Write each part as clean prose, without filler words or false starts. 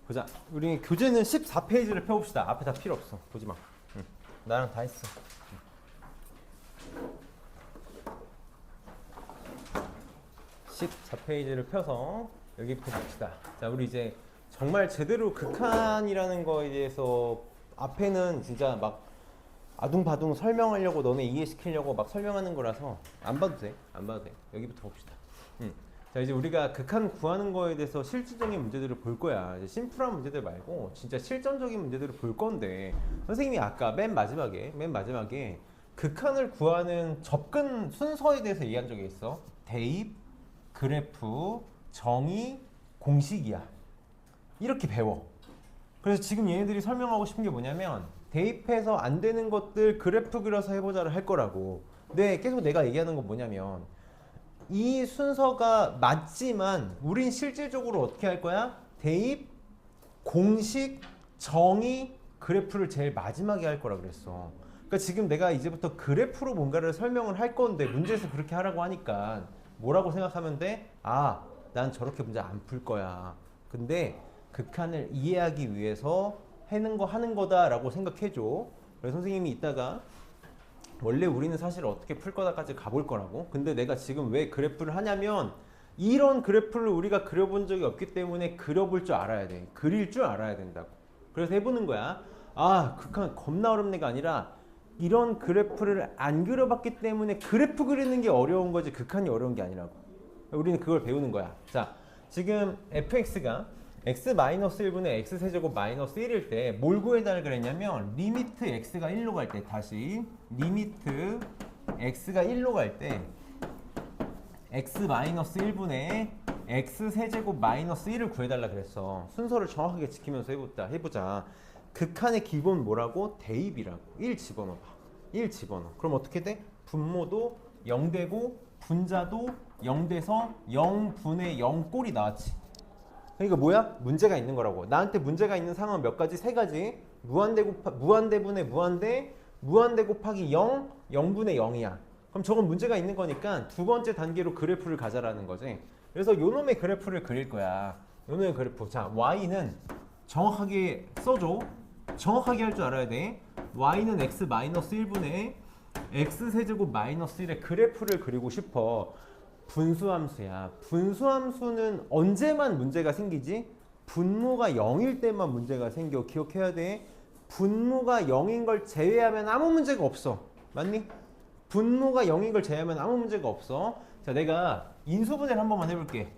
보자. 우리 교재는 14페이지를 펴봅시다. 앞에 다 필요 없어. 보지 마. 응. 나랑 다 했어. 14페이지를 펴서 여기부터 봅시다. 자, 우리 이제 정말 제대로 극한이라는 거에 대해서 앞에는 진짜 막 아둥바둥 설명하려고 너네 이해시키려고 막 설명하는 거라서 안 봐도 돼. 안 봐도 돼. 여기부터 봅시다. 자, 이제 우리가 극한 구하는 거에 대해서 실질적인 문제들을 볼 거야. 이제 심플한 문제들 말고 진짜 실전적인 문제들을 볼 건데 선생님이 아까 맨 마지막에 극한을 구하는 접근 순서에 대해서 얘기한 적이 있어. 대입, 그래프, 정의, 공식이야. 이렇게 배워. 그래서 지금 얘네들이 설명하고 싶은 게 뭐냐면 대입해서 안 되는 것들 그래프 그려서 해보자를 할 거라고. 근데 계속 내가 얘기하는 건 뭐냐면 이 순서가 맞지만 우린 실질적으로 어떻게 할 거야? 대입, 공식, 정의, 그래프를 제일 마지막에 할 거라 그랬어. 그러니까 지금 내가 이제부터 그래프로 뭔가를 설명을 할 건데 문제에서 그렇게 하라고 하니까 뭐라고 생각하면 돼? 아, 난 저렇게 문제 안 풀 거야. 근데 극한을 이해하기 위해서 하는 거다라고 생각해줘. 그래서 선생님이 이따가 원래 우리는 사실 어떻게 풀 거다까지 가볼 거라고. 근데 내가 지금 왜 그래프를 하냐면 이런 그래프를 우리가 그려본 적이 없기 때문에 그려볼 줄 알아야 돼. 그릴 줄 알아야 된다고. 그래서 해보는 거야. 아, 극한 겁나 어렵네가 아니라 이런 그래프를 안 그려봤기 때문에 그래프 그리는 게 어려운 거지 극한이 어려운 게 아니라고. 우리는 그걸 배우는 거야. 자, 지금 fx가 x-1분의 x세제곱 마이너스 1일 때 뭘 구해달라 그랬냐면 리미트 x가 1로 갈 때 다시 리미트 x가 1로 갈 때 x-1분의 x세제곱 마이너스 1을 구해달라 그랬어. 순서를 정확하게 지키면서 해보자. 극한의 기본 뭐라고? 대입이라고. 1 집어넣어봐. 1 집어넣어. 그럼 어떻게 돼? 분모도 0되고 분자도 0돼서 0분의 0 꼴이 나왔지. 그러니까 뭐야? 문제가 있는 거라고. 나한테 문제가 있는 상황은 몇 가지? 세 가지. 무한대분의 무한대 곱하기 0, 0분의 0이야. 그럼 저건 문제가 있는 거니까 두 번째 단계로 그래프를 가자라는 거지. 그래서 요 놈의 그래프를 그릴 거야. 요 놈의 그래프. 자, y는 정확하게 써줘. 정확하게 할 줄 알아야 돼. y는 x-1분의 x세제곱 마이너스 1의 그래프를 그리고 싶어. 분수함수야. 분수함수는 언제만 문제가 생기지? 분모가 0일 때만 문제가 생겨. 기억해야 돼. 분모가 0인 걸 제외하면 아무 문제가 없어. 맞니? 분모가 0인 걸 제외하면 아무 문제가 없어. 자, 내가 인수분해를 한 번만 해볼게.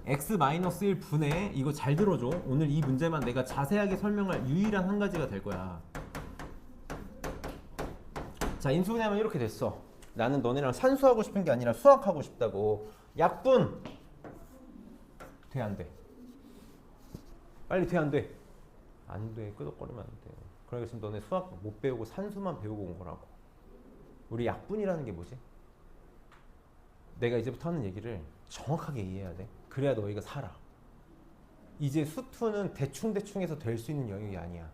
x-1 분의 이거 잘 들어줘. 오늘 이 문제만 내가 자세하게 설명할 유일한 한 가지가 될 거야. 자, 인수분해하면 이렇게 됐어. 나는 너네랑 산수하고 싶은 게 아니라 수학하고 싶다고. 약분 돼, 안 돼? 빨리 돼, 안 돼? 안 돼. 끄덕거리면 안 돼. 그러니까 지금 너네 수학 못 배우고 산수만 배우고 온 거라고. 우리 약분이라는 게 뭐지? 내가 이제부터 하는 얘기를 정확하게 이해해야 돼. 그래야 너희가 살아. 이제 수투는 대충대충해서 될 수 있는 영역이 아니야.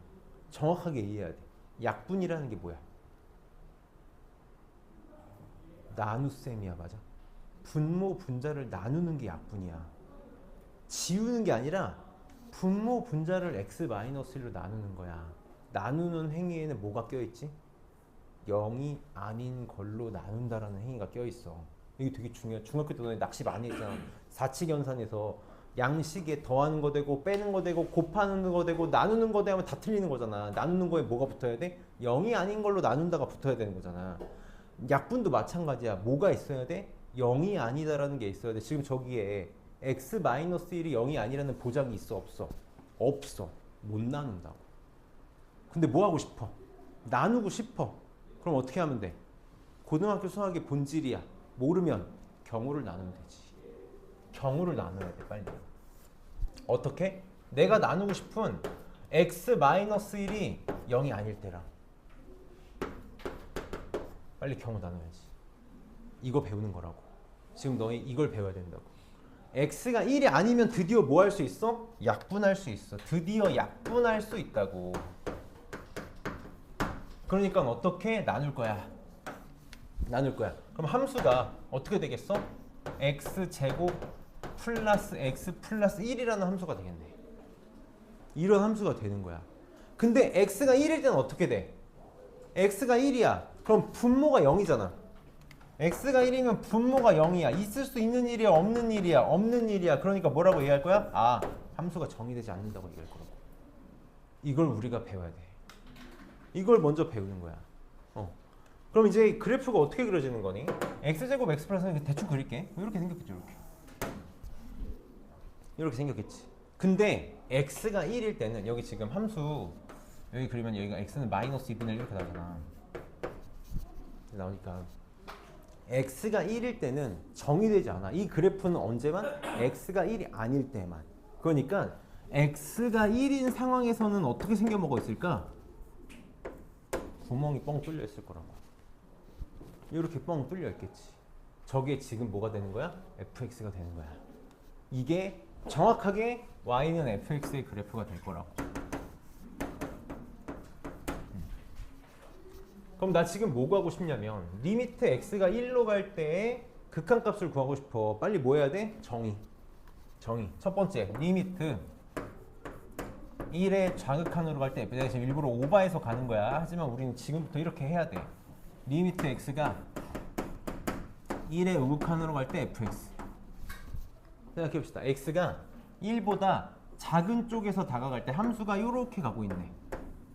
정확하게 이해해야 돼. 약분이라는 게 뭐야? 나눗셈이야. 맞아. 분모 분자를 나누는 게 약분이야. 지우는 게 아니라 분모 분자를 x-1로 나누는 거야. 나누는 행위에는 뭐가 껴있지? 0이 아닌 걸로 나눈다라는 행위가 껴있어. 이게 되게 중요해. 중학교 때 너네 낚시 많이 했잖아. 사칙연산에서 양식에 더하는 거 되고 빼는 거 되고 곱하는 거 되고 나누는 거 되면 다 틀리는 거잖아. 나누는 거에 뭐가 붙어야 돼? 0이 아닌 걸로 나눈다가 붙어야 되는 거잖아. 약분도 마찬가지야. 뭐가 있어야 돼? 0이 아니다라는 게 있어야 돼. 지금 저기에 x-1이 0이 아니라는 보장이 있어? 없어? 없어. 못 나눈다고. 근데 뭐 하고 싶어? 나누고 싶어. 그럼 어떻게 하면 돼? 고등학교 수학의 본질이야. 모르면 경우를 나누면 되지. 경우를 나눠야 돼. 빨리. 어떻게? 내가 나누고 싶은 x-1이 0이 아닐 때랑 빨리 경우 나눠야지. 이거 배우는 거라고. 지금 너희 이걸 배워야 된다고. x가 1이 아니면 드디어 뭐 할 수 있어? 약분할 수 있어. 드디어 약분할 수 있다고. 그러니까 어떻게 나눌 거야? 나눌 거야. 그럼 함수가 어떻게 되겠어? x제곱 플러스 x 플러스 1이라는 함수가 되겠네. 이런 함수가 되는 거야. 근데 x가 1일 때는 어떻게 돼? x가 1이야. 그럼 분모가 0이잖아. x가 1이면 분모가 0이야. 있을 수 있는 일이야, 없는 일이야, 없는 일이야. 그러니까 뭐라고 얘기할 거야? 아, 함수가 정의되지 않는다고 얘기할 거라고. 이걸 우리가 배워야 돼. 이걸 먼저 배우는 거야. 그럼 이제 그래프가 어떻게 그려지는 거니? x제곱 x 플러스 대충 그릴게. 이렇게 생겼겠죠, 이렇게. 이렇게 생겼겠지. 근데 x가 1일 때는 여기 지금 함수 여기 그리면 여기가 x는 마이너스 2분의 1 이렇게 나오잖아. 나오니까 x가 1일 때는 정의되지 않아. 이 그래프는 언제만? x가 1이 아닐 때만. 그러니까 x가 1인 상황에서는 어떻게 생겨먹어 있을까? 구멍이 뻥 뚫려 있을 거라고. 이렇게 뻥 뚫려 있겠지. 저게 지금 뭐가 되는 거야? fx가 되는 거야. 이게 정확하게 y는 fx의 그래프가 될 거라고. 그럼 나 지금 뭐 구하고 싶냐면 리미트 x가 1로 갈 때의 극한값을 구하고 싶어. 빨리 뭐 해야 돼? 정의. 첫 번째 리미트 1의 좌극한으로 갈 때 내가 지금 일부러 오버해서 가는 거야. 하지만 우리는 지금부터 이렇게 해야 돼. 리미트 x가 1의 우극한으로 갈 때 fx. 생각해봅시다. x가 1보다 작은 쪽에서 다가갈 때 함수가 이렇게 가고 있네.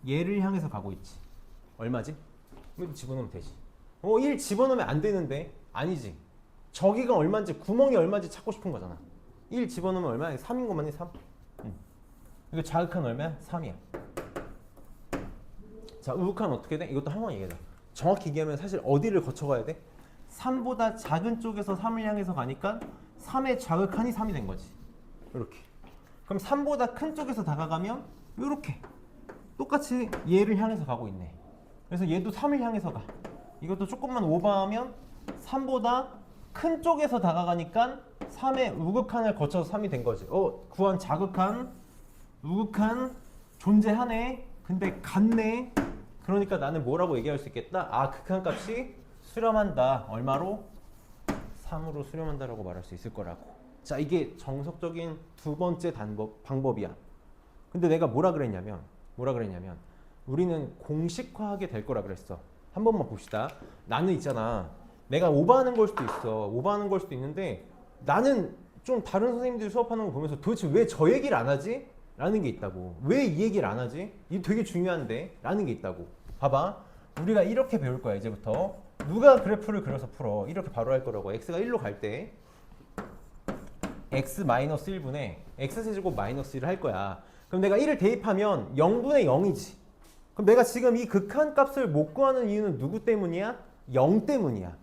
얘를 향해서 가고 있지. 얼마지? 이거 집어넣으면 되지. 1 집어넣으면 안 되는데? 아니지. 저기가 얼마인지, 구멍이 얼마인지 찾고 싶은 거잖아. 1 집어넣으면 얼마야? 3인 거 맞니? 3. 이거 자극한 얼마야? 3이야. 자, 우극한 어떻게 돼? 이것도 한 번 얘기하자. 정확히 얘기하면 사실 어디를 거쳐가야 돼? 3보다 작은 쪽에서 3을 향해서 가니까 3의 좌극한이 3이 된 거지. 이렇게. 그럼 3보다 큰 쪽에서 다가가면 이렇게 똑같이 얘를 향해서 가고 있네. 그래서 얘도 3을 향해서 가. 이것도 조금만 오버하면 3보다 큰 쪽에서 다가가니까 3의 우극한을 거쳐서 3이 된 거지. 구한 자극한, 우극한 존재하네. 근데 같네. 그러니까 나는 뭐라고 얘기할 수 있겠다? 아, 극한값이 수렴한다. 얼마로? 3으로 수렴한다라고 말할 수 있을 거라고. 자, 이게 정석적인 두 번째 방법이야. 근데 내가 뭐라 그랬냐면 우리는 공식화하게 될 거라 그랬어. 한 번만 봅시다. 나는 있잖아. 내가 오버하는 걸 수도 있어. 오버하는 걸 수도 있는데 나는 좀 다른 선생님들이 수업하는 거 보면서 도대체 왜 저 얘기를 안 하지? 라는 게 있다고. 왜 이 얘기를 안 하지? 이게 되게 중요한데? 라는 게 있다고. 봐봐. 우리가 이렇게 배울 거야, 이제부터. 누가 그래프를 그려서 풀어? 이렇게 바로 할 거라고. x가 1로 갈 때 x-1분의 x제곱 마이너스 1을 할 거야. 그럼 내가 1을 대입하면 0분의 0이지. 그럼 내가 지금 이 극한값을 못 구하는 이유는 누구 때문이야? 0 때문이야.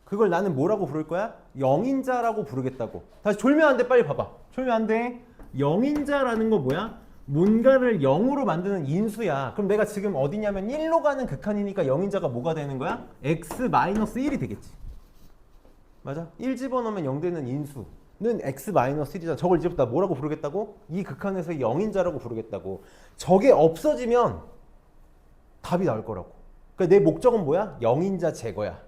그걸 나는 뭐라고 부를 거야? 0인자라고 부르겠다고. 다시 졸면 안 돼. 빨리 봐봐. 졸면 안 돼. 0인자라는 거 뭐야? 뭔가를 0으로 만드는 인수야. 그럼 내가 지금 어디냐면 1로 가는 극한이니까 0인자가 뭐가 되는 거야? x-1이 되겠지. 맞아? 1 집어넣으면 0 되는 인수는 x-1이잖아. 저걸 이제부터 뭐라고 부르겠다고? 이 극한에서 0인자라고 부르겠다고. 저게 없어지면 답이 나올 거라고. 그러니까 내 목적은 뭐야? 0인자 제거야.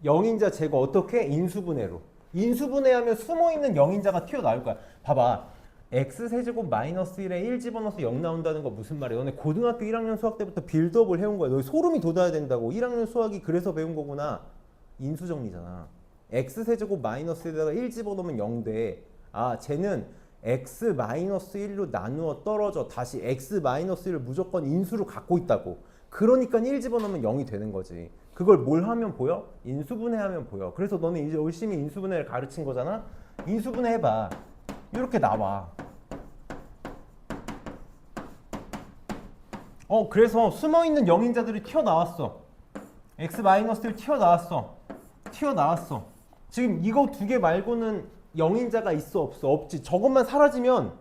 0인자 제거 어떻게? 인수분해로. 인수분해하면 숨어있는 0인자가 튀어나올 거야. 봐봐. x세제곱 마이너스 1에 1 집어넣어서 0 나온다는 거 무슨 말이야? 너네 고등학교 1학년 수학 때부터 빌드업을 해온 거야. 너희 소름이 돋아야 된다고. 1학년 수학이 그래서 배운 거구나. 인수정리잖아. x세제곱 마이너스 1에다가 1 집어넣으면 0 돼. 아, 쟤는 x 마이너스 1로 나누어 떨어져. 다시 x 마이너스 1을 무조건 인수로 갖고 있다고. 그러니까 1 집어넣으면 0이 되는 거지. 그걸 뭘 하면 보여? 인수분해하면 보여. 그래서 너는 이제 열심히 인수분해를 가르친 거잖아. 인수분해 해봐. 이렇게 나와. 그래서 숨어있는 0인자들이 튀어나왔어. x-1 튀어나왔어. 지금 이거 두 개 말고는 0인자가 있어 없어? 없지. 저것만 사라지면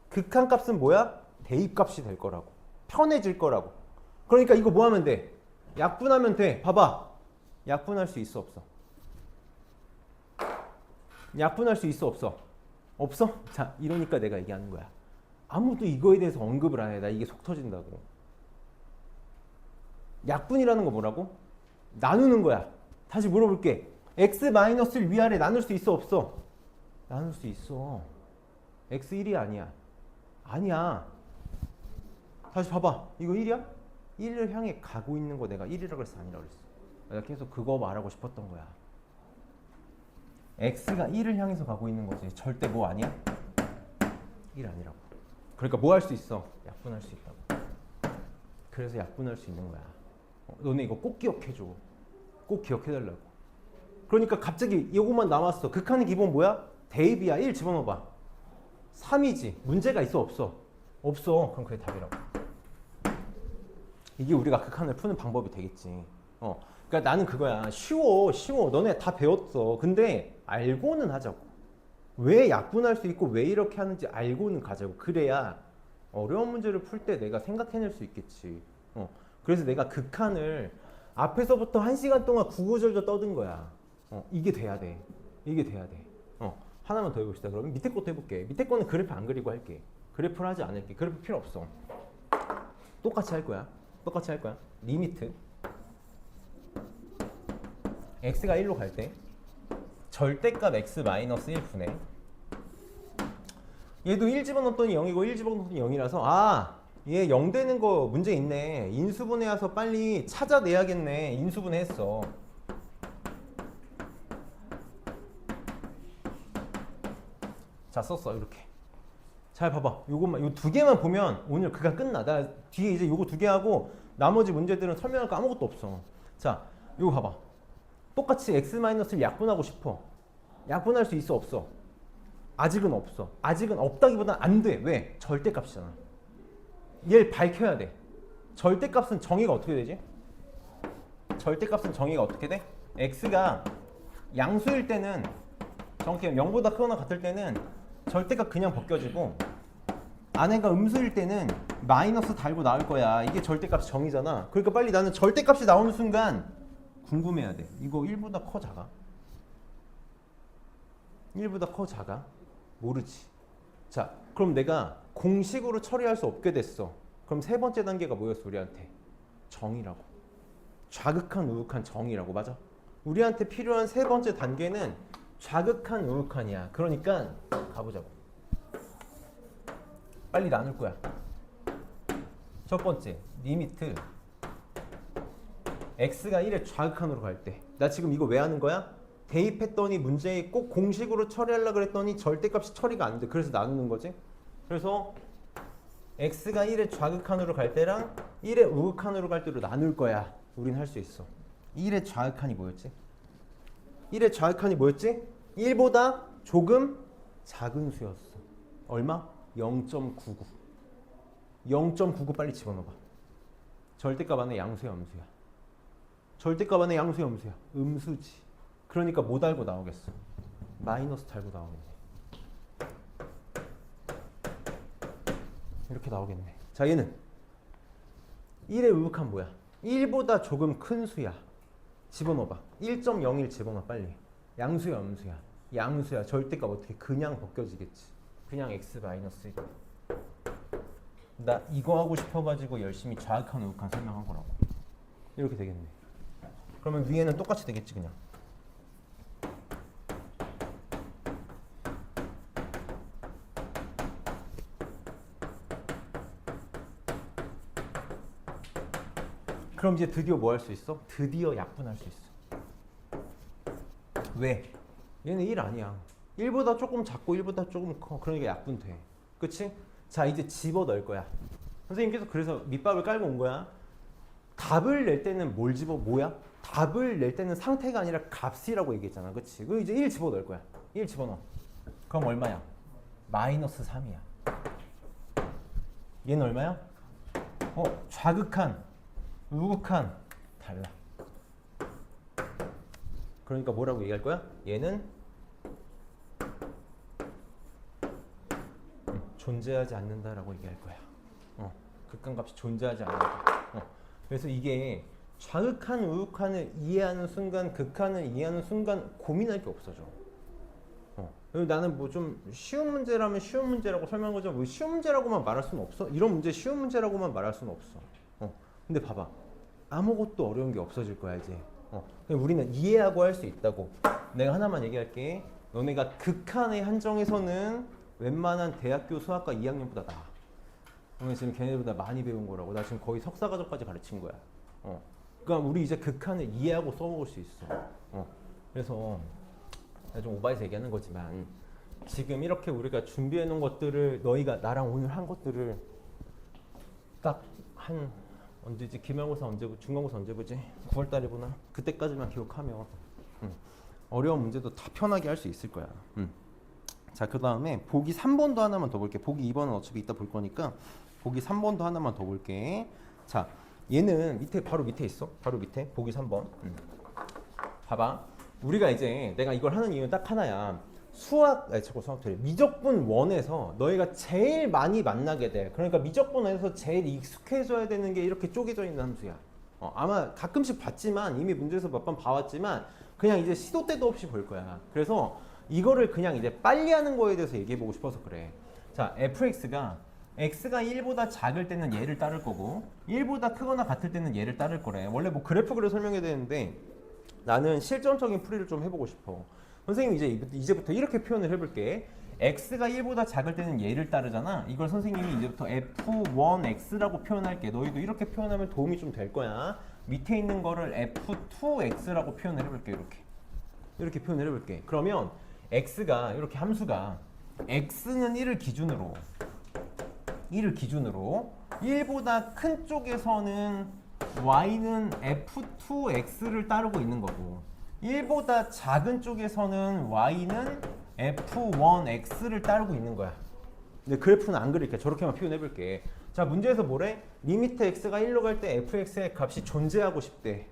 극한값은 뭐야? 대입값이 될 거라고. 편해질 거라고. 그러니까 이거 뭐 하면 돼? 약분하면 돼. 봐봐. 약분할 수 있어 없어? 약분할 수 있어 없어? 없어? 자, 이러니까 내가 얘기하는 거야. 아무도 이거에 대해서 언급을 안 해. 나 이게 속 터진다고. 약분이라는 거 뭐라고? 나누는 거야. 다시 물어볼게. x-1 위아래 나눌 수 있어 없어? 나눌 수 있어. x1이 아니야. 아니야. 다시 봐봐. 이거 1이야? 1을 향해 가고 있는 거 내가 1이라고 했어? 아니라고 했어? 내가 계속 그거 말하고 싶었던 거야. x가 1을 향해서 가고 있는 거지. 절대 뭐 아니야? 1 아니라고. 그러니까 뭐 할 수 있어? 약분할 수 있다고. 그래서 약분할 수 있는 거야. 너네 이거 꼭 기억해줘. 꼭 기억해달라고. 그러니까 갑자기 이거만 남았어. 극한의 기본 뭐야? 대입이야. 1 집어넣어봐. 3이지. 문제가 있어? 없어? 없어. 그럼 그게 답이라고. 이게 우리가 극한을 푸는 방법이 되겠지. 그러니까 나는 그거야. 쉬워. 너네 다 배웠어. 근데 알고는 하자고. 왜 약분할 수 있고 왜 이렇게 하는지 알고는 가자고. 그래야 어려운 문제를 풀 때 내가 생각해낼 수 있겠지. 그래서 내가 극한을 앞에서부터 1시간 동안 구구절절 떠든 거야. 이게 돼야 돼. 하나만 더 해봅시다. 그러면 밑에 것도 해볼게. 밑에 거는 그래프 안 그리고 할게. 그래프를 하지 않을게. 그래프 필요 없어. 똑같이 할 거야. 리미트 x가 1로 갈 때 절대값 x 마이너스 1분의 얘도 1 집어넣었더니 0이고 1 집어넣었더니 0이라서 얘 0 되는 거 문제 있네. 인수분해 와서 빨리 찾아내야겠네. 인수분해 했어. 자, 썼어. 이렇게. 잘 봐봐. 요것만, 요 두 개만 보면 오늘 그가 끝나. 나 뒤에 이제 요거 두 개 하고 나머지 문제들은 설명할 거 아무것도 없어. 자, 요거 봐봐. 똑같이 x-를 약분하고 싶어. 약분할 수 있어? 없어? 아직은 없어. 아직은 없다기보단 안 돼. 왜? 절대값이잖아. 얘를 밝혀야 돼. 절대값은 정의가 어떻게 되지? 절대값은 정의가 어떻게 돼? x가 양수일 때는 정확히 0보다 크거나 같을 때는 절대값 그냥 벗겨지고 안에가 음수일 때는 마이너스 달고 나올 거야. 이게 절대값 정의잖아. 그러니까 빨리 나는 절대값이 나오는 순간 궁금해야 돼. 이거 1보다 커 작아? 1보다 커 작아? 모르지. 자, 그럼 내가 공식으로 처리할 수 없게 됐어. 그럼 세 번째 단계가 뭐였어? 우리한테 정의라고. 좌극한 우극한 정의라고. 맞아? 우리한테 필요한 세 번째 단계는 좌극한 우극한이야. 그러니까 가보자고. 빨리 나눌 거야. 첫 번째 리미트 x가 1의 좌극한으로 갈 때. 나 지금 이거 왜 하는 거야? 대입했더니 문제에 꼭 공식으로 처리하려고 그랬더니 절대값이 처리가 안 돼. 그래서 나누는 거지. 그래서 x가 1의 좌극한으로 갈 때랑 1의 우극한으로 갈 때로 나눌 거야. 우린 할 수 있어. 1의 좌극한이 뭐였지? 1보다 조금 작은 수였어. 얼마? 0.99. 0.99 빨리 집어넣어봐. 절대값 안에 양수야, 음수야? 절대값 안에 양수야, 음수야? 음수지. 그러니까 뭐 달고 나오겠어? 마이너스 달고 나오겠네. 이렇게 나오겠네. 자, 얘는 1의 우극한 뭐야? 1보다 조금 큰 수야. 집어넣어봐. 1.01 집어넣어 빨리. 양수야, 음수야? 양수야. 절대값 어떻게 그냥 벗겨지겠지. 그냥 x 마이너스 1. 나 이거 하고 싶어가지고 열심히 좌극한 우극한 설명한 거라고. 이렇게 되겠네. 그러면 위에는 똑같이 되겠지 그냥. 그럼 이제 드디어 뭐 할 수 있어? 드디어 약분할 수 있어. 왜? 얘는 1 아니야. 1보다 조금 작고 1보다 조금 커. 그러니까 약분돼. 그치? 자, 이제 집어넣을 거야. 선생님께서 그래서 밑밥을 깔고 온 거야. 답을 낼 때는 뭐야? 답을 낼 때는 상태가 아니라 값이라고 얘기했잖아. 그치? 그럼 이제 1 집어넣을 거야. 1 집어넣어. 그럼 얼마야? 마이너스 3이야. 얘는 얼마야? 좌극한, 우극한 달라. 그러니까 뭐라고 얘기할 거야? 얘는 존재하지 않는다라고 얘기할 거야. 극한값이 존재하지 않는다. 그래서 이게 좌극한 우극한을 이해하는 순간, 극한을 이해하는 순간 고민할 게 없어져. 나는 뭐 좀 쉬운 문제라면 쉬운 문제라고 설명한 거죠. 뭐 쉬운 문제라고만 말할 수는 없어. 이런 문제 쉬운 문제라고만 말할 수는 없어. 근데 봐봐. 아무것도 어려운 게 없어질 거야 이제. 그냥 우리는 이해하고 할 수 있다고. 내가 하나만 얘기할게. 너네가 극한의 한정에서는 웬만한 대학교 수학과 2학년보다 나아. 오늘 지금 걔네보다 많이 배운 거라고. 나 지금 거의 석사 과정까지 가르친 거야. 그러니까 우리 이제 극한을 이해하고 써먹을 수 있어. 그래서 내가 좀 오바해서 얘기하는 거지만 지금 이렇게 우리가 준비해 놓은 것들을 너희가 나랑 오늘 한 것들을 딱 한 언제지? 기말고사 언제 중간고사 언제 보지? 9월 달에 보나? 그때까지만 기억하면 어려운 문제도 다 편하게 할 수 있을 거야. 자, 그 다음에 보기 3번도 하나만 더 볼게. 보기 2번은 어차피 이따 볼 거니까 보기 3번도 하나만 더 볼게. 자, 얘는 밑에 바로 밑에 있어. 바로 밑에 보기 3번. 봐봐. 우리가 이제 내가 이걸 하는 이유는 딱 하나야. 자꾸 수학 틀려. 미적분 1에서 너희가 제일 많이 만나게 돼. 그러니까 미적분 1에서 제일 익숙해져야 되는 게 이렇게 쪼개져 있는 함수야. 아마 가끔씩 봤지만 이미 문제에서 몇 번 봐왔지만 그냥 이제 시도 때도 없이 볼 거야. 그래서 이거를 그냥 이제 빨리 하는 거에 대해서 얘기해 보고 싶어서 그래. 자, fx가 x가 1보다 작을 때는 얘를 따를 거고 1보다 크거나 같을 때는 얘를 따를 거래. 원래 뭐 그래프를 설명해야 되는데 나는 실전적인 풀이를 좀 해보고 싶어. 선생님이 이제부터 이렇게 표현을 해볼게. x가 1보다 작을 때는 얘를 따르잖아. 이걸 선생님이 이제부터 f1x라고 표현할게. 너희도 이렇게 표현하면 도움이 좀 될 거야. 밑에 있는 거를 f2x라고 표현을 해볼게. 이렇게 표현을 해볼게. 그러면 x가 이렇게 함수가 x는 1을 기준으로 1보다 큰 쪽에서는 y는 f2x를 따르고 있는 거고 1보다 작은 쪽에서는 y는 f1x를 따르고 있는 거야. 근데 그래프는 안 그릴게. 저렇게만 표현해 볼게. 자, 문제에서 뭐래? 리미트 x가 1로 갈 때 fx의 값이 존재하고 싶대.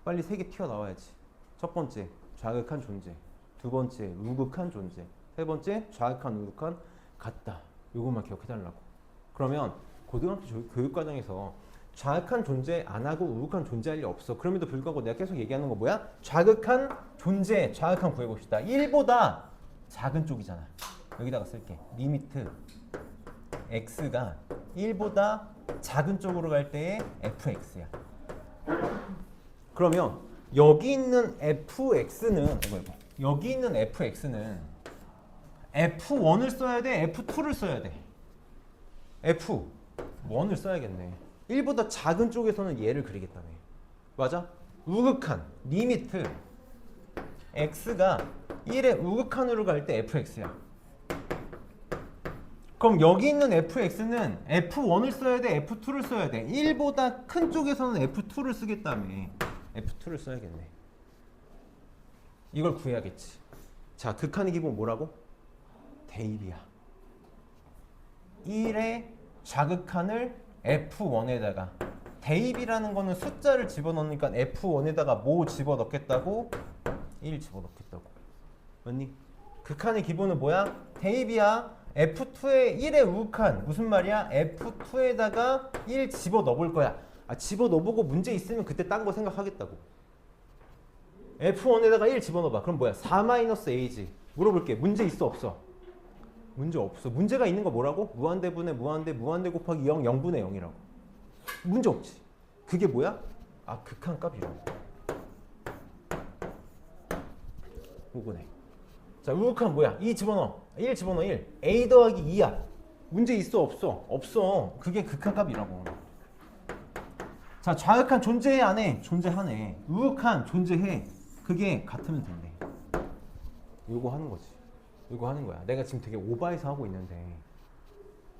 빨리 3개 튀어나와야지. 첫 번째, 좌극한 존재. 두 번째, 우극한 존재. 세 번째, 좌극한, 우극한 같다. 요것만 기억해달라고. 그러면 고등학교 교육과정에서 좌극한 존재 안 하고 우극한 존재할 일 없어. 그럼에도 불구하고 내가 계속 얘기하는 거 뭐야? 좌극한 존재, 좌극한 구해봅시다. 1보다 작은 쪽이잖아. 여기다가 쓸게. 리미트 x가 1보다 작은 쪽으로 갈 때의 fx야. 그러면 여기 있는 fx는 f1을 써야 돼? f2를 써야 돼? f1을 써야겠네. 1보다 작은 쪽에서는 얘를 그리겠다네. 맞아? 우극한, 리미트 x가 1의 우극한으로 갈 때 fx야. 그럼 여기 있는 fx는 f1을 써야 돼? f2를 써야 돼? 1보다 큰 쪽에서는 f2를 쓰겠다며. f2를 써야겠네. 이걸 구해야겠지. 자, 극한의 기본 뭐라고? 대입이야. 1의 좌극한을 f1에다가 대입이라는 거는 숫자를 집어넣으니까 f1에다가 뭐 집어넣겠다고? 1 집어넣겠다고. 맞니? 극한의 기본은 뭐야? 대입이야. f2에 1의 우극한 무슨 말이야? f2에다가 1 집어넣을 거야. 집어넣어보고 문제 있으면 그때 딴 거 생각하겠다고. f1에다가 1 집어넣어봐. 그럼 뭐야? 4-a지. 물어볼게. 문제 있어 없어? 문제 없어. 문제가 있는 거 뭐라고? 무한대분의 무한대 곱하기 0, 0분의 0이라고. 문제 없지. 그게 뭐야? 극한값이라고. 요거네. 자, 우극한 뭐야? 2 집어넣어. 1 집어넣어. 1. a 더하기 2야. 문제 있어 없어? 없어. 그게 극한값이라고. 자, 좌극한 존재해 안 해? 존재하네. 우극한 존재해. 그게 같으면 된대. 요거 하는 거지. 이거 하는 거야. 내가 지금 되게 오버해서 하고 있는데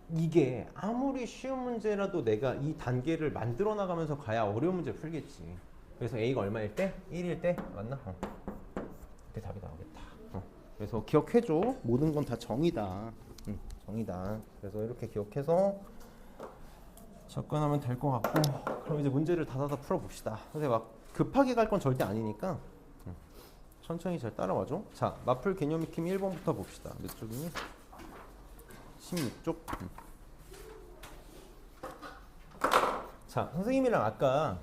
이게 아무리 쉬운 문제라도 내가 이 단계를 만들어 나가면서 가야 어려운 문제 풀겠지. 그래서 A가 얼마일 때? 1일 때? 맞나? 그때 답이 나오겠다. 그래서 기억해줘. 모든 건 다 정이다. 정이다. 그래서 이렇게 기억해서 접근하면 될 것 같고, 그럼 이제 문제를 다다다 풀어봅시다. 근데 막 급하게 갈 건 절대 아니니까 천천히 잘 따라와줘. 자, 마플 개념 익힘 1번부터 봅시다. 몇 쪽이니? 16쪽. 자, 선생님이랑 아까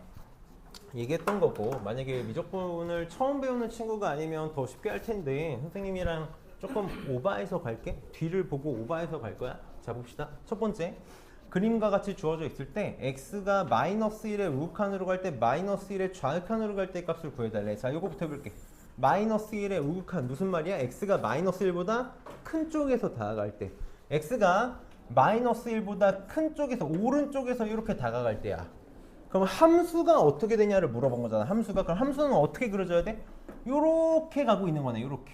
얘기했던 거고, 만약에 미적분을 처음 배우는 친구가 아니면 더 쉽게 할 텐데 선생님이랑 조금 오버해서 갈게. 뒤를 보고 오버해서 갈 거야. 자, 봅시다. 첫 번째, 그림과 같이 주어져 있을 때 x가 마이너스 1의 우극한으로 갈 때 마이너스 1의 좌극한으로 갈 때 값을 구해달래. 자, 요거부터 해볼게. 마이너스 1의 우극한 무슨 말이야? x가 마이너스 1보다 큰 쪽에서 다가갈 때 x가 마이너스 1보다 큰 쪽에서 오른쪽에서 이렇게 다가갈 때야. 그럼 함수가 어떻게 되냐를 물어본 거잖아. 함수가. 그럼 함수는 어떻게 그려져야 돼? 요렇게 가고 있는 거네. 요렇게.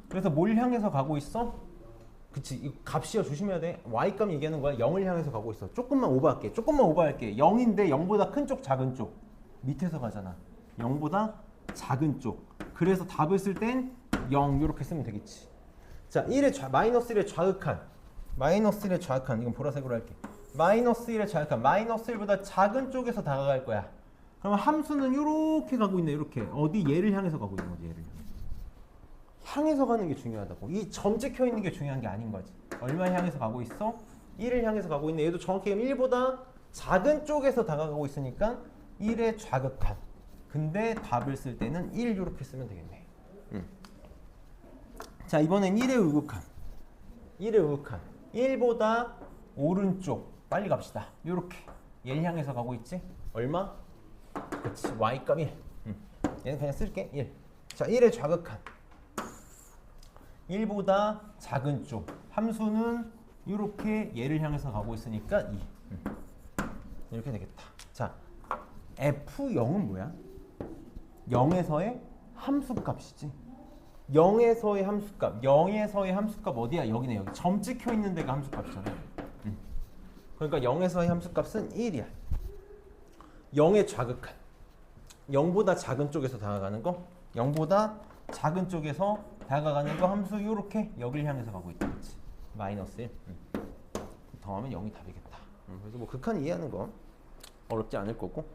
그래서 뭘 향해서 가고 있어? 그치. 이 값이야. 조심해야 돼. y값 얘기하는 거야. 0을 향해서 가고 있어. 조금만 오버할게. 조금만 오버할게. 0인데 0보다 큰 쪽, 작은 쪽. 밑에서 가잖아. 0보다 작은 쪽. 그래서 답을 쓸 땐 0 요렇게 쓰면 되겠지. 자, 마이너스 1의 좌극한. 마이너스 1의 좌극한. 이건 보라색으로 할게. 마이너스 1의 좌극한. 마이너스 1보다 작은 쪽에서 다가갈 거야. 그러면 함수는 이렇게 가고 있네. 이렇게. 어디? 얘를 향해서 가고 있는 거지. 얘를 향해서 가는 게 중요하다고. 이 점 찍혀 있는 게 중요한 게 아닌 거지. 얼마 향해서 가고 있어? 1을 향해서 가고 있네. 얘도 정확히 1보다 작은 쪽에서 다가가고 있으니까 1의 좌극한. 근데 답을 쓸 때는 1 이렇게 쓰면 되겠네. 자, 이번엔 1의 우극한. 1의 우극한. 1보다 오른쪽. 빨리 갑시다. 요렇게. 얘를 향해서 가고 있지? 얼마? 그치. y값 1. 얘는 그냥 쓸게. 1. 자, 1의 좌극한. 1보다 작은 쪽. 함수는 이렇게 얘를 향해서 가고 있으니까 2. 이렇게 되겠다. 자, F0은 뭐야? 0에서의 함수값이지. 0에서의 함수값. 0에서의 함수값 어디야? 여기네. 여기 점 찍혀 있는 데가 함수값이잖아. 그러니까 0에서의 함수값은 1이야. 0의 좌극한. 0보다 작은 쪽에서 다가가는 거. 0보다 작은 쪽에서 다가가는 거 함수 요렇게 여기를 향해서 가고 있다. 그치? 마이너스 1. 더하면 0이 답이겠다. 그래서 뭐 극한 이해하는 거 어렵지 않을 거고.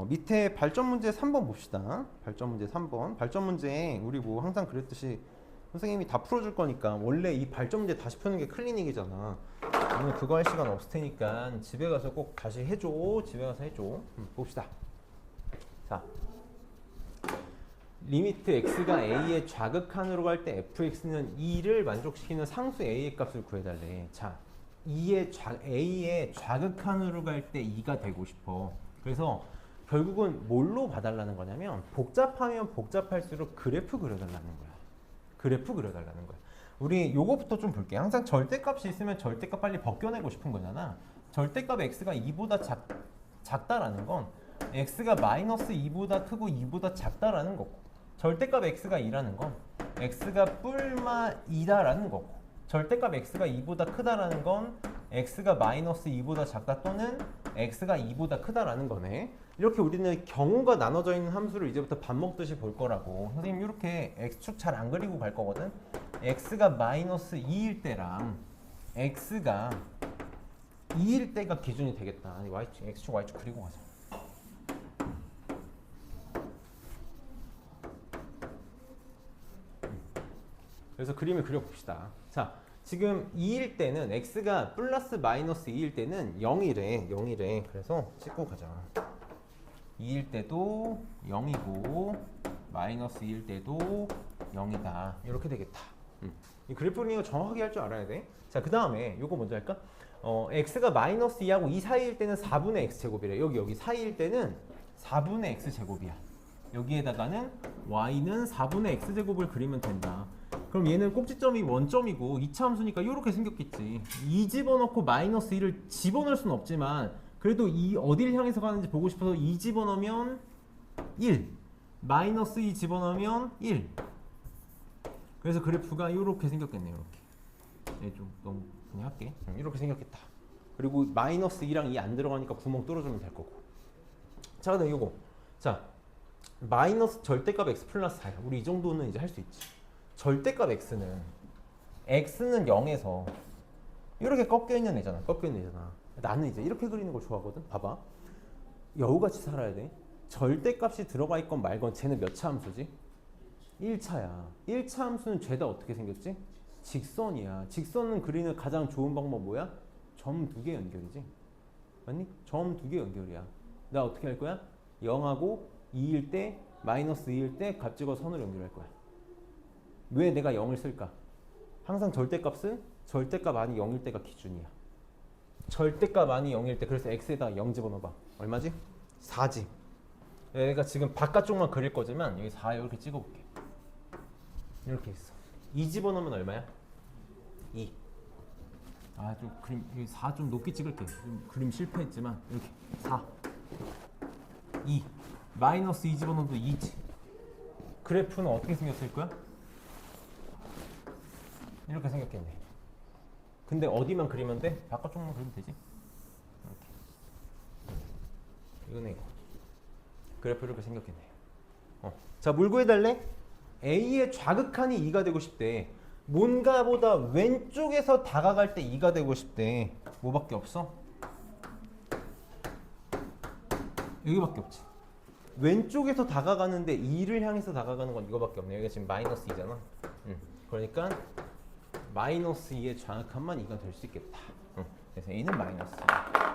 밑에 발전 문제 3번 봅시다. 발전 문제 3번. 발전 문제 우리 뭐 항상 그랬듯이 선생님이 다 풀어줄 거니까 원래 이 발전 문제 다시 푸는 게 클리닉이잖아. 오늘 그거 할 시간 없을 테니까 집에 가서 꼭 다시 해줘. 집에 가서 해줘. 봅시다. 자, 리미트 x가 a의 좌극한으로 갈 때 fx는 2를 만족시키는 상수 a의 값을 구해달래. 자, a의 좌극한으로 갈 때 2가 되고 싶어. 그래서 결국은 뭘로 봐달라는 거냐면 복잡하면 복잡할수록 그래프 그려달라는 거야. 그래프 그려달라는 거야. 우리 요거부터 좀 볼게. 항상 절대값이 있으면 절대값 빨리 벗겨내고 싶은 거잖아. 절대값 x가 2보다 작다라는 건 x가 마이너스 2보다 크고 2보다 작다라는 거고, 절대값 x가 2라는 건 x가 뿔마 2다라는 거고, 절대값 x가 2보다 크다라는 건 x가 마이너스 2보다 작다 또는 x가 2보다 크다라는 거네. 이렇게 우리는 경우가 나눠져 있는 함수를 이제부터 밥 먹듯이 볼 거라고. 선생님 이렇게 x축 잘 안 그리고 갈 거거든. x가 마이너스 2일 때랑 x가 2일 때가 기준이 되겠다. x축 y축 그리고 가자. 그래서 그림을 그려봅시다. 자, 지금 2일 때는 x가 플러스 마이너스 2일 때는 0이래. 0이래. 그래서 찍고 가자. 2일 때도 0이고 마이너스 2일 때도 0이다. 이렇게 되겠다. 이 그래프링을 정확하게 할 줄 알아야 돼. 자, 그 다음에 요거 먼저 할까? x가 마이너스 2하고 2 사이일 때는 4분의 x제곱이래. 여기 4이일 때는 4분의 x제곱이야. 여기에다가는 y는 4분의 x제곱을 그리면 된다. 그럼 얘는 꼭지점이 원점이고 2차 함수니까 이렇게 생겼겠지. 2 집어넣고 마이너스 2를 집어넣을 수는 없지만 그래도 이 어디를 향해서 가는지 보고 싶어서 2 집어넣으면 1, 마이너스 2 집어넣으면 1. 그래서 그래프가 이렇게 생겼겠네요. 이렇게. 네, 좀 너무 그냥 할게. 이렇게 생겼겠다. 그리고 마이너스 2랑 2 안 들어가니까 구멍 뚫어주면 될 거고. 자, 그다음 이거. 자, 마이너스 절대값 x 플러스 4야. 우리 이 정도는 이제 할 수 있지. 절대값 x는 0에서 이렇게 꺾여 있는 애잖아. 꺾여 있는 애잖아. 나는 이제 이렇게 그리는 걸 좋아하거든. 봐봐. 여우같이 살아야 돼. 절대값이 들어가 있건 말건 쟤는 몇 차 함수지? 1차야. 1차 함수는 죄다 어떻게 생겼지? 직선이야. 직선은 그리는 가장 좋은 방법 뭐야? 점 2개 연결이지. 맞니? 점 2개 연결이야. 나 어떻게 할 거야? 0하고 2일 때 마이너스 2일 때 값 찍어 선으로 연결할 거야. 왜 내가 0을 쓸까? 항상 절대값은 절대값 아니 0일 때가 기준이야. 절대값 아니 0일 때. 그래서 x에다 0 집어넣어봐. 얼마지? 4지. 내가 지금 바깥쪽만 그릴 거지만 여기 4 이렇게 찍어볼게. 이렇게 있어. 2 집어넣으면 얼마야? 2. 좀 그림 4 좀 높게 찍을게. 좀 그림 실패했지만 이렇게 4 2 마이너스 2 집어넣어도 2지. 그래프는 어떻게 생겼을 거야? 이렇게 생겼겠네. 근데 어디만 그리면 돼? 바깥쪽만 그리면 되지. 이렇게. 이거네 이거. 그래프 이렇게 생겼겠네. 자, 뭘 구해달래? A의 좌극한이 2가 되고 싶대. 뭔가보다 왼쪽에서 다가갈 때 2가 되고 싶대. 뭐밖에 없어? 여기밖에 없지. 왼쪽에서 다가가는데 2를 향해서 다가가는 건 이거밖에 없네. 여기가 지금 마이너스 2잖아. 그러니까 마이너스 2의 좌극한만 2가 될 수 있겠다. 그래서 A는 마이너스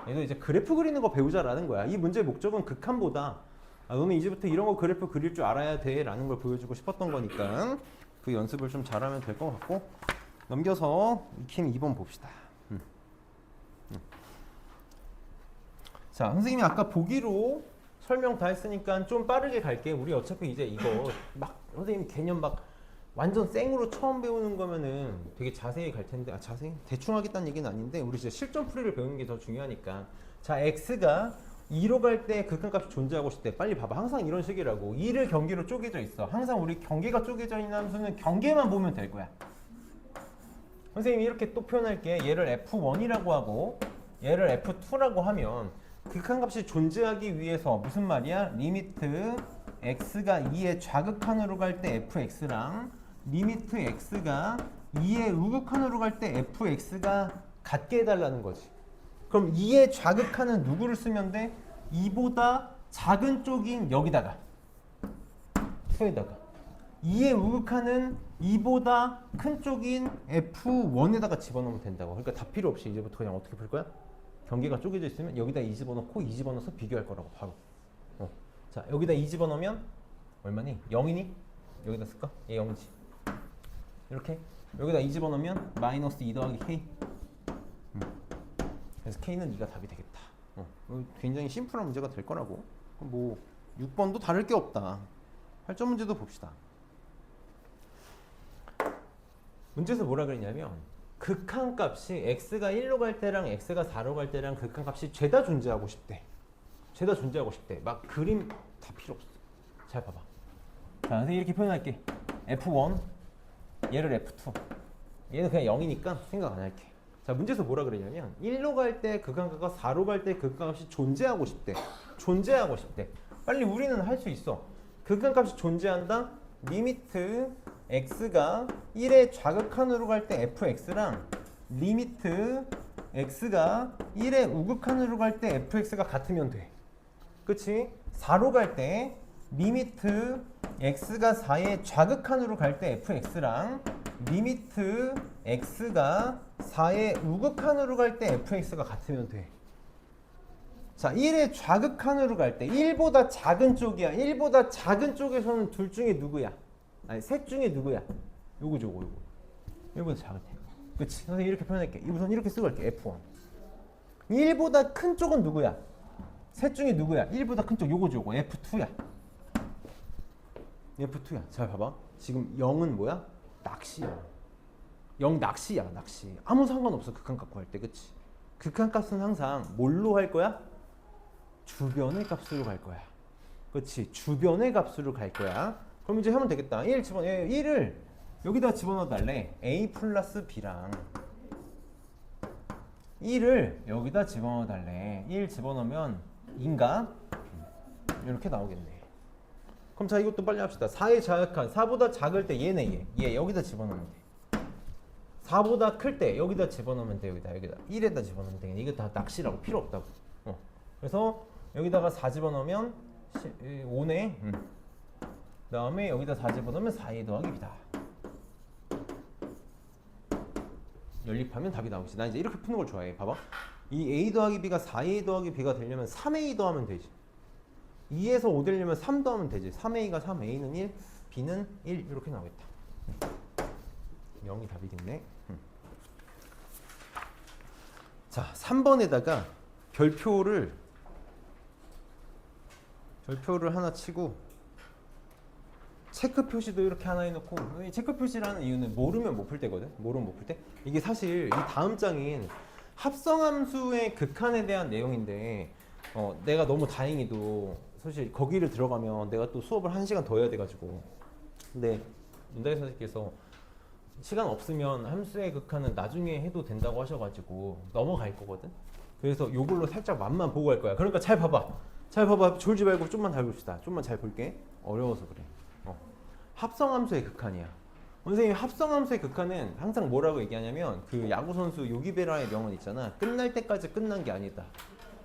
2. 얘도 이제 그래프 그리는 거 배우자라는 거야. 이 문제의 목적은 극한보다 너는 이제부터 이런 거 그래프 그릴 줄 알아야 돼 라는 걸 보여주고 싶었던 거니까 그 연습을 좀 잘하면 될 것 같고, 넘겨서 익힘 2번 봅시다. 자, 선생님이 아까 보기로 설명 다 했으니까 좀 빠르게 갈게. 우리 어차피 이제 이거 막 선생님 개념 막 완전 생으로 처음 배우는 거면은 되게 자세히 갈 텐데, 자세히? 대충 하겠다는 얘기는 아닌데 우리 이제 실전 풀이를 배우는 게 더 중요하니까. 자, x가 2로 갈 때 극한값이 존재하고 싶을 때 빨리 봐봐. 항상 이런 식이라고. 2를 경계로 쪼개져 있어. 항상 우리 경계가 쪼개져 있는 함수는 경계만 보면 될 거야. 선생님이 이렇게 또 표현할게. 얘를 F1이라고 하고 얘를 F2라고 하면 극한값이 존재하기 위해서 무슨 말이야? 리미트 x가 2의 좌극한으로 갈 때 fx랑 리미트 x가 2의 우극한으로 갈 때 fx가 같게 해달라는 거지. 그럼 2의 좌극한은 누구를 쓰면 돼? 2보다 작은 쪽인 여기다가 2에다가 2의 우극한은 2보다 큰 쪽인 F1에다가 집어넣으면 된다고. 그러니까 다 필요 없이 이제부터 그냥 어떻게 풀 거야? 경계가 쪼개져 있으면 여기다 2 집어넣고 2 집어넣어서 비교할 거라고 바로. 자, 여기다 2 집어넣으면 얼마니? 0이니? 여기다 쓸까? 얘 0이지. 이렇게 여기다 2 집어넣으면 마이너스 2 더하기 k. 그래서 k는 2가 답이 되겠다. 굉장히 심플한 문제가 될 거라고. 뭐 6번도 다를 게 없다. 8점 문제도 봅시다. 문제에서 뭐라 그랬냐면 극한값이 x가 1로 갈 때랑 x가 4로 갈 때랑 극한값이 죄다 존재하고 싶대. 죄다 존재하고 싶대. 막 그림 다 필요 없어. 잘 봐봐. 자, 선생님 이렇게 표현할게. f1 얘를 f2. 얘는 그냥 0이니까 생각 안 할게. 자, 문제에서 뭐라 그러냐면 1로 갈 때 극한값과 4로 갈 때 극한값이 존재하고 싶대. 존재하고 싶대. 빨리 우리는 할 수 있어. 극한값이 존재한다. 리미트 x가 1의 좌극한으로 갈 때 fx랑 리미트 x가 1의 우극한으로 갈 때 fx가 같으면 돼. 그치? 4로 갈 때 리미트 x가 4의 좌극한으로 갈 때 fx랑 리미트 x가 4의 우극한으로 갈 때 fx가 같으면 돼. 자, 1의 좌극한으로 갈 때 1보다 작은 쪽이야. 1보다 작은 쪽에서는 둘 중에 누구야? 아니, 셋 중에 누구야? 요거죠, 요거. 1보다 작을 때. 그치? 선생님 이렇게 표현할게. 우선 이렇게 쓰고 갈게. F1. 1보다 큰 쪽은 누구야? 셋 중에 누구야? 1보다 큰 쪽 요거죠, 요거. F2야. F2야. 잘 봐봐. 지금 0은 뭐야? 낚시야. 0 낚시야, 낚시. 아무 상관없어, 극한값 구할 때. 그치? 극한값은 항상 뭘로 할 거야? 주변의 값으로 갈 거야. 그치? 주변의 값으로 갈 거야. 그럼 이제 하면 되겠다. 1을 여기다 집어넣어 달래. A 플러스 B랑 1을 여기다 집어넣어 달래. 1 집어넣으면 인가? 이렇게 나오겠네. 그럼 자, 이것도 빨리 합시다. 4의 좌극한 4보다 작을 때 얘네 얘 여기다 집어넣으면 돼. 4보다 클 때 여기다 집어넣으면 돼. 여기다 1에다 집어넣으면 돼. 이거 다 낚시라고 필요 없다고. 그래서 여기다가 4 집어넣으면 5네. 그 다음에 여기다 4 집어넣으면 4a 더하기 b다. 연립하면 답이 나오겠지. 나 이제 이렇게 푸는 걸 좋아해. 봐봐. 이 a 더하기 b가 4a 더하기 b가 되려면 3a 더하면 되지. 2에서 5 되려면 3 더하면 되지. 3a가 3, a는 1, b는 1 이렇게 나오겠다. 0이 답이겠네. 자, 3번에다가 별표를 하나 치고 체크 표시도 이렇게 하나 해놓고 이 체크 표시라는 이유는 모르면 못 풀 때거든. 모르면 못 풀 때. 이게 사실 이 다음 장인 합성함수의 극한에 대한 내용인데 내가 너무 다행히도 사실 거기를 들어가면 내가 또 수업을 1시간 더 해야 돼가지고 근데 문다희 선생님께서 시간 없으면 함수의 극한은 나중에 해도 된다고 하셔가지고 넘어갈 거거든. 그래서 요걸로 살짝 맛만 보고 갈 거야. 그러니까 잘 봐봐. 잘 봐봐. 졸지 말고 좀만 잘 봅시다. 좀만 잘 볼게. 어려워서 그래. 합성함수의 극한이야. 선생님 합성함수의 극한은 항상 뭐라고 얘기하냐면 그 야구선수 요기베라의 명언 있잖아. 끝날 때까지 끝난 게 아니다.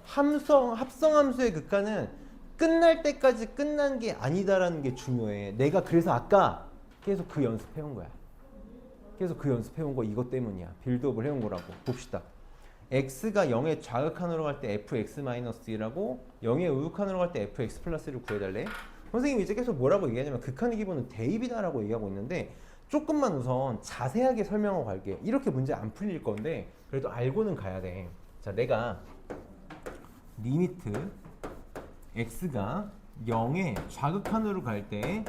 합성함수의 극한은 끝날 때까지 끝난 게 아니다라는 게 중요해. 내가 그래서 아까 계속 그 연습해온 거야. 계속 그 연습해온 거 이것 때문이야. 빌드업을 해온 거라고. 봅시다. x가 0의 좌극한으로 갈 때 fx-1라고 0의 우극한으로 갈 때 fx 플러스를 구해달래. 선생님이 이제 계속 뭐라고 얘기하냐면 극한의 기본은 대입이다라고 얘기하고 있는데 조금만 우선 자세하게 설명하고 갈게. 이렇게 문제 안 풀릴 건데 그래도 알고는 가야 돼. 자, 내가 리미트 x가 0의 좌극한으로 갈 때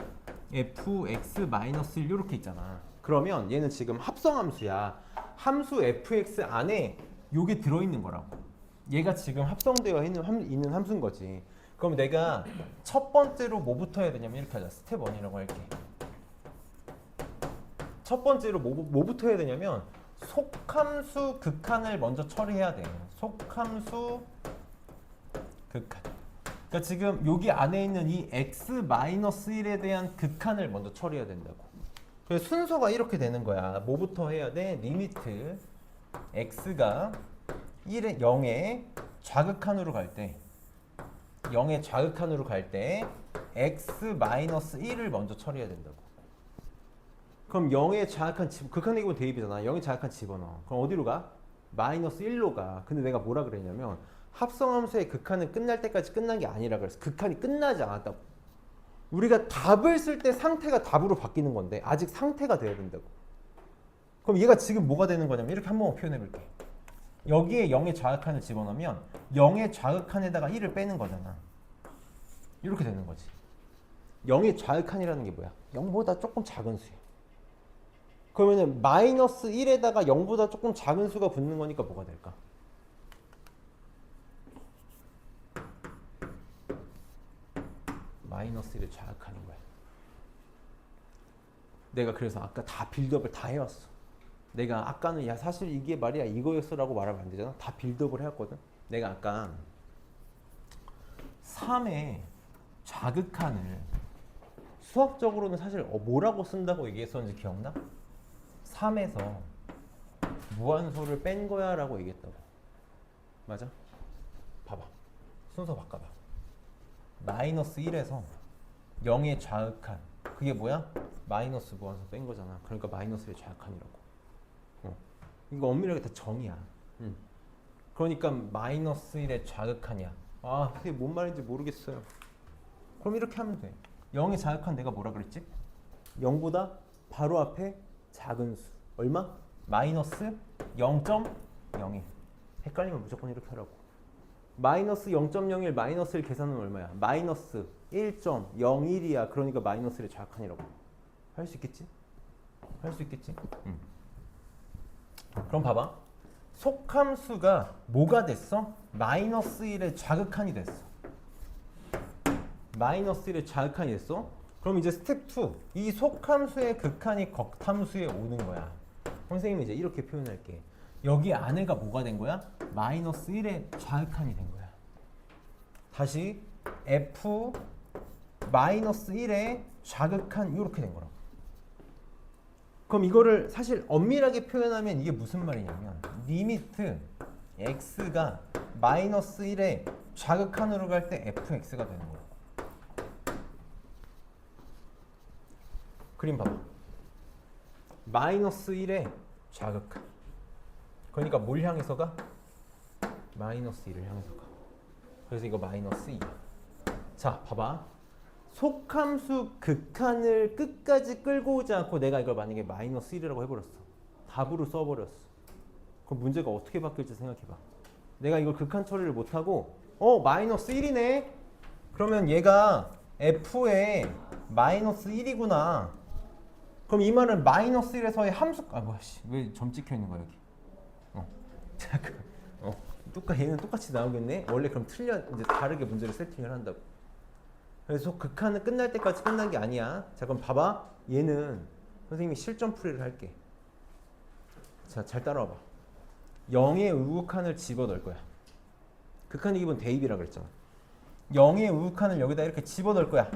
fx-1 이렇게 있잖아. 그러면 얘는 지금 합성함수야. 함수 fx 안에 요게 들어있는 거라고. 얘가 지금 합성되어 있는 함수인 거지. 그럼 내가 첫 번째로 뭐부터 해야 되냐면 이렇게 하자. 스텝 1이라고 할게. 첫 번째로 뭐부터 해야 되냐면 속함수 극한을 먼저 처리해야 돼. 속함수 극한. 그러니까 지금 여기 안에 있는 이 x-1에 대한 극한을 먼저 처리해야 된다고. 그래서 순서가 이렇게 되는 거야. 뭐부터 해야 돼? 리미트 x가 0의 좌극한으로 갈 때 0의 좌극한으로 갈 때 x-1을 먼저 처리해야 된다고. 그럼 0의 좌극한 극한의 기본 대입이잖아. 0의 좌극한 집어넣어. 그럼 어디로 가? 마이너스 1로 가. 근데 내가 뭐라 그랬냐면 합성함수의 극한은 끝날 때까지 끝난 게 아니라 그랬어. 극한이 끝나지 않았다고. 우리가 답을 쓸 때 상태가 답으로 바뀌는 건데 아직 상태가 돼야 된다고. 그럼 얘가 지금 뭐가 되는 거냐면 이렇게 한번 표현해 볼게. 여기에 0의 좌극한을 집어넣으면 0의 좌극한에다가 1을 빼는 거잖아. 이렇게 되는 거지. 0의 좌극한이라는 게 뭐야? 0보다 조금 작은 수야. 그러면은 마이너스 1에다가 0보다 조금 작은 수가 붙는 거니까 뭐가 될까? 마이너스 1의 좌극한인 거야. 내가 그래서 아까 다 빌드업을 다 해왔어. 내가 아까는 야 사실 이게 말이야 이거였어 라고 말하면 안 되잖아. 다 빌드업을 해왔거든. 내가 아까 3의 좌극한을 수학적으로는 사실 뭐라고 쓴다고 얘기했었는지 기억나? 3에서 무한소를 뺀 거야 라고 얘기했다고. 맞아? 봐봐. 순서 바꿔봐. 마이너스 1에서 0의 좌극한 그게 뭐야? 마이너스 무한소 뺀 거잖아. 그러니까 마이너스의 좌극한이라고. 이거 엄밀하게 다 정이야. 그러니까 마이너스 1의 좌극한이야. 아 그게 뭔 말인지 모르겠어요. 그럼 이렇게 하면 돼. 0의 좌극한 내가 뭐라 그랬지? 0보다 바로 앞에 작은 수. 얼마? 마이너스 0.01. 헷갈리면 무조건 이렇게 하라고. 마이너스 0.01 마이너스 1 계산은 얼마야? 마이너스 1.01이야. 그러니까 마이너스 1의 좌극한이라고. 할 수 있겠지? 할 수 있겠지? 그럼 봐봐. 속함수가 뭐가 됐어? 마이너스 1의 좌극한이 됐어. 마이너스 1의 좌극한이 됐어? 그럼 이제 스텝 2. 이 속함수의 극한이 겉함수에 오는 거야. 선생님이 이제 이렇게 표현할게. 여기 안에가 뭐가 된 거야? 마이너스 1의 좌극한이 된 거야. 다시 f 마이너스 1의 좌극한 이렇게 된 거라고. 그럼 이거를 사실 엄밀하게 표현하면 이게 무슨 말이냐면 리미트 x가 마이너스 1의 좌극한으로 갈 때 fx가 되는 거야. 그림 봐봐. 마이너스 1의 좌극한. 그러니까 뭘 향해서 가? 마이너스 1을 향해서 가. 그래서 이거 마이너스 2. 자, 봐봐. 속함수 극한을 끝까지 끌고 오지 않고 내가 이걸 만약에 마이너스 1이라고 해버렸어. 답으로 써버렸어. 그럼 문제가 어떻게 바뀔지 생각해봐. 내가 이걸 극한 처리를 못하고 마이너스 1이네? 그러면 얘가 f의 마이너스 1이구나. 그럼 이 말은 마이너스 1에서의 함수 왜 점 찍혀 있는 거야 여기? 잠깐. 얘는 똑같이 나오겠네. 원래 그럼 틀려 이제 다르게 문제를 세팅을 한다고. 그래서 극한은 끝날 때까지 끝난 게 아니야. 자 그럼 봐봐. 얘는 선생님이 실전 풀이를 할게. 자 잘 따라와봐. 0의 우극한을 집어넣을 거야. 극한의 기본 대입이라 그랬잖아. 0의 우극한을 여기다 이렇게 집어넣을 거야.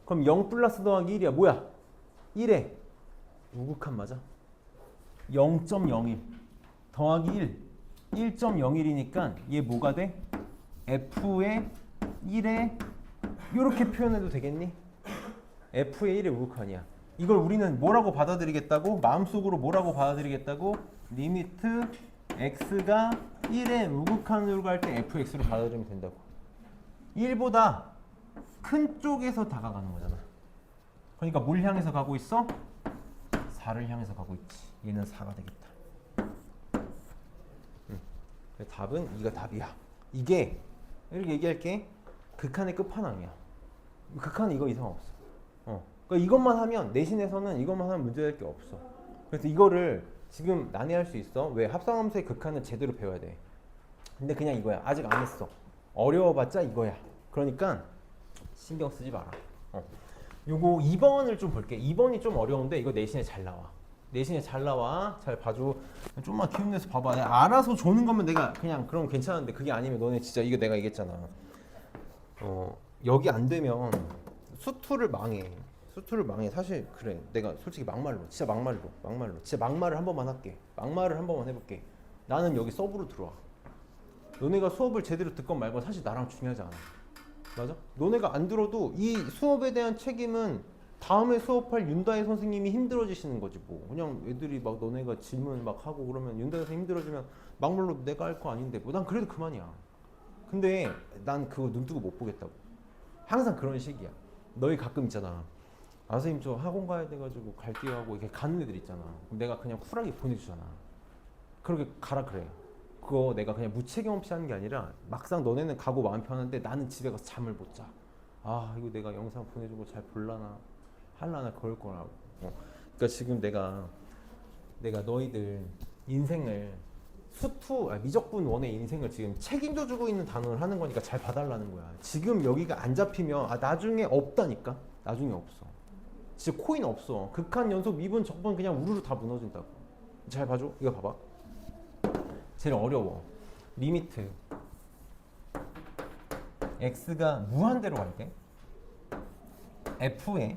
그럼 0 플러스 더하기 1이야. 뭐야? 1에 우극한 맞아? 0.01 더하기 1 1.01이니까 얘 뭐가 돼? F의 1에 이렇게 표현해도 되겠니? F의 1의 우극한이야. 이걸 우리는 뭐라고 받아들이겠다고? 마음속으로 뭐라고 받아들이겠다고? 리미트 x가 1의 우극한으로 갈 때 fx로 받아들이면 된다고. 1보다 큰 쪽에서 다가가는 거잖아. 그러니까 뭘 향해서 가고 있어? 4를 향해서 가고 있지. 얘는 4가 되겠다. 답은 2가 답이야. 이게 이렇게 얘기할게. 극한의 끝판왕이야. 극한은 이거 이상 없어. 그러니까 이것만 하면 내신에서는 이것만 하면 문제될 게 없어. 그래서 이거를 지금 난해할 수 있어. 왜? 합성함수의 극한은 제대로 배워야 돼. 근데 그냥 이거야. 아직 안 했어. 어려워봤자 이거야. 그러니까 신경 쓰지 마라. 요거 2번을 좀 볼게. 2번이 좀 어려운데 이거 내신에 잘 나와. 내신에 잘 나와. 잘 봐줘. 좀만 기운 내서 봐봐. 내가 알아서 조는 거면 내가 그냥 그럼 괜찮은데 그게 아니면 너네 진짜 이거 내가 얘기했잖아. 여기 안 되면 수투를 망해. 수투를 망해. 사실 그래. 내가 솔직히 막말로 진짜 막말을 한 번만 할게. 막말을 한 번만 해볼게. 나는 여기 서브로 들어와. 너네가 수업을 제대로 듣건 말건 사실 나랑 중요하지 않아. 맞아? 너네가 안 들어도 이 수업에 대한 책임은 다음에 수업할 윤다혜 선생님이 힘들어지시는 거지 뭐. 그냥 애들이 막 너네가 질문 막 하고 그러면 윤다혜 선생님 힘들어지면 막말로 내가 할 거 아닌데 뭐 난 그래도 그만이야. 근데 난 그거 눈 뜨고 못 보겠다고. 항상 그런 식이야. 너희 가끔 있잖아. 아 선생님 저 학원 가야 돼가지고 갈게요 하고 이렇게 가는 애들 있잖아. 그럼 내가 그냥 쿨하게 보내주잖아. 그렇게 가라 그래. 그거 내가 그냥 무책임 없이 하는 게 아니라 막상 너네는 가고 마음 편한데 나는 집에 가서 잠을 못 자. 아 이거 내가 영상 보내주고 잘 볼라나 할라나 그럴 거라고. 그러니까 지금 내가 너희들 인생을 미적분 원의 인생을 지금 책임져 주고 있는 단어를 하는 거니까 잘 봐달라는 거야. 지금 여기가 안 잡히면 나중에 없다니까. 나중에 없어. 진짜 코인 없어. 극한 연속 미분 적분 그냥 우르르 다 무너진다고. 잘 봐줘. 이거 봐봐. 제일 어려워. 리미트 x가 무한대로 갈 때 f에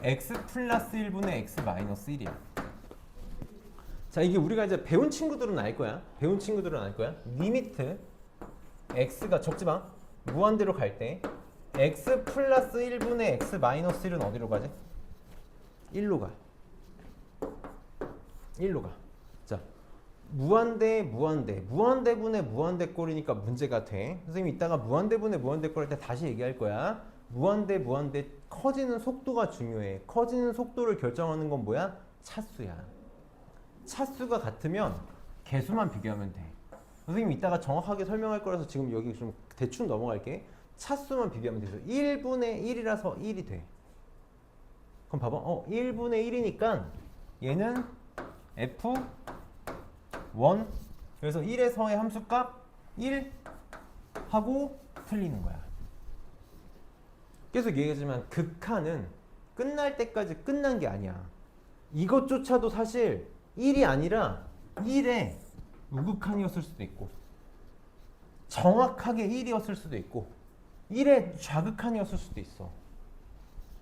x 플러스 1분의 x 마이너스 1이야. 자 이게 우리가 이제 배운 친구들은 알 거야. 리미트 x가 적지마 무한대로 갈 때 x 플러스 1분의 x 마이너스 1은 어디로 가지? 1로 가. 자 무한대분의 무한대꼴이니까 문제가 돼. 선생님이 이따가 무한대분의 무한대꼴 할 때 다시 얘기할 거야. 무한대 커지는 속도가 중요해. 커지는 속도를 결정하는 건 뭐야? 차수야. 차수가 같으면 개수만 비교하면 돼. 선생님 이따가 정확하게 설명할 거라서 지금 여기 좀 대충 넘어갈게. 차수만 비교하면 되죠. 1분의 1이라서 1이 돼. 그럼 봐봐. 1분의 1이니까 얘는 f1 그래서 1에서의 함수값 1 하고 틀리는 거야. 계속 얘기하지만 극한은 끝날 때까지 끝난 게 아니야. 이것조차도 사실 1이 아니라 1의 우극한이었을 수도 있고 정확하게 1이었을 수도 있고 1의 좌극한이었을 수도 있어.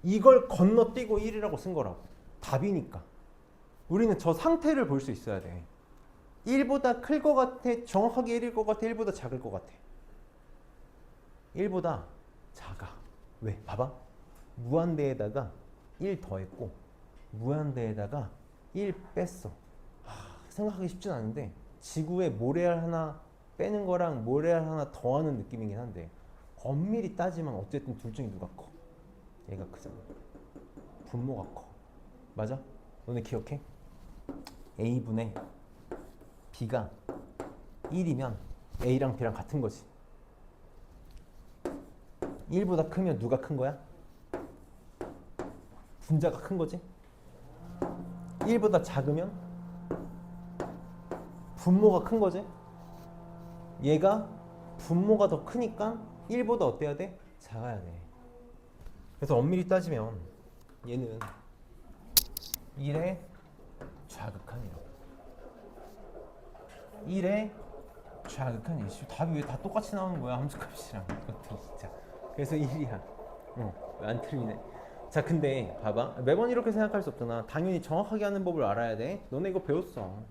이걸 건너뛰고 1이라고 쓴 거라고. 답이니까. 우리는 저 상태를 볼 수 있어야 돼. 1보다 클 것 같아? 정확하게 1일 것 같아? 1보다 작을 것 같아? 1보다 작아. 왜? 봐봐. 무한대에다가 1 더했고 무한대에다가 1 뺐어. 생각하기 쉽진 않은데 지구에 모래알 하나 빼는 거랑 모래알 하나 더하는 느낌이긴 한데 엄밀히 따지면 어쨌든 둘 중에 누가 커? 얘가 크잖아. 분모가 커. 맞아? 너네 기억해? A분의 B가 1이면 A랑 B랑 같은 거지. 1보다 크면 누가 큰 거야? 분자가 큰 거지. 1보다 작으면 분모가 큰 거지. 얘가 분모가 더 크니까 1보다 어때야 돼? 작아야 돼. 그래서 엄밀히 따지면 얘는 1의 좌극한이라고. 1의 좌극한 일시. 답이 왜 다 똑같이 나오는 거야? 함수값이랑 이것들 진짜. 그래서 1이야. 왜 안 틀리네. 자, 근데 봐봐. 매번 이렇게 생각할 수 없잖아. 당연히 정확하게 하는 법을 알아야 돼. 너네 이거 배웠어.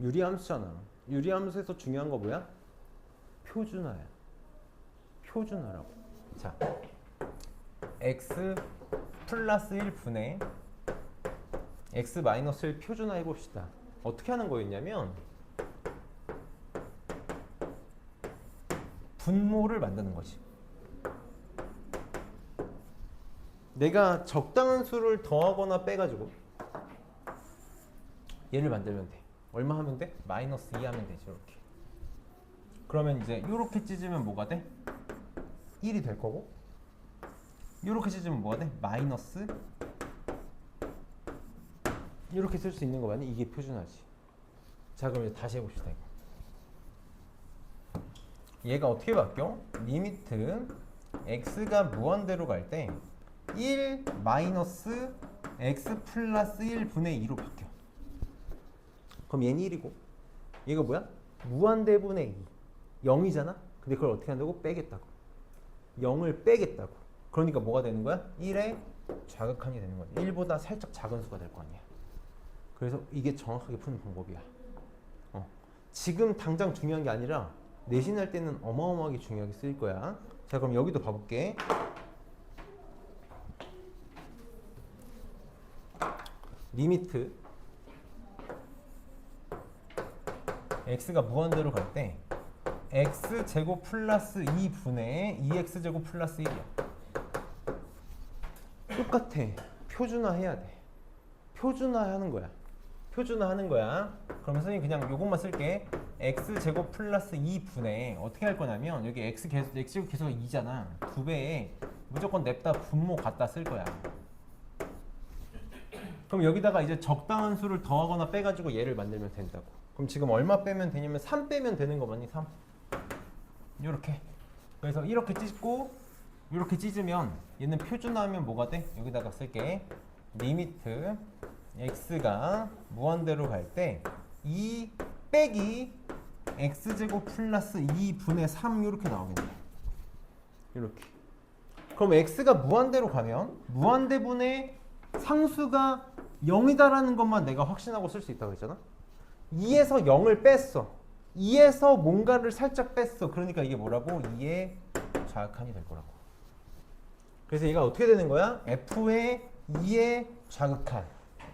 유리함수잖아. 유리함수에서 중요한 거 뭐야? 표준화야. 표준화라고. 자, x 플러스 1분의 x 마이너스 1 표준화 해봅시다. 어떻게 하는 거였냐면 분모를 만드는 거지. 내가 적당한 수를 더하거나 빼가지고 얘를 만들면 돼. 얼마 하면 돼? 마이너스 2 하면 되지. 이렇게. 그러면 이제 이렇게 찢으면 뭐가 돼? 1이 될 거고, 이렇게 찢으면 뭐가 돼? 마이너스. 이렇게 쓸 수 있는 거 맞니? 이게 표준화지. 자, 그럼 이제 다시 해봅시다. 얘가 어떻게 바뀌어? 리미트 x가 무한대로 갈 때 1 마이너스 x 플러스 1분의 2로 바뀌어. 그럼 얘는 1이고 얘가 뭐야? 무한대분의 2 0이잖아? 근데 그걸 어떻게 한다고? 빼겠다고. 0을 빼겠다고. 그러니까 뭐가 되는 거야? 1의 좌극한이 되는 거야. 1보다 살짝 작은 수가 될 거 아니야. 그래서 이게 정확하게 푸는 방법이야. 지금 당장 중요한 게 아니라 내신할 때는 어마어마하게 중요하게 쓰일 거야. 자, 그럼 여기도 봐볼게. 리미트 x가 무한대로 갈 때 x제곱 플러스 2분의 2x제곱 플러스 1이야. 똑같아. 표준화해야 돼. 표준화하는 거야. 표준화하는 거야. 그러면 선생님 그냥 요것만 쓸게. x제곱 플러스 2분의 어떻게 할 거냐면 여기 x제곱 계수가 2잖아. 2배에 무조건 냅다 분모 갖다 쓸 거야. 그럼 여기다가 이제 적당한 수를 더하거나 빼가지고 얘를 만들면 된다고. 그럼 지금 얼마 빼면 되냐면 3 빼면 되는 거 맞니? 3. 이렇게. 그래서 이렇게 찢고 이렇게 찢으면 얘는 표준화하면 뭐가 돼? 여기다가 쓸게. 리미트 x가 무한대로 갈 때 2 빼기 x제곱 플러스 2분의 3 이렇게 나오겠네. 이렇게. 그럼 x가 무한대로 가면 무한대분의 상수가 0이다라는 것만 내가 확신하고 쓸 수 있다고 했잖아. 2에서 0을 뺐어. 2에서 뭔가를 살짝 뺐어. 그러니까 이게 뭐라고? 2의 좌극한이 될 거라고. 그래서 얘가 어떻게 되는 거야? f의 2의 좌극한.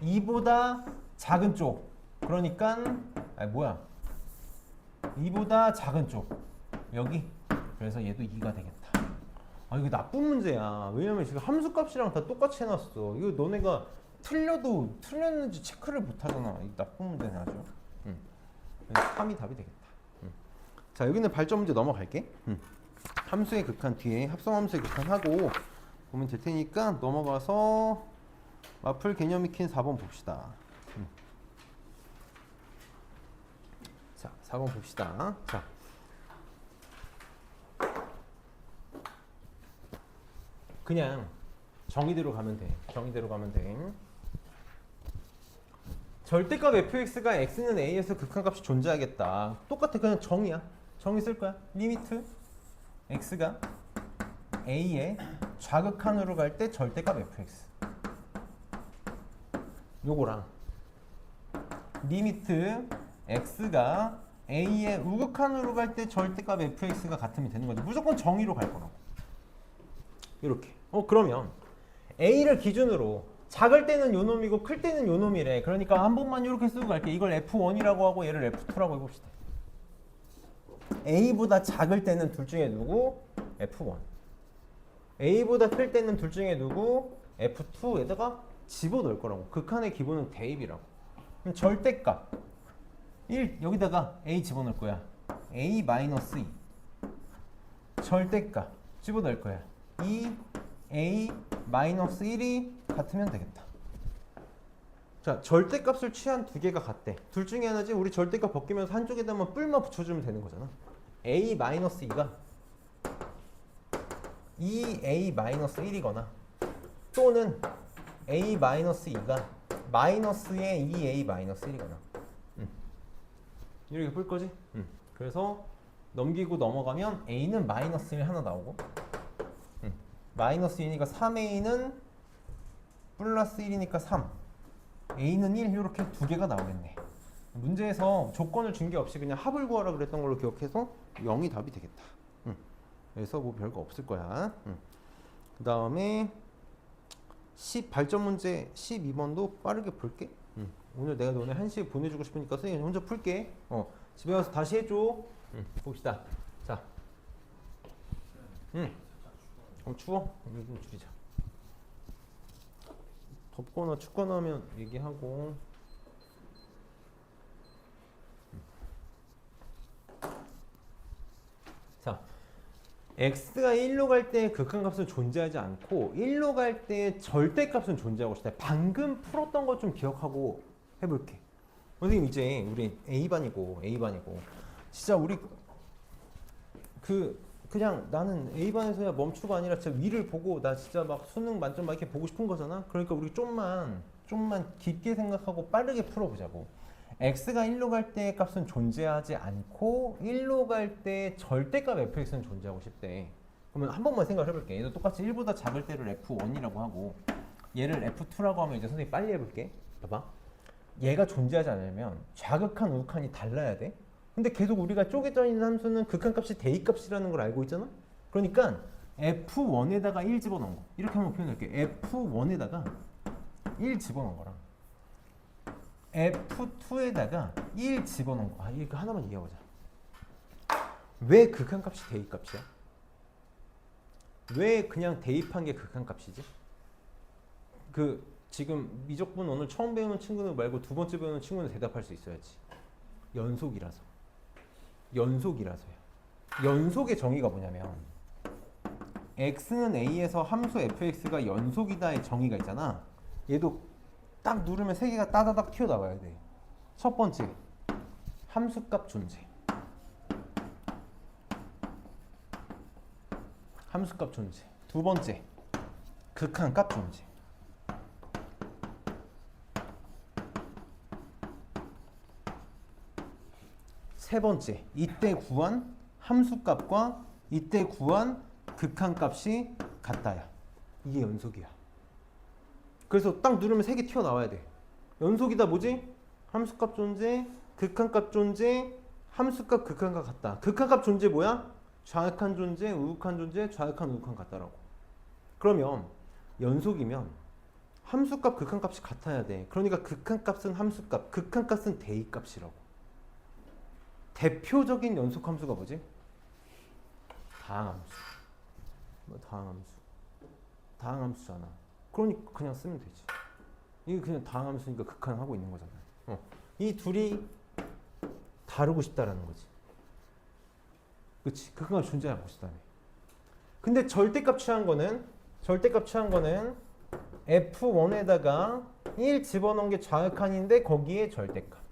2보다 작은 쪽. 그러니까 뭐야? 2보다 작은 쪽. 여기. 그래서 얘도 2가 되겠다. 아, 이거 나쁜 문제야. 왜냐면 지금 함수값이랑 다 똑같이 해놨어. 이거 너네가 틀려도 틀렸는지 체크를 못 하잖아. 이 나쁜 문제네 아주. 3이 답이 되겠다. 자, 여기는 발전 문제 넘어갈게. 함수의 극한 뒤에 합성함수의 극한 하고 보면 될 테니까 넘어가서 마플 개념 익힌 4번 봅시다. 자, 4번 봅시다. 자, 그냥 정의대로 가면 돼. 정의대로 가면 돼. 절대값 fx가 x는 a에서 극한값이 존재하겠다. 똑같아. 그냥 정의야. 정의 쓸 거야. 리미트 x가 a의 좌극한으로 갈 때 절대값 fx. 요거랑 리미트 x가 a의 우극한으로 갈 때 절대값 fx가 같으면 되는 거지. 무조건 정의로 갈 거라고. 이렇게. 그러면 a를 기준으로 작을 때는 요 놈이고 클 때는 요 놈이래. 그러니까 한 번만 이렇게 쓰고 갈게. 이걸 f1이라고 하고 얘를 f2라고 해봅시다. a보다 작을 때는 둘 중에 누구? f1. a보다 클 때는 둘 중에 누구? f2에다가 집어넣을 거라고. 극한의 기본은 대입이라고. 그럼 절대값 1 여기다가 a 집어넣을 거야. a-2. 절대값 집어넣을 거야. 2a 마이너스 1이 같으면 되겠다. 자, 절대값을 취한 두 개가 같대. 둘 중에 하나지. 우리 절대값 벗기면서 한쪽에다만 뿔만 붙여주면 되는 거잖아. a 마이너스 2가 2a 마이너스 1이거나 또는 a 마이너스 2가 마이너스의 2a 마이너스 1이거나 이렇게 풀 거지? 그래서 넘기고 넘어가면 a는 마이너스 1 하나 나오고 마이너스 2니까 3a는 플러스 1이니까 3 a는 1 이렇게 두 개가 나오겠네. 문제에서 조건을 준 게 없이 그냥 합을 구하라 그랬던 걸로 기억해서 0이 답이 되겠다. 그래서 뭐 별거 없을 거야. 그 다음에 10 발전 문제 12번도 빠르게 볼게. 오늘 내가 너네 1시에 보내주고 싶으니까 선생님 혼자 풀게. 집에 와서 다시 해줘. 봅시다. 자, 추워? 이거 좀 줄이자. 덥거나 춥거나 하면 얘기하고. 자, x가 1로 갈 때 극한값은 존재하지 않고 1로 갈 때 절대값은 존재하고 싶다. 방금 풀었던 것 좀 기억하고 해볼게. 선생님 이제 우리 A반이고 진짜 우리 그냥 나는 A반에서야 멈추고 아니라 진짜 위를 보고 나 진짜 막 수능 만점 막 이렇게 보고 싶은 거잖아. 그러니까 우리 좀만 깊게 생각하고 빠르게 풀어보자고. x가 1로 갈 때 값은 존재하지 않고 1로 갈 때 절대값 fx는 존재하고 싶대. 그러면 한 번만 생각을 해볼게. 얘도 똑같이 1보다 작을 때를 f1이라고 하고 얘를 f2라고 하면 이제 선생님 빨리 해볼게. 봐봐. 얘가 존재하지 않으면 좌극한 우극한이 달라야 돼. 근데 계속 우리가 쪼개져 있는 함수는 극한값이 대입값이라는 걸 알고 있잖아. 그러니까 f1에다가 1 집어넣은 거 이렇게 한번 표현할게. f1에다가 1 집어넣은 거랑 F2에다가 1 집어넣은 거. 이거 하나만 얘기해보자. 왜 극한값이 대입값이야? 왜 그냥 대입한 게 극한값이지? 지금 미적분 오늘 처음 배우는 친구는 말고 두 번째 배우는 친구는 대답할 수 있어야지. 연속이라서. 연속이라서요. 연속의 정의가 뭐냐면 x는 a에서 함수 fx가 연속이다의 정의가 있잖아. 얘도 딱 누르면 세 개가 따다닥 튀어나와야 돼. 첫 번째, 함수값 존재. 함수값 존재. 두 번째, 극한값 존재. 세 번째, 이때 구한 함수값과 이때 구한 극한값이 같다야. 이게 연속이야. 그래서 딱 누르면 세 개 튀어나와야 돼. 연속이다 뭐지? 함수값 존재, 극한값 존재, 함수값 극한값 같다. 극한값 존재 뭐야? 좌극한 존재, 우극한 존재, 좌극한 우극한 같다라고. 그러면 연속이면 함수값 극한값이 같아야 돼. 그러니까 극한값은 함수값, 극한값은 대입값이라고. 대표적인 연속 함수가 뭐지? 다항함수. 다항함수잖아. 그러니까 그냥 쓰면 되지. 이게 그냥 다항함수니까 극한하고 있는 거잖아요. 이 둘이 다루고 싶다라는 거지. 그치? 극한값 존재하고 싶다며. 근데 절대값 취한 거는 F1에다가 1 집어넣은 게 좌극한인데 거기에 절대값.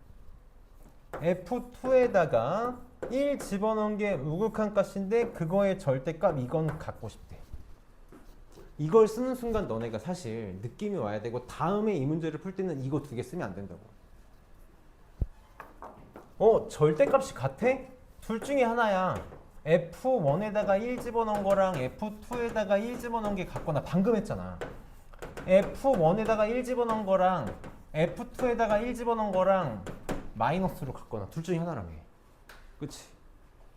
F2에다가 1 집어넣은 게 우극한 값인데 그거의 절대값 이건 갖고 싶대. 이걸 쓰는 순간 너네가 사실 느낌이 와야 되고 다음에 이 문제를 풀 때는 이거 두 개 쓰면 안 된다고. 절대값이 같아? 둘 중에 하나야. F1에다가 1 집어넣은 거랑 F2에다가 1 집어넣은 게 같거나 방금 했잖아. F1에다가 1 집어넣은 거랑 F2에다가 1 집어넣은 거랑 마이너스로 같거나 둘 중에 하나라며. 그치?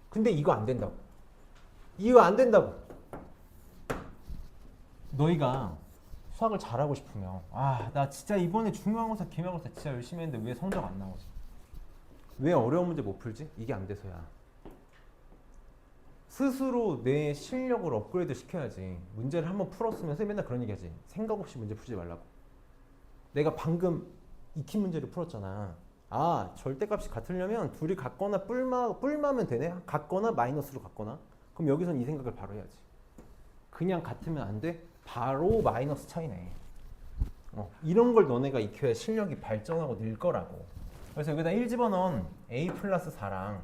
근데 이거 안 된다고. 이거 안 된다고. 너희가 수학을 잘하고 싶으면 나 진짜 이번에 중요한고사 기말고사 진짜 열심히 했는데 왜 성적 안 나오지? 왜 어려운 문제 못 풀지? 이게 안 돼서야. 스스로 내 실력을 업그레이드 시켜야지. 문제를 한번 풀었으면 선생님 맨날 그런 얘기 하지. 생각 없이 문제 풀지 말라고. 내가 방금 익힌 문제를 풀었잖아. 절대값이 같으려면 둘이 같거나 뿔마면 되네. 같거나 마이너스로 같거나. 그럼 여기서는 이 생각을 바로 해야지. 그냥 같으면 안 돼? 바로 마이너스 차이네. 이런 걸 너네가 익혀야 실력이 발전하고 늘 거라고. 그래서 여기다 1 집어넣은 a 플러스 4랑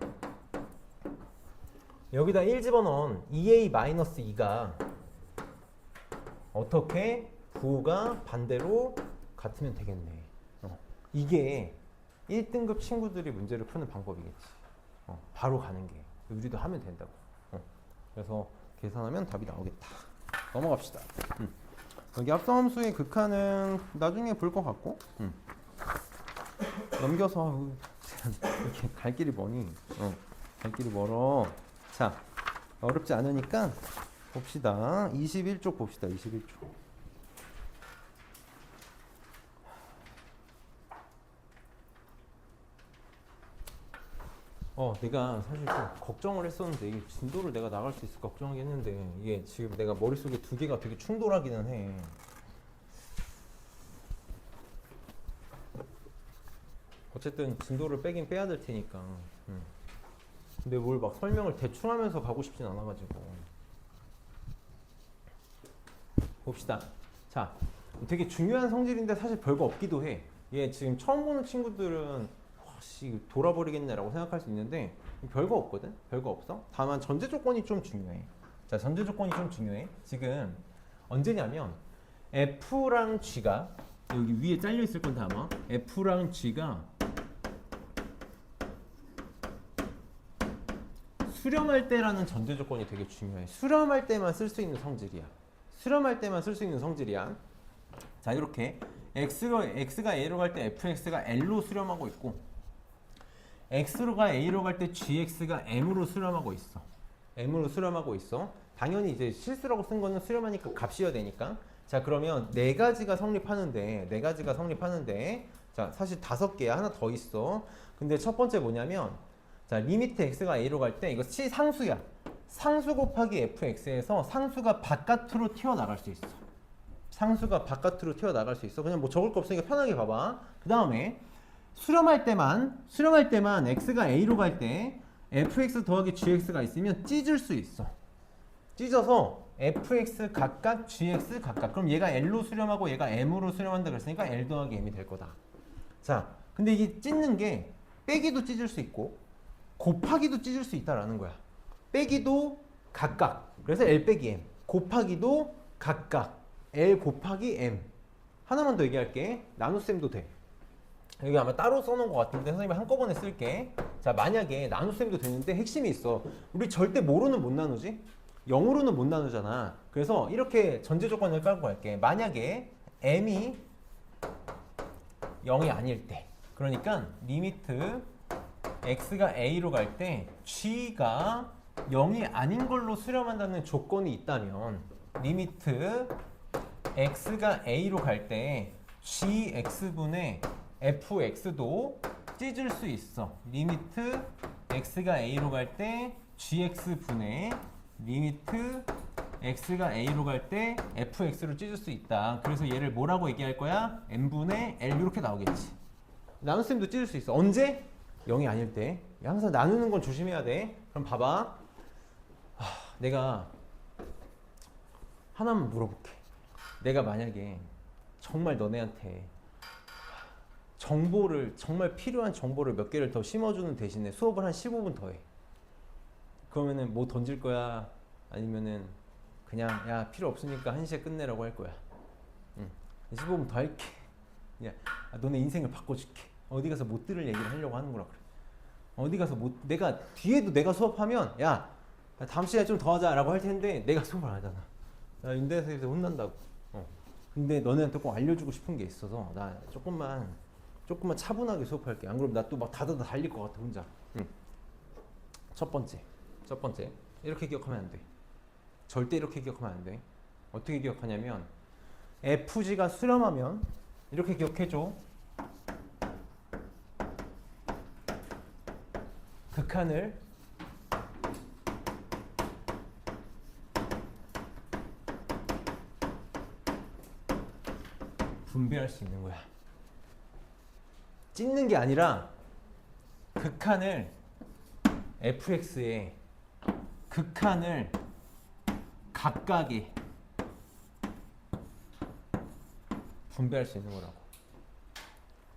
여기다 1 집어넣은 2a 마이너스 2가 어떻게 부호가 반대로 같으면 되겠네. 이게 1등급 친구들이 문제를 푸는 방법이겠지. 바로 가는 게. 우리도 하면 된다고. 그래서 계산하면 답이 나오겠다. 넘어갑시다. 여기 합성함수의 극한은 나중에 볼 것 같고 넘겨서 이렇게 갈 길이 뭐니? 갈 길이 멀어. 자, 어렵지 않으니까 봅시다. 21쪽 봅시다. 21쪽. 내가 사실 좀 걱정을 했었는데 이게 진도를 내가 나갈 수 있을까 걱정하긴 했는데 이게 지금 내가 머릿속에 두 개가 되게 충돌하기는 해. 어쨌든 진도를 빼긴 빼야 될 테니까. 근데 뭘 막 설명을 대충 하면서 가고 싶진 않아가지고. 봅시다. 자, 되게 중요한 성질인데 사실 별거 없기도 해. 얘 지금 처음 보는 친구들은 돌아버리겠네라고 생각할 수 있는데 별거 없거든? 별거 없어? 다만 전제 조건이 좀 중요해. 자, 전제 조건이 좀 중요해. 지금 언제냐면 F랑 G가 여기 위에 잘려 있을 건데 아마 F랑 G가 수렴할 때라는 전제 조건이 되게 중요해. 수렴할 때만 쓸 수 있는 성질이야. 수렴할 때만 쓸 수 있는 성질이야. 자, 이렇게 X가 A로 갈 때 fx가 L로 수렴하고 있고 X가 A로 갈 때 gx가 M으로 수렴하고 있어. M으로 수렴하고 있어. 당연히 이제 실수라고 쓴 거는 수렴하니까 값이어야 되니까. 자, 그러면 네 가지가 성립하는데 자, 사실 5개야. 하나 더 있어. 근데 첫 번째 뭐냐면 자, 리미트 x가 a로 갈 때 이거 상수야. 상수 곱하기 fx에서 상수가 바깥으로 튀어나갈 수 있어. 상수가 바깥으로 튀어나갈 수 있어. 그냥 뭐 적을 거 없으니까 편하게 봐봐. 그 다음에 수렴할 때만 x가 a로 갈 때 fx 더하기 gx가 있으면 찢을 수 있어. 찢어서 fx 각각 gx 각각. 그럼 얘가 l로 수렴하고 얘가 m으로 수렴한다 그랬으니까 l 더하기 m이 될 거다. 자, 근데 이게 찢는 게 빼기도 찢을 수 있고 곱하기도 찢을 수 있다라는 거야. 빼기도 각각. 그래서 l 빼기 m. 곱하기도 각각. l 곱하기 m. 하나만 더 얘기할게. 나눗셈도 돼. 여기 아마 따로 써놓은 것 같은데 선생님이 한꺼번에 쓸게. 자, 만약에 나눗셈도 되는데 핵심이 있어. 우리 절대 뭐로는 못 나누지? 0으로는 못 나누잖아. 그래서 이렇게 전제 조건을 깔고 갈게. 만약에 m이 0이 아닐 때, 그러니까 리미트 x가 a로 갈 때 g가 0이 아닌 걸로 수렴한다는 조건이 있다면 리미트 x가 a로 갈 때 gx분의 fx도 찢을 수 있어. 리미트 x가 a로 갈 때 gx분의 리미트 x가 a로 갈 때 fx로 찢을 수 있다. 그래서 얘를 뭐라고 얘기할 거야? n분의 l 이렇게 나오겠지. 나눗셈도 찢을 수 있어. 언제? 0이 아닐 때. 항상 나누는 건 조심해야 돼. 그럼 봐봐. 내가 하나만 물어볼게. 내가 만약에 정말 너네한테 정보를, 정말 필요한 정보를 몇 개를 더 심어주는 대신에 수업을 한 15분 더 해. 그러면은 뭐 던질 거야? 아니면은 그냥 야 필요 없으니까 1시에 끝내라고 할 거야. 15분 더 할게. 야, 너네 인생을 바꿔줄게. 어디 가서 못 들을 얘기를 하려고 하는구나 그래. 어디 가서 못, 내가 뒤에도 내가 수업하면 야 다음 시간에 좀 더 하자 라고 할 텐데 내가 수업을 안 하잖아. 나 윤대에서 혼난다고. 근데 너네한테 꼭 알려주고 싶은 게 있어서 나 조금만 차분하게 수업할게. 안 그러면 나 또 막 다다다 달릴 것 같아 혼자. 첫 번째 이렇게 기억하면 안 돼. 절대 이렇게 기억하면 안 돼. 어떻게 기억하냐면 FG가 수렴하면 이렇게 기억해줘. 극한을 분배할 수 있는 거야. 찢는 게 아니라 극한을 fx에 극한을 각각에 분배할 수 있는 거라고.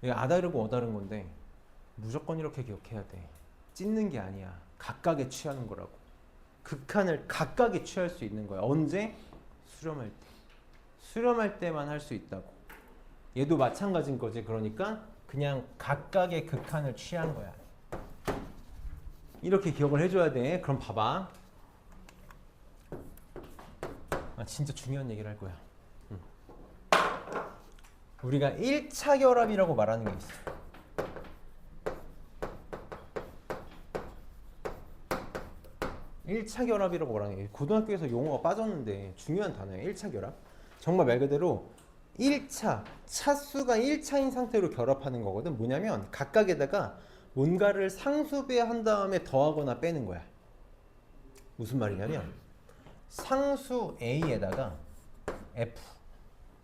이게 아다르고 어다른 건데 무조건 이렇게 기억해야 돼. 찢는 게 아니야. 각각에 취하는 거라고. 극한을 각각에 취할 수 있는 거야. 언제? 수렴할 때. 수렴할 때만 할 수 있다고. 얘도 마찬가지인 거지. 그러니까 그냥 각각의 극한을 취한 거야. 이렇게 기억을 해줘야 돼. 그럼 봐봐. 진짜 중요한 얘기를 할 거야. 우리가 1차 결합이라고 말하는 게 있어. 1차 결합이라고 말하는 게 고등학교에서 용어가 빠졌는데 중요한 단어예요. 1차 결합. 정말 말 그대로 1차, 차수가 1차인 상태로 결합하는 거거든. 뭐냐면 각각에다가 뭔가를 상수배한 다음에 더하거나 빼는 거야. 무슨 말이냐면 상수 A에다가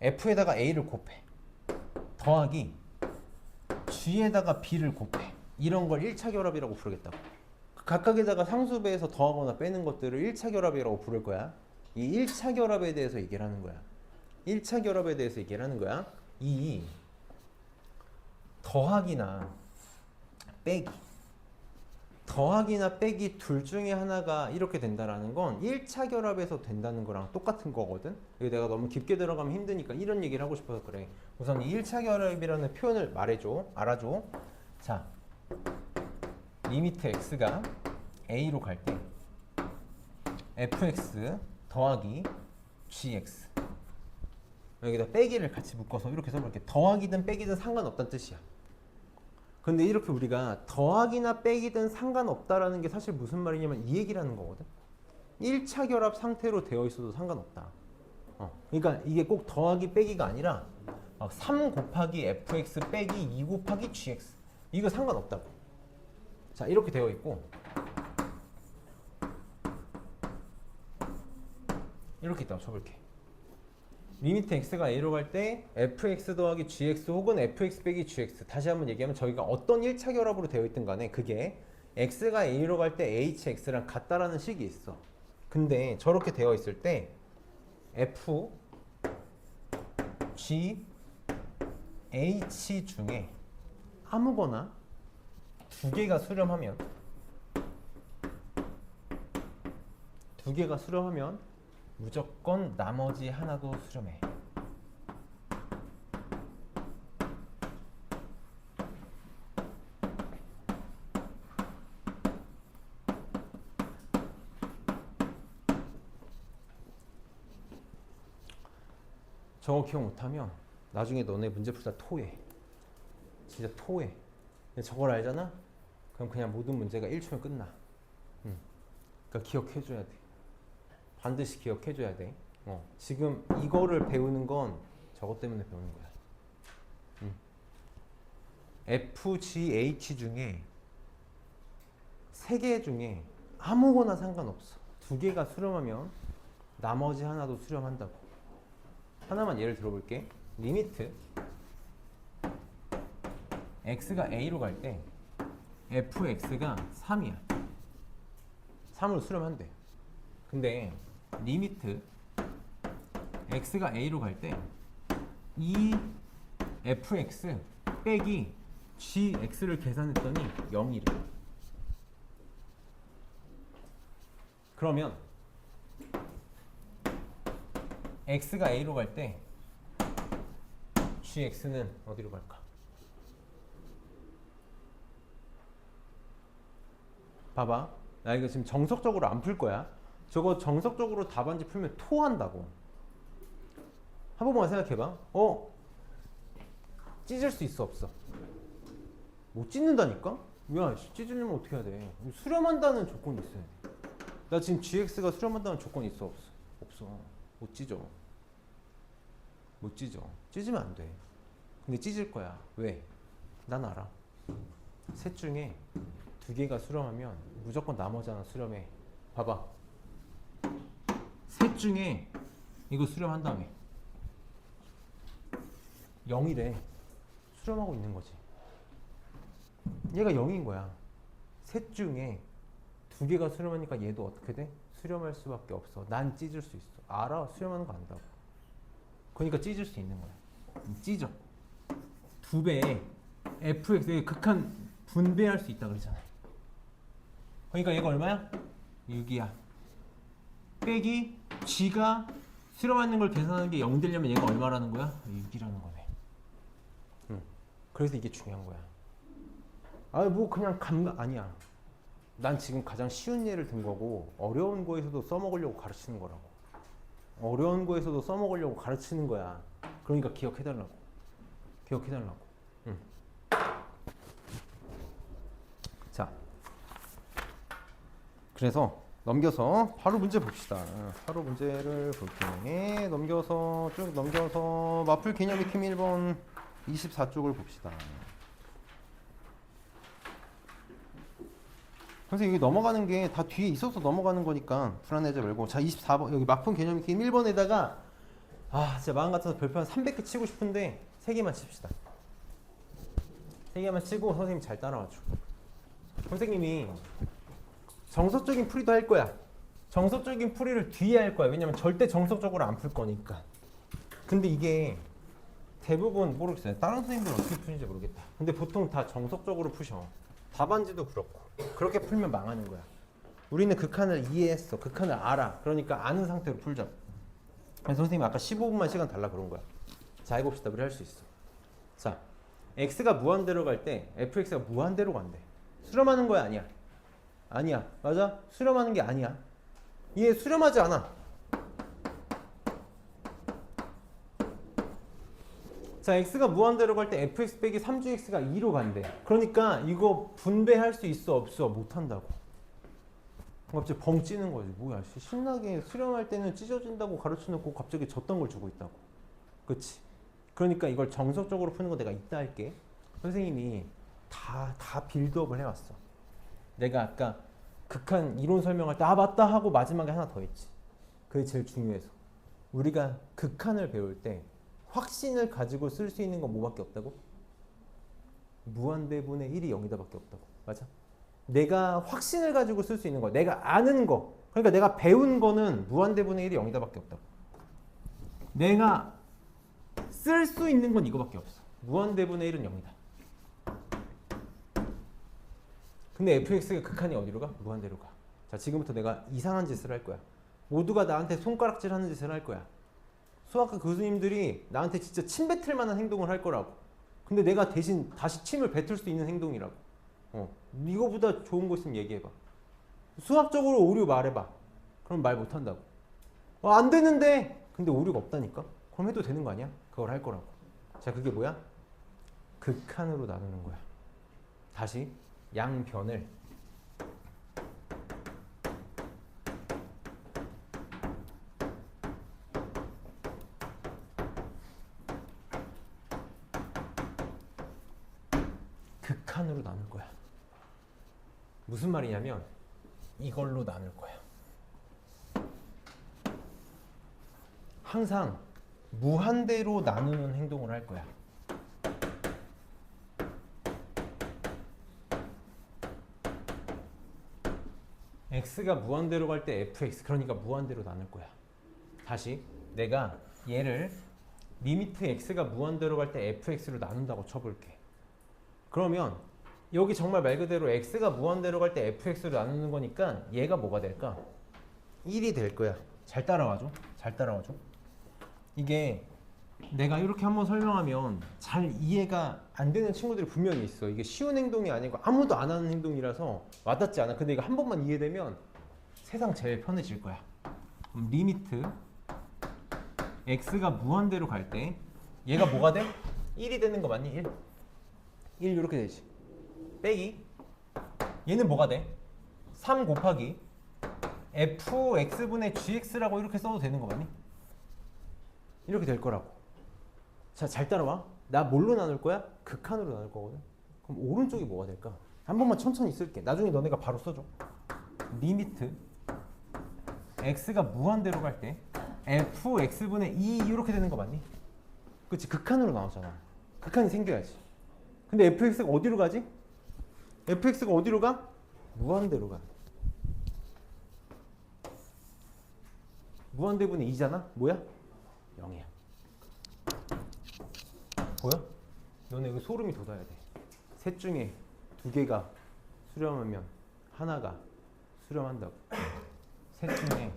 F에다가 A를 곱해. 더하기 G에다가 B를 곱해. 이런 걸 1차 결합이라고 부르겠다고. 각각에다가 상수배에서 더하거나 빼는 것들을 1차 결합이라고 부를 거야. 이 1차 결합에 대해서 얘기를 하는 거야. 1차 결합에 대해서 얘기를 하는 거야. 이 더하기나 빼기 둘 중에 하나가 이렇게 된다라는 건 1차 결합에서 된다는 거랑 똑같은 거거든. 이게 내가 너무 깊게 들어가면 힘드니까 이런 얘기를 하고 싶어서 그래. 우선 이 1차 결합이라는 표현을 말해줘. 알아줘. 자, 리미트 x가 a로 갈 때 fx 더하기 gx, 여기다 빼기를 같이 묶어서 이렇게 써볼게. 더하기든 빼기든 상관없다는 뜻이야. 근데 이렇게 우리가 더하기나 빼기든 상관없다라는 게 사실 무슨 말이냐면 이 얘기를 하는 거거든. 1차 결합 상태로 되어 있어도 상관없다. 그러니까 이게 꼭 더하기 빼기가 아니라 3 곱하기 fx 빼기 2 곱하기 gx, 이거 상관없다고. 자, 이렇게 되어 있고 이렇게 있다고 쳐볼게. 리미트 x가 a로 갈 때 fx 더하기 gx 혹은 fx 빼기 gx, 다시 한번 얘기하면 저희가 어떤 1차 결합으로 되어 있든 간에 그게 x가 a로 갈 때 hx랑 같다라는 식이 있어. 근데 저렇게 되어 있을 때 f, g, h 중에 아무거나 두 개가 수렴하면 무조건 나머지 하나도 수렴해. 저거 기억 못하면 나중에 너네 문제 풀다 토해. 진짜 토해. 저걸 알잖아? 그럼 그냥 모든 문제가 1초면 끝나. 그러니까 기억해줘야 돼. 반드시 기억해줘야 돼. 지금 이거를 배우는 건 저것 때문에 배우는 거야. F, G, H 중에 세 개 중에 아무거나 상관없어. 두 개가 수렴하면 나머지 하나도 수렴한다고. 하나만 예를 들어볼게. 리미트 x가 a로 갈 때 fx가 3이야. 3을 수렴한대. 근데 리미트 x가 a로 갈 때 이 fx 빼기 gx를 계산했더니 0이래. 그러면 x가 a로 갈 때 gx는 어디로 갈까? 봐봐. 나 이거 지금 정석적으로 안 풀 거야. 저거 정석적으로 답안지 풀면 토한다고. 한 번만 생각해봐. 찢을 수 있어, 없어? 못 찢는다니까? 야, 찢으려면 어떻게 해야 돼? 수렴한다는 조건이 있어야 돼. 나 지금 gx가 수렴한다는 조건이 있어, 없어? 없어. 못 찢어. 못 찢어. 찢으면 안 돼. 근데 찢을 거야. 왜? 난 알아. 셋 중에 두 개가 수렴하면 무조건 나머지 하나 수렴해. 봐봐. 셋 중에 이거 수렴한 다음에 0이래. 수렴하고 있는 거지. 얘가 0인 거야. 셋 중에 두 개가 수렴하니까 얘도 어떻게 돼? 수렴할 수밖에 없어. 난 찢을 수 있어. 알아. 수렴하는 거 안다고. 그러니까 찢을 수 있는 거야. 찢어. 2배의 fx의 극한 분배할 수 있다 그러잖아. 그러니까 얘가 얼마야? 6이야. 빼기 g가 수렴하는 걸 계산하는 게 0 되려면 얘가 얼마라는 거야? 6이라는 거네. 그래서 이게 중요한 거야. 아, 뭐 그냥 감각 아니야. 난 지금 가장 쉬운 예를 든 거고 어려운 거에서도 써먹으려고 가르치는 거라고. 어려운 거에서도 써먹으려고 가르치는 거야. 그러니까 기억해달라고. 기억해달라고. 자, 그래서 넘겨서 바로 문제 봅시다. 바로 문제를 볼게요. 넘겨서 쭉 넘겨서 마플 개념 익힘 1번 24쪽을 봅시다. 선생님, 여기 넘어가는 게 다 뒤에 있어서 넘어가는 거니까 불안해하지 말고. 자, 24번 여기 마품 개념 익힘 1번에다가 진짜 마음 같아서 별표 한 300개 치고 싶은데 3개만 칩시다. 3개만 치고 선생님 잘 따라와줘. 선생님이 정석적인 풀이도 할 거야. 정석적인 풀이를 뒤에 할 거야. 왜냐면 절대 정석적으로 안 풀 거니까. 근데 이게 대부분 모르겠어요. 다른 선생님들은 어떻게 푸는지 모르겠다. 근데 보통 다 정석적으로 푸셔. 답안지도 그렇고. 그렇게 풀면 망하는 거야. 우리는 극한을 이해했어. 극한을 알아. 그러니까 아는 상태로 풀자. 그래서 선생님이 아까 15분만 시간 달라 그런 거야. 자, 해봅시다. 우리 할 수 있어. 자, x가 무한대로 갈 때 fx가 무한대로 간대. 수렴하는 거야, 아니야? 아니야. 맞아? 수렴하는 게 아니야. 얘 수렴하지 않아. 자, x가 무한대로 갈 때 fx 빼기 3주x가 2로 간대. 그러니까 이거 분배할 수 있어 없어? 못한다고. 갑자기 벙 찌는 거지. 뭐야, 신나게 수렴할 때는 찢어진다고 가르쳐놓고 갑자기 졌던 걸 주고 있다고. 그치? 그러니까 이걸 정석적으로 푸는 거 내가 이따 할게. 선생님이 다 빌드업을 해왔어. 내가 아까 극한 이론 설명할 때 맞다 하고 마지막에 하나 더 했지. 그게 제일 중요해서. 우리가 극한을 배울 때 확신을 가지고 쓸 수 있는 건 뭐밖에 없다고? 무한대분의 1이 0이다 밖에 없다고. 맞아? 내가 확신을 가지고 쓸 수 있는 거, 내가 아는 거, 그러니까 내가 배운 거는 무한대분의 1이 0이다 밖에 없다고. 내가 쓸 수 있는 건 이거밖에 없어. 무한대분의 1은 0이다. 근데 fx가 극한이 어디로 가? 무한대로 가. 자, 지금부터 내가 이상한 짓을 할 거야. 모두가 나한테 손가락질 하는 짓을 할 거야. 수학과 교수님들이 나한테 진짜 침 뱉을 만한 행동을 할 거라고. 근데 내가 대신 다시 침을 뱉을 수 있는 행동이라고. 이거보다 좋은 거 있으면 얘기해봐. 수학적으로 오류 말해봐. 그럼 말 못한다고. 안 되는데! 근데 오류가 없다니까? 그럼 해도 되는 거 아니야? 그걸 할 거라고. 자, 그게 뭐야? 극한으로 나누는 거야. 다시 양변을 극한으로 나눌 거야. 무슨 말이냐면 이걸로 나눌 거야. 항상 무한대로 나누는 행동을 할 거야. x가 무한대로 갈 때 fx, 그러니까 무한대로 나눌 거야. 다시 내가 얘를 리미트 x가 무한대로 갈 때 fx로 나눈다고 쳐볼게. 그러면 여기 정말 말 그대로 x가 무한대로 갈 때 fx로 나누는 거니까 얘가 뭐가 될까? 1이 될 거야. 잘 따라와줘. 잘 따라와줘. 이게 내가 이렇게 한번 설명하면 잘 이해가 안 되는 친구들이 분명히 있어. 이게 쉬운 행동이 아니고 아무도 안 하는 행동이라서 와닿지 않아. 근데 이거 한 번만 이해되면 세상 제일 편해질 거야. 그럼 리미트 x가 무한대로 갈 때 얘가 뭐가 돼? 1이 되는 거 맞니? 1 이렇게 되지. 빼기 얘는 뭐가 돼? 3 곱하기 fx분의 gx라고 이렇게 써도 되는 거 맞니? 이렇게 될 거라고. 자, 잘 따라와. 나 뭘로 나눌 거야? 극한으로 나눌 거거든. 그럼 오른쪽이 뭐가 될까? 한 번만 천천히 쓸게. 나중에 너네가 바로 써줘. 리미트 x가 무한대로 갈 때 fx분의 2 이렇게 되는 거 맞니? 그치? 극한으로 나오잖아. 극한이 생겨야지. 근데 fx가 어디로 가지? fx가 어디로 가? 무한대로 가. 무한대분의 2잖아? 뭐야? 0이야. 보여? 너네 여기 소름이 돋아야 돼. 셋 중에 두 개가 수렴하면 하나가 수렴한다고. 셋 중에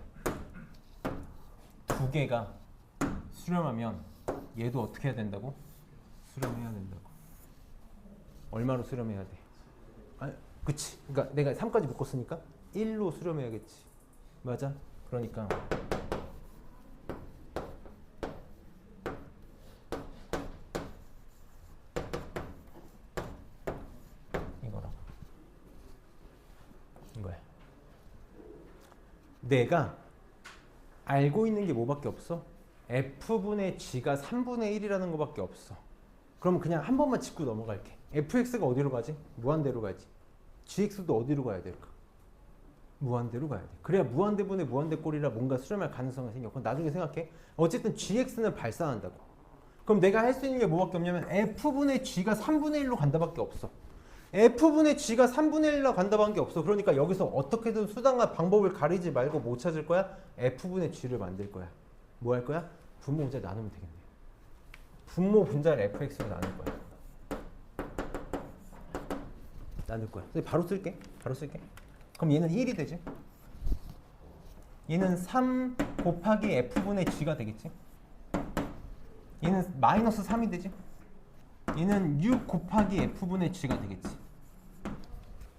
두 개가 수렴하면 얘도 어떻게 해야 된다고? 수렴해야 된다고. 얼마로 수렴해야 돼? 아, 그치. 그러니까 내가 3까지 묶었으니까 1로 수렴해야겠지. 맞아? 그러니까 이거라고. 이거야. 내가 알고 있는 게 뭐밖에 없어? f분의 g가 3분의 1이라는 거밖에 없어. 그럼 그냥 한 번만 짚고 넘어갈게. fx가 어디로 가지? 무한대로 가지. gx도 어디로 가야 될까? 무한대로 가야 돼. 그래야 무한대분의 무한대꼴이라 뭔가 수렴할 가능성이 생겨. 그건 나중에 생각해. 어쨌든 gx는 발산한다고. 그럼 내가 할 수 있는 게 뭐밖에 없냐면 f분의 g가 3분의 1로 간다밖에 없어. f분의 g가 3분의 1로 간다밖에 없어. 그러니까 여기서 어떻게든 수단과 방법을 가리지 말고 뭐 찾을 거야? f분의 g를 만들 거야. 뭐 할 거야? 분모 분자를 나누면 되겠네. 분모 분자를 fx로 나눌 거야. 나눌 거야. 바로 쓸게. 바로 쓸게. 그럼 얘는 1이 되지. 얘는 3 곱하기 f분의 g가 되겠지. 얘는 마이너스 3이 되지. 얘는 6 곱하기 f분의 g가 되겠지.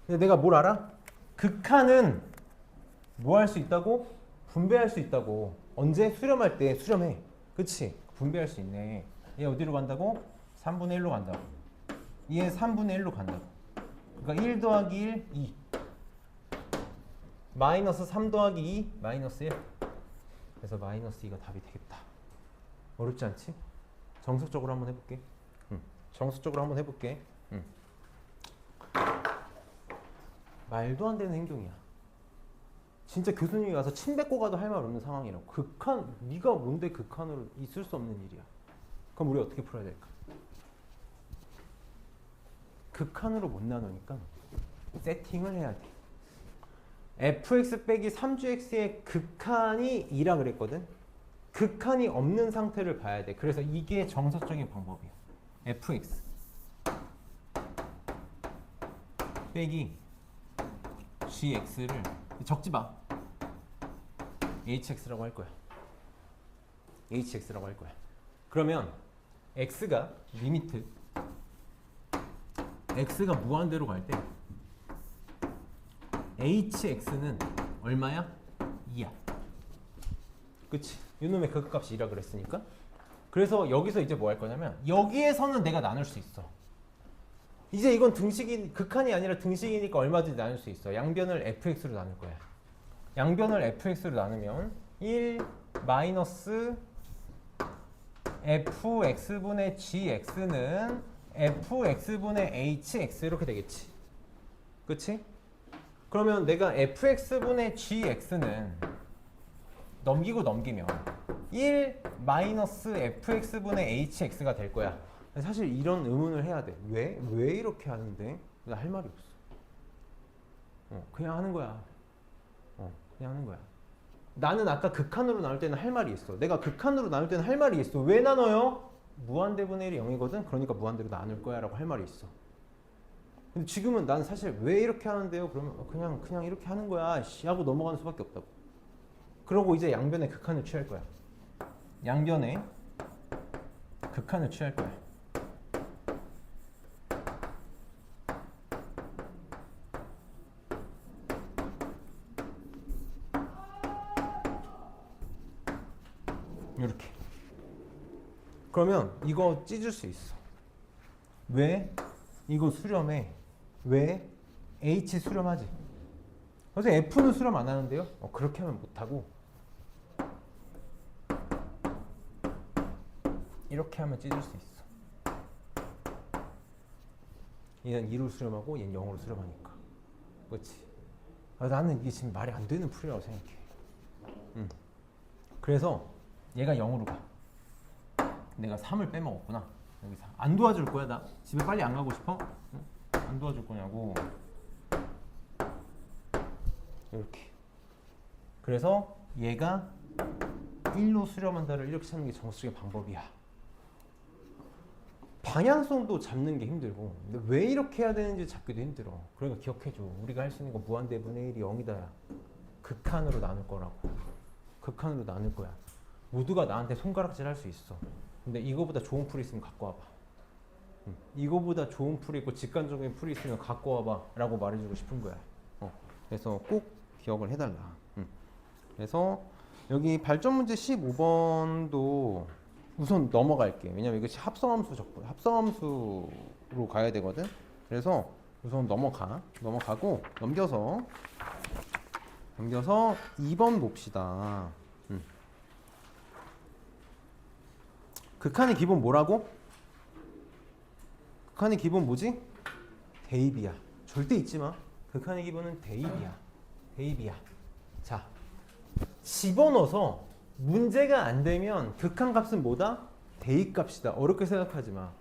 근데 내가 뭘 알아? 극한은 뭐 할 수 있다고? 분배할 수 있다고. 언제? 수렴할 때 수렴해. 그치? 분배할 수 있네. 얘 어디로 간다고? 3분의 1로 간다고. 얘 3분의 1로 간다고. 그러니까 1 더하기 1, 2. 마이너스 3 더하기 2, 마이너스 1. 그래서 마이너스 2가 답이 되겠다. 어렵지 않지? 정석적으로 한번 해볼게. 정석적으로 한번 해볼게. 말도 안 되는 행동이야. 진짜 교수님이 가서 침 뱉고 가도 할 말 없는 상황이라고. 극한, 네가 뭔데 극한으로 있을 수 없는 일이야. 그럼 우리 어떻게 풀어야 될까? 극한으로 못 나누니까 세팅을 해야 돼. fx 빼기 3gx의 극한이 2라 그랬거든. 극한이 없는 상태를 봐야 돼. 그래서 이게 정석적인 방법이야. fx 빼기 gx를 적지 마. hx라고 할 거야. hx라고 할 거야. 그러면 x가 리미트 x가 무한대로 갈 때 hx는 얼마야? 2야. 그치? 이놈의 극값이 2라 그랬으니까. 그래서 여기서 이제 뭐 할 거냐면 여기에서는 내가 나눌 수 있어. 이제 이건 등식이 극한이 아니라 등식이니까 얼마든지 나눌 수 있어. 양변을 fx로 나눌 거야. 양변을 fx로 나누면 1 마이너스 fx분의 gx는 fx분의 hx 이렇게 되겠지. 그치? 그러면 내가 fx분의 gx는 넘기고 넘기면 1 마이너스 fx분의 hx가 될 거야. 사실 이런 의문을 해야 돼. 왜 이렇게 하는데? 나 할 말이 없어. 그냥 하는 거야. 그냥 하는 거야. 나는 아까 극한으로 나눌 때는 할 말이 있어. 내가 극한으로 나눌 때는 할 말이 있어. 왜 나눠요? 무한대분의 1이 0이거든? 그러니까 무한대로 나눌 거야 라고 할 말이 있어. 근데 지금은 난 사실 왜 이렇게 하는데요? 그러면 그냥 이렇게 하는 거야 하고 넘어가는 수밖에 없다고. 그러고 이제 양변의 극한을 취할 거야. 양변의 극한을 취할 거야. 이렇게. 그러면 이거 찢을 수 있어. 왜? 이거 수렴해. 왜? H 수렴하지. 그래서 F는 수렴 안 하는데요? 그렇게 하면 못하고 이렇게 하면 찢을 수 있어. 얘는 2로 수렴하고 얘는 0으로 수렴하니까. 그렇지? 나는 이게 지금 말이 안 되는 풀이라고 생각해. 그래서 얘가 0으로 가. 내가 3을 빼먹었구나. 여기서 안 도와줄 거야 나? 집에 빨리 안 가고 싶어? 응? 안 도와줄 거냐고. 이렇게. 그래서 얘가 1로 수렴한다를 이렇게 찾는 게 정수적인 방법이야. 방향성도 잡는 게 힘들고 근데 왜 이렇게 해야 되는지 잡기도 힘들어. 그러니까 기억해줘. 우리가 할 수 있는 거 무한대분의 1이 0이다. 극한으로 나눌 거라고. 극한으로 나눌 거야. 모두가 나한테 손가락질 할 수 있어. 근데 이거보다 좋은 풀이 있으면 갖고 와봐. 이거보다 좋은 풀이 있고 직관적인 풀이 있으면 갖고 와봐 라고 말해주고 싶은 거야. 그래서 꼭 기억을 해달라. 그래서 여기 발전 문제 15번도 우선 넘어갈게. 왜냐면 이것이 합성함수 적분, 합성함수로 가야 되거든. 그래서 우선 넘어가고 넘겨서 2번 봅시다. 극한의 기본 뭐라고? 극한의 기본 뭐지? 대입이야. 절대 잊지 마. 극한의 기본은 대입이야. 대입이야. 자, 집어넣어서 문제가 안 되면 극한 값은 뭐다? 대입 값이다. 어렵게 생각하지 마.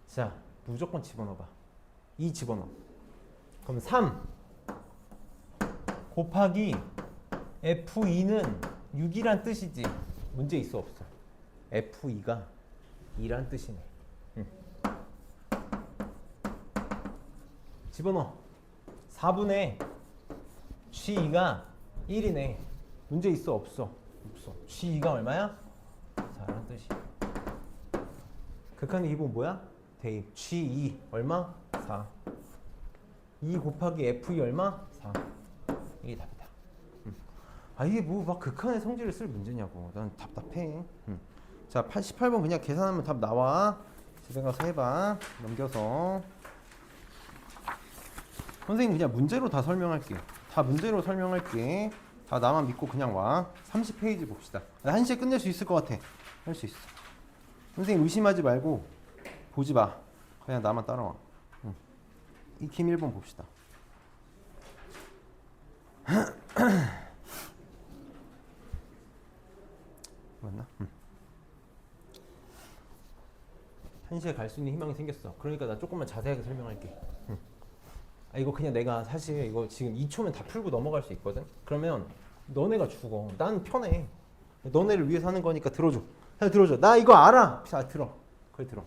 자, 무조건 집어넣어봐. 2 집어넣어. 그럼 3 곱하기 F2는 6이란 뜻이지. 문제 있어 없어? F2가 2란 뜻이네. 집어넣어. 4분의 G2가 1이네. 문제 있어 없어? 없어. G2가 얼마야? 4란 뜻이. 극한의 기본 뭐야? 대입. G2 얼마? 4. 2 곱하기 F2 얼마? 4. 이게 답이다. 이게 뭐 막 극한의 성질을 쓸 문제냐고. 난 답답해. 자, 18번 그냥 계산하면 답 나와. 집에 가서 해봐. 넘겨서. 선생님 그냥 문제로 다 설명할게. 다 문제로 설명할게. 다 나만 믿고 그냥 와. 30페이지 봅시다. 1시에 끝낼 수 있을 것 같아. 할 수 있어. 선생님 의심하지 말고 보지 마. 그냥 나만 따라와. 익힘 1번 봅시다. 맞나? 1시에 갈 수 있는 희망이 생겼어. 그러니까 나 조금만 자세하게 설명할게. 이거 그냥 내가 사실 이거 지금 2초면 다 풀고 넘어갈 수 있거든. 그러면 너네가 죽어. 난 편해. 너네를 위해서 하는 거니까 들어줘. 들어줘. 나 이거 알아. 자, 들어. 그래 들어.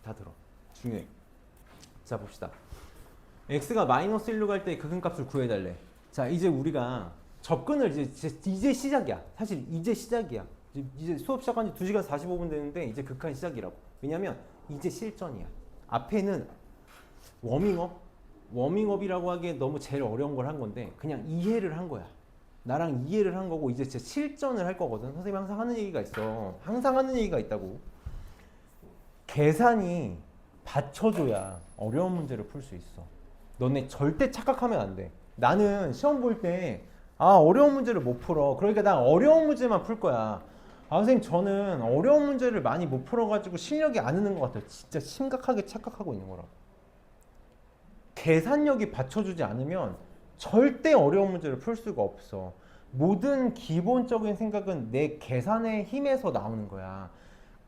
다 들어. 중요해. 자, 봅시다. x가 마이너스 1로 갈 때 극한값을 구해달래. 자, 이제 우리가 접근을 이제 시작이야. 사실 이제 시작이야. 이제 수업 시작한 지 2시간 45분 되는데 이제 극한 시작이라고. 왜냐면 이제 실전이야. 앞에는 워밍업이라고 하기에 너무 제일 어려운 걸 한 건데 그냥 이해를 한 거야. 나랑 이해를 한 거고 이제 진짜 실전을 할 거거든. 선생님이 항상 하는 얘기가 있어. 항상 하는 얘기가 있다고. 계산이 받쳐줘야 어려운 문제를 풀 수 있어. 너네 절대 착각하면 안 돼. 나는 시험 볼 때 어려운 문제를 못 풀어. 그러니까 난 어려운 문제만 풀 거야. 선생님 저는 어려운 문제를 많이 못 풀어가지고 실력이 안 느는 것 같아요. 진짜 심각하게 착각하고 있는 거라고. 계산력이 받쳐주지 않으면 절대 어려운 문제를 풀 수가 없어. 모든 기본적인 생각은 내 계산의 힘에서 나오는 거야.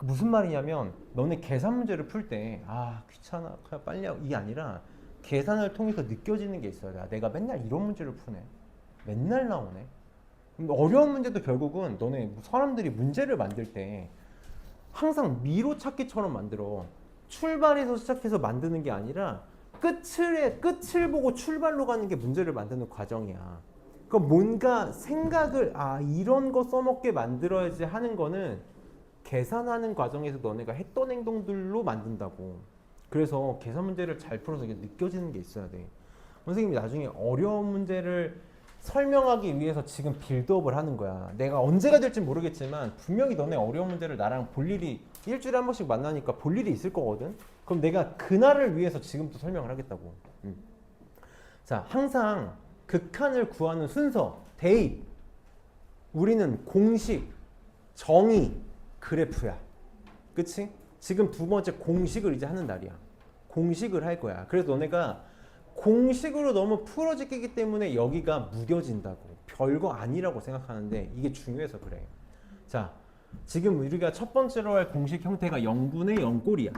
무슨 말이냐면 너네 계산 문제를 풀 때 귀찮아 그냥 빨리 하고 이게 아니라 계산을 통해서 느껴지는 게 있어야 돼. 내가 맨날 이런 문제를 푸네. 맨날 나오네. 어려운 문제도 결국은 너네 사람들이 문제를 만들 때 항상 미로 찾기처럼 만들어. 출발에서 시작해서 만드는 게 아니라 끝을 보고 출발로 가는 게 문제를 만드는 과정이야. 그럼 뭔가 생각을 이런 거 써먹게 만들어야지 하는 거는 계산하는 과정에서 너네가 했던 행동들로 만든다고. 그래서 계산 문제를 잘 풀어서 이게 느껴지는 게 있어야 돼. 선생님이 나중에 어려운 문제를 설명하기 위해서 지금 빌드업을 하는 거야. 내가 언제가 될지 모르겠지만 분명히 너네 어려운 문제를 나랑 볼 일이 일주일에 한 번씩 만나니까 볼 일이 있을 거거든. 그럼 내가 그날을 위해서 지금부터 설명을 하겠다고. 자, 항상 극한을 구하는 순서, 대입, 우리는 공식, 정의, 그래프야. 그치? 지금 두 번째 공식을 이제 하는 날이야. 공식을 할 거야. 그래서 너네가 공식으로 너무 풀어지기 때문에 여기가 무뎌진다고. 별거 아니라고 생각하는데 이게 중요해서 그래. 자, 지금 우리가 첫 번째로 할 공식 형태가 0분의 0꼴이야.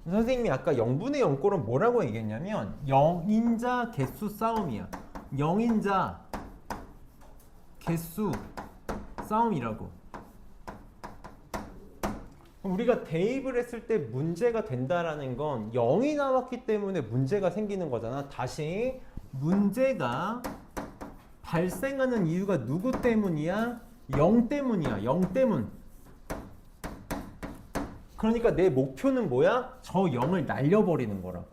선생님이 아까 0분의 0꼴은 뭐라고 얘기했냐면 0인자 개수 싸움이야. 0인자 개수 싸움이라고. 우리가 대입을 했을 때 문제가 된다라는 건 0이 나왔기 때문에 문제가 생기는 거잖아. 다시 문제가 발생하는 이유가 누구 때문이야? 0 때문이야. 0 때문. 그러니까 내 목표는 뭐야? 저 0을 날려버리는 거라고.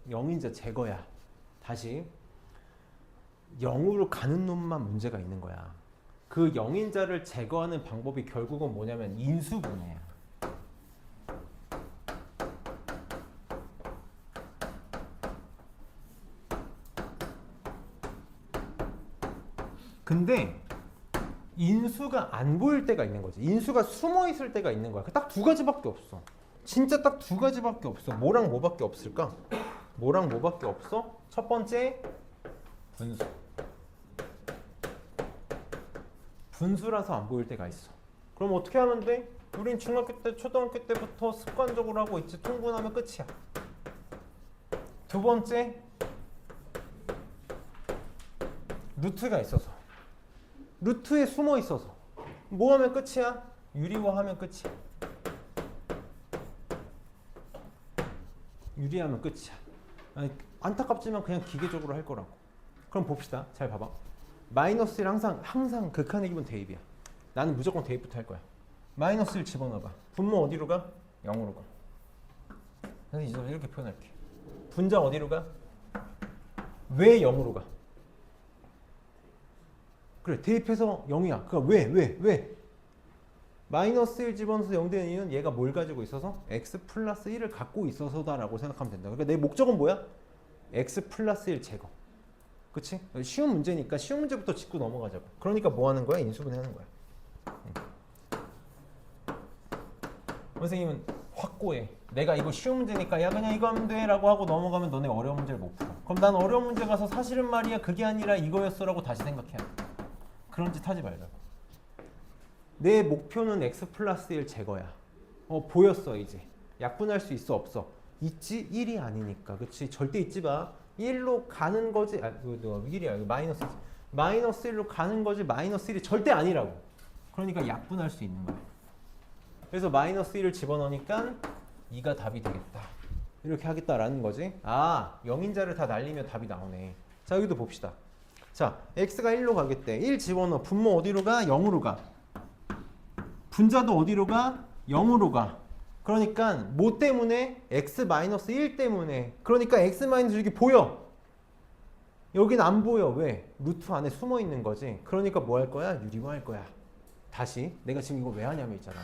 영인자 제거야. 다시 0으로 가는 놈만 문제가 있는 거야. 그 영인자를 제거하는 방법이 결국은 뭐냐면 인수분해야. 근데 인수가 안 보일 때가 있는 거지. 인수가 숨어 있을 때가 있는 거야. 딱 두 가지밖에 없어. 진짜 딱 두 가지밖에 없어. 뭐랑 뭐밖에 없을까? 뭐랑 뭐밖에 없어? 첫 번째 분수. 분수라서 안 보일 때가 있어. 그럼 어떻게 하면 돼? 우린 중학교 때, 초등학교 때부터 습관적으로 하고 있지. 통분하면 끝이야. 두 번째, 루트가 있어서. 루트에 숨어 있어서. 뭐 하면 끝이야? 유리화하면 끝이야. 유리하면 끝이야. 아니, 안타깝지만 그냥 기계적으로 할 거라고. 그럼 봅시다. 잘 봐봐. 마이너스 1 항상 극한의 기본 대입이야. 나는 무조건 대입부터 할 거야. 마이너스 1 집어넣어봐. 분모 어디로 가? 0으로 가. 그래서 이제 이렇게 표현할게. 분자 어디로 가? 왜 0으로 가? 그래, 대입해서 0이야. 그러니까 왜? 마이너스 1 집어넣어서 0 되는 이유는 얘가 뭘 가지고 있어서? x 플러스 1을 갖고 있어서다라고 생각하면 된다. 그러니까 내 목적은 뭐야? x 플러스 1 제거. 그치? 쉬운 문제니까 쉬운 문제부터 짚고 넘어가자고. 그러니까 뭐 하는 거야? 인수분해하는 거야. 선생님은 확고해. 내가 이거 쉬운 문제니까 야 그냥 이거 하면 돼 라고 하고 넘어가면 너네 어려운 문제를 못 풀어. 그럼 난 어려운 문제 가서 사실은 말이야 그게 아니라 이거였어 라고 다시 생각해야 돼. 그런 짓 하지 말라고. 내 목표는 x 플러스 1 제거야. 보였어 이제. 약분할 수 있어 없어? 있지? 1이 아니니까. 그치? 절대 잊지 마. 1로 가는 거지. 아, 1이야. 마이너스. 마이너스 1로 가는 거지. 마이너스 1이 절대 아니라고. 그러니까 약분할 수 있는 거야. 그래서 마이너스 1을 집어넣으니까 2가 답이 되겠다. 이렇게 하겠다라는 거지. 아, 영인자를 다 날리면 답이 나오네. 자, 여기도 봅시다. 자, x가 1로 가겠대. 1 집어넣어. 분모 어디로 가? 0으로 가. 분자도 어디로 가? 0으로 가. 그러니까 뭐 때문에? x-1 때문에. 그러니까 x- 여기 보여. 여긴 안 보여. 왜? 루트 안에 숨어 있는 거지. 그러니까 뭐 할 거야? 유리화 할 거야. 다시 내가 지금 이거 왜 하냐면 있잖아.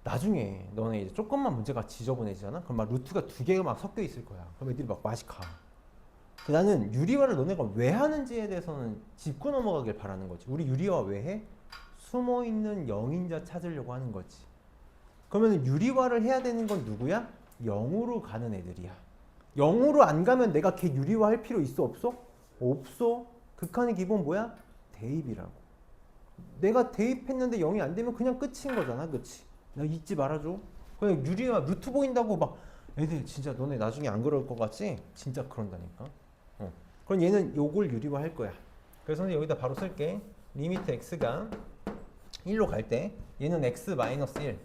나중에 너네 이제 조금만 문제가 지저분해지잖아. 그럼 막 루트가 두 개가 막 섞여 있을 거야. 그럼 애들이 막 맛이 가. 나는 유리화를 너네가 왜 하는지에 대해서는 짚고 넘어가길 바라는 거지. 우리 유리화 왜 해? 숨어 있는 영인자 찾으려고 하는 거지. 그러면 유리화를 해야 되는 건 누구야? 0으로 가는 애들이야. 0으로 안 가면 내가 걔 유리화 할 필요 있어 없어? 없어. 극한의 기본 뭐야? 대입이라고. 내가 대입했는데 0이 안 되면 그냥 끝인 거잖아. 그치? 나 잊지 말아줘. 그냥 유리화 루트 보인다고 막 애들 진짜 너네 나중에 안 그럴 것 같지? 진짜 그런다니까. 그럼 얘는 요걸 유리화 할 거야. 그래서 여기다 바로 쓸게. 리미트 x가 1로 갈 때 얘는 x-1.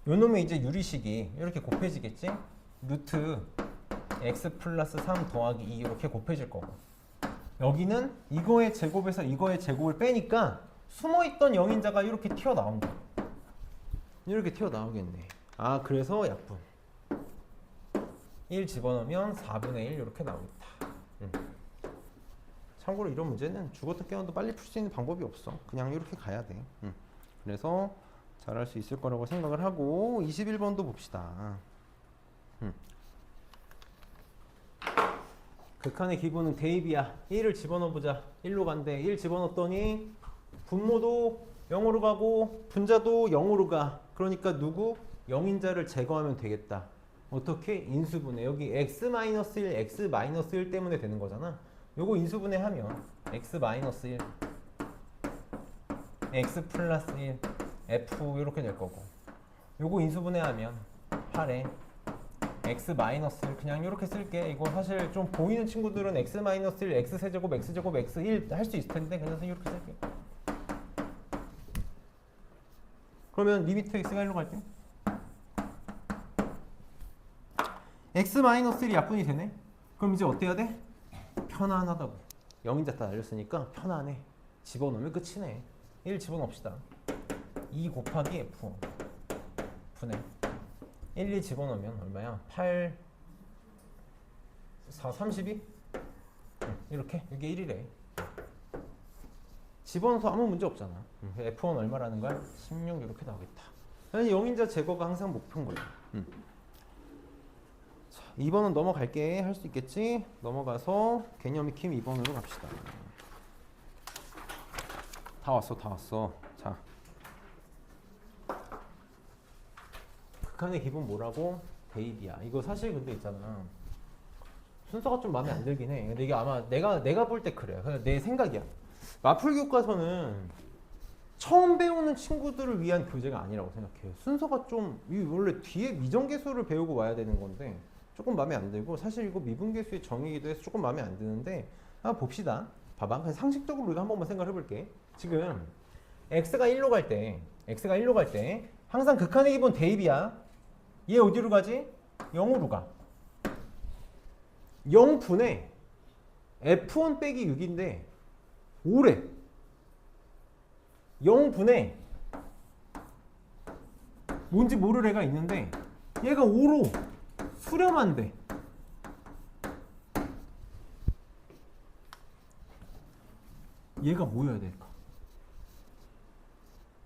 요 놈의 이제 유리식이 이렇게 곱해지겠지? 루트 x 플러스 3 더하기 2 이렇게 곱해질 거고. 여기는 이거의 제곱에서 이거의 제곱을 빼니까 숨어있던 영인자가 이렇게 튀어나온다. 이렇게 튀어나오겠네. 아, 그래서 약분 1 집어넣으면 4분의 1 이렇게 나오겠다. 참고로 이런 문제는 죽어도 깨어도 빨리 풀 수 있는 방법이 없어. 그냥 이렇게 가야 돼. 그래서 잘할 수 있을 거라고 생각을 하고 21번도 봅시다. 극한의 기본은 대입이야. 1을 집어넣어보자. 1로 간대. 1 집어넣었더니 분모도 0으로 가고 분자도 0으로 가. 그러니까 누구? 영인자를 제거하면 되겠다. 어떻게? 인수분해. 여기 x-1, x-1 때문에 되는 거잖아. 요거 인수분해하면 x-1, x 플러스 1, f 이렇게 될 거고. 요거 인수분해하면 8에 x-1 그냥 이렇게 쓸게. 이거 사실 좀 보이는 친구들은 x-1, x세제곱, x제곱, x1 할 수 있을 텐데 그냥 이렇게 쓸게. 그러면 리미트 x가 1로 갈 때 x-1이 약분이 되네. 그럼 이제 어때야 돼? 편안하다고. 0인자 다 날렸으니까 편안해. 집어넣으면 끝이네. 1 집어넣읍시다. 2 곱하기 f 분의 1, 2 집어넣으면 얼마야? 8, 4, 32? 이렇게 이게 1이래. 집어넣어서 아무 문제 없잖아. F1 얼마라는 거야? 16 이렇게 나오겠다. 0인자 제거가 항상 목표인 거야. 자, 2번은 넘어갈게. 할 수 있겠지? 넘어가서 개념 익힘 2번으로 갑시다. 다 왔어, 다 왔어. 자, 극한의 기본 뭐라고? 대입이야. 이거 사실 근데 있잖아. 순서가 좀 마음에 안 들긴 해. 근데 이게 아마 내가 볼 때 그래. 그냥 내 생각이야. 마풀 교과서는 처음 배우는 친구들을 위한 교재가 아니라고 생각해요. 순서가 좀 원래 뒤에 미정계수를 배우고 와야 되는 건데 조금 마음에 안 들고 사실 이거 미분계수의 정의기도 해서 조금 마음에 안 드는데 한번 봅시다. 봐봐. 그냥 상식적으로 우리가 한 번만 생각을 해볼게. 지금 x가 1로 갈 때 항상 극한의 기본 대입이야. 얘 어디로 가지? 0으로 가. 0분의 f1 빼기 6인데 5래. 0분의 뭔지 모를 애가 있는데 얘가 5로 수렴한대. 얘가 뭐여야 될까?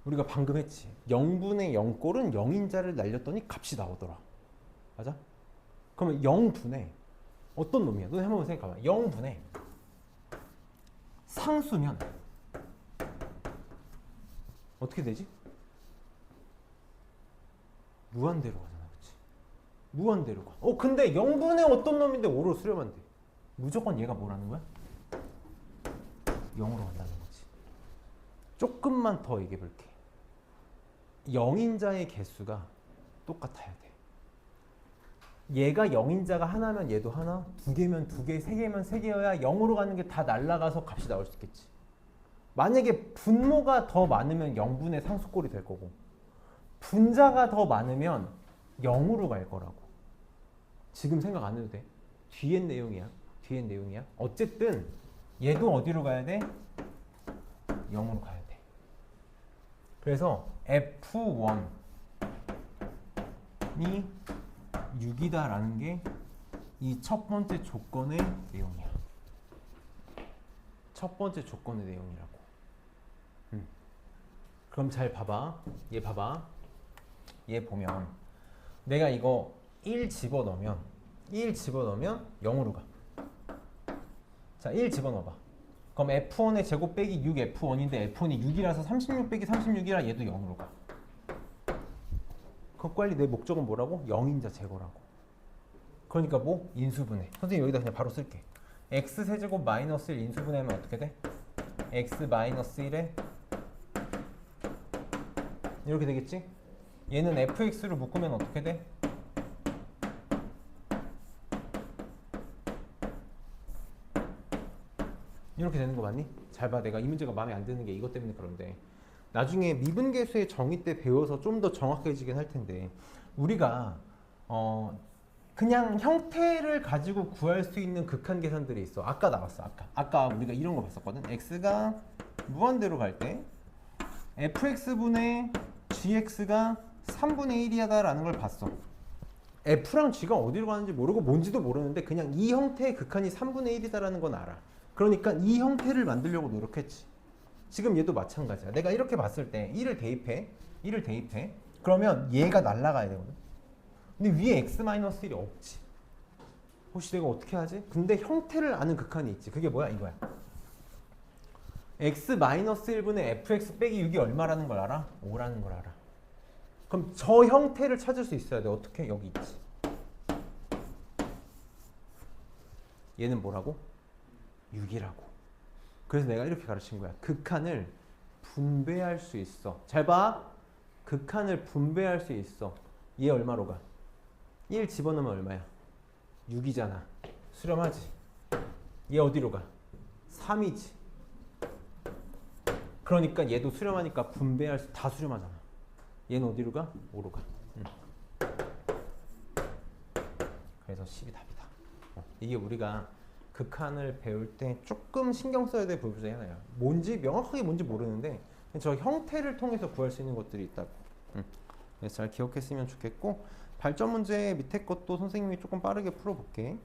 우리가 방금 했지. 0분의 0꼴은 0인자를 날렸더니 값이 나오더라. 맞아? 그러면 0분의 어떤 놈이야? 너 한번 생각해봐. 0분의 상수면 어떻게 되지? 무한대로 가잖아. 그치? 무한대로 가. 근데 0분의 어떤 놈인데 5로 수렴한대. 무조건 얘가 뭐라는 거야? 0으로 간다는 거지. 조금만 더 얘기해 볼게. 0인자의 개수가 똑같아야 돼. 얘가 0인자가 하나면 얘도 하나, 두 개면 두 개, 세 개면 세 개여야 0으로 가는 게 다 날라가서 값이 나올 수 있겠지. 만약에 분모가 더 많으면 0분의 상수꼴이 될 거고 분자가 더 많으면 0으로 갈 거라고. 지금 생각 안 해도 돼. 뒤엔 내용이야. 어쨌든 얘도 어디로 가야 돼? 0으로 가야 돼. 그래서 F1이 6이다라는 게 이 첫 번째 조건의 내용이야. 첫 번째 조건의 내용이라고. 그럼 잘 봐봐. 얘 봐봐. 얘 보면 내가 이거 1 집어넣으면 0으로 가. 자, 1 집어넣어봐. 그럼 F1의 제곱 빼기 6 F1인데 F1이 6이라서 36 빼기 36이라 얘도 0으로 가. 그 빨리 내 목적은 뭐라고? 0인자 제거라고. 그러니까 뭐? 인수분해. 선생님 여기다 그냥 바로 쓸게. x세제곱 마이너스 1 인수분해하면 어떻게 돼? x 마이너스 1에 이렇게 되겠지? 얘는 fx로 묶으면 어떻게 돼? 이렇게 되는 거 맞니? 잘 봐. 내가 이 문제가 마음에 안 드는 게 이것 때문에 그런데 나중에 미분계수의 정의 때 배워서 좀 더 정확해지긴 할 텐데 우리가 그냥 형태를 가지고 구할 수 있는 극한 계산들이 있어. 아까 나왔어. 아까 우리가 이런 거 봤었거든. x가 무한대로 갈 때 fx분의 gx가 3분의 1이다라는 걸 봤어. f랑 g가 어디로 가는지 모르고 뭔지도 모르는데 그냥 이 형태의 극한이 3분의 1이다라는 건 알아. 그러니까 이 형태를 만들려고 노력했지. 지금 얘도 마찬가지야. 내가 이렇게 봤을 때 1을 대입해. 그러면 얘가 날아가야 되거든. 근데 위에 x-1이 없지. 혹시 내가 어떻게 하지? 근데 형태를 아는 극한이 있지. 그게 뭐야? 이거야. x-1분의 fx 빼기 6이 얼마라는 걸 알아? 5라는 걸 알아. 그럼 저 형태를 찾을 수 있어야 돼. 어떻게? 여기 있지. 얘는 뭐라고? 6이라고. 그래서 내가 이렇게 가르친 거야. 극한을 분배할 수 있어. 잘 봐. 극한을 분배할 수 있어. 얘 얼마로 가? 1 집어넣으면 얼마야? 6이잖아. 수렴하지. 얘 어디로 가? 3이지. 그러니까 얘도 수렴하니까 분배할 수 다 수렴하잖아. 얘는 어디로 가? 5로 가. 그래서 10이 답이다. 이게 우리가 극한을 배울 때 조금 신경 써야 될 부분 중에 하나야. 명확하게 뭔지 모르는데 저 형태를 통해서 구할 수 있는 것들이 있다고. 그래서 잘 기억했으면 좋겠고, 발전 문제 밑에 것도 선생님이 조금 빠르게 풀어볼게.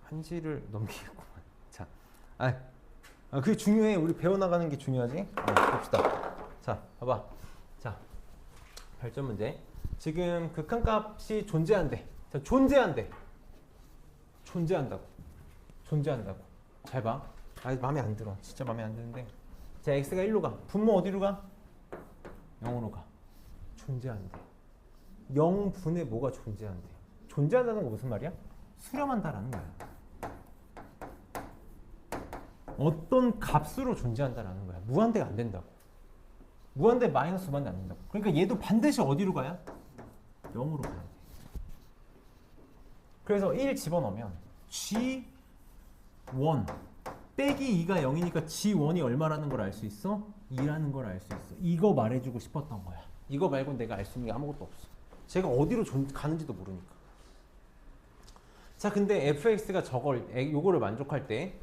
한지를 넘기겠구만. 자, 그게 중요해. 우리 배워나가는 게 중요하지. 봅시다. 자, 봐봐. 자, 발전 문제. 지금 극한값이 존재한대. 자, 존재한대. 존재한다고. 잘 봐. 마음에 안 들어. 진짜 마음에 안 드는데. 자, x가 1로 가. 분모 어디로 가? 0으로 가. 존재한대. 0분의 뭐가 존재한대. 존재한다는 거 무슨 말이야? 수렴한다라는 거야. 어떤 값으로 존재한다라는 거야. 무한대가 안 된다고. 무한대 마이너스 무한대 안 된다고. 그러니까 얘도 반드시 어디로 가야? 0으로 가야 돼. 그래서 1 집어넣으면 G1 빼기 2가 0이니까 G1이 얼마라는 걸 알 수 있어? 2라는 걸 알 수 있어. 이거 말해주고 싶었던 거야. 이거 말고 내가 알 수 있는 게 아무것도 없어. 제가 어디로 가는지도 모르니까. 자, 근데 fx가 요거를 만족할 때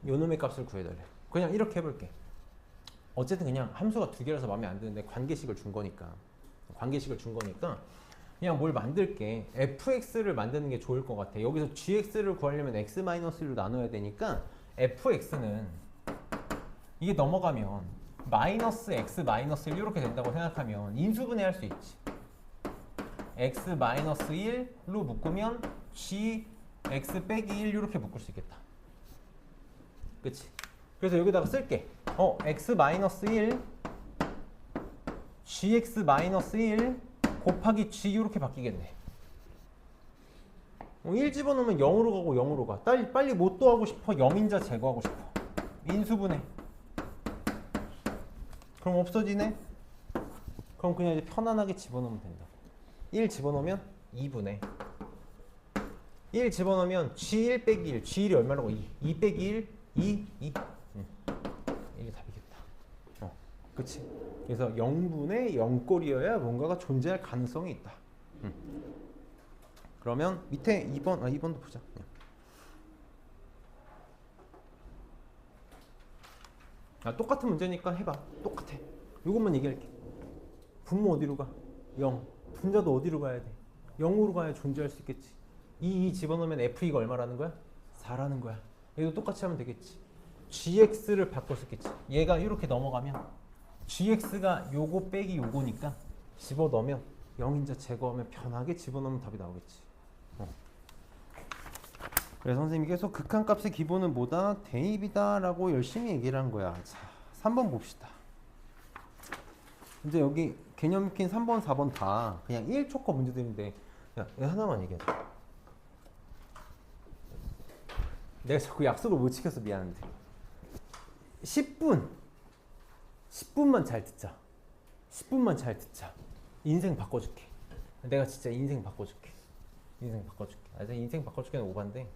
요놈의 값을 구해달래. 그냥 이렇게 해볼게. 어쨌든 그냥 함수가 두 개라서 마음에 안 드는데 관계식을 준 거니까 그냥 뭘 만들게. fx를 만드는 게 좋을 것 같아. 여기서 gx를 구하려면 x-1로 나눠야 되니까 fx는 이게 넘어가면 마이너스 x 마이너스 1 이렇게 된다고 생각하면 인수분해 할 수 있지. x 마이너스 1로 묶으면 g x 빼기 1 이렇게 묶을 수 있겠다. 그치? 그래서 여기다가 쓸게. x 마이너스 1 gx 마이너스 1 곱하기 g 이렇게 바뀌겠네. 1 집어넣으면 0으로 가고 0으로 가. 빨리 못 더하고 싶어. 0인자 제거하고 싶어. 인수분해. 그럼 없어지네? 그럼 그냥 이제 편안하게 집어넣으면 된다. 1 집어넣으면 2분의 1 집어넣으면 g1 빼기 1. g1이 얼마라고? 2 빼기 1? 2? 2? 이게 답이겠다. 그치? 그래서 0분의 0꼴이어야 뭔가가 존재할 가능성이 있다. 그러면 밑에 2번, 2번도 보자. 똑같은 문제니까 해봐. 똑같아. 이것만 얘기할게. 분모 어디로 가? 0. 분자도 어디로 가야 돼? 0으로 가야 존재할 수 있겠지. 2 집어넣으면 f가 얼마라는 거야? 4라는 거야. 얘도 똑같이 하면 되겠지. gx를 바꿔 썼겠지. 얘가 이렇게 넘어가면 gx가 요거 빼기 요거니까 집어넣으면 0인자 제거하면 편하게 집어넣으면 답이 나오겠지. 그래서 선생님이 계속 극한값의 기본은 뭐다? 대입이다 라고 열심히 얘기를 한 거야. 자, 3번 봅시다. 이제 여기 개념 익힌 3번, 4번 다 그냥 1초커 문제들인데, 야, 이거 하나만 얘기하자. 내가 자꾸 약속을 못 지켜서 미안한데 10분만 잘 듣자. 10분만 잘 듣자. 인생 바꿔줄게. 내가 진짜 인생 바꿔줄게. 인생 바꿔줄게는 오반데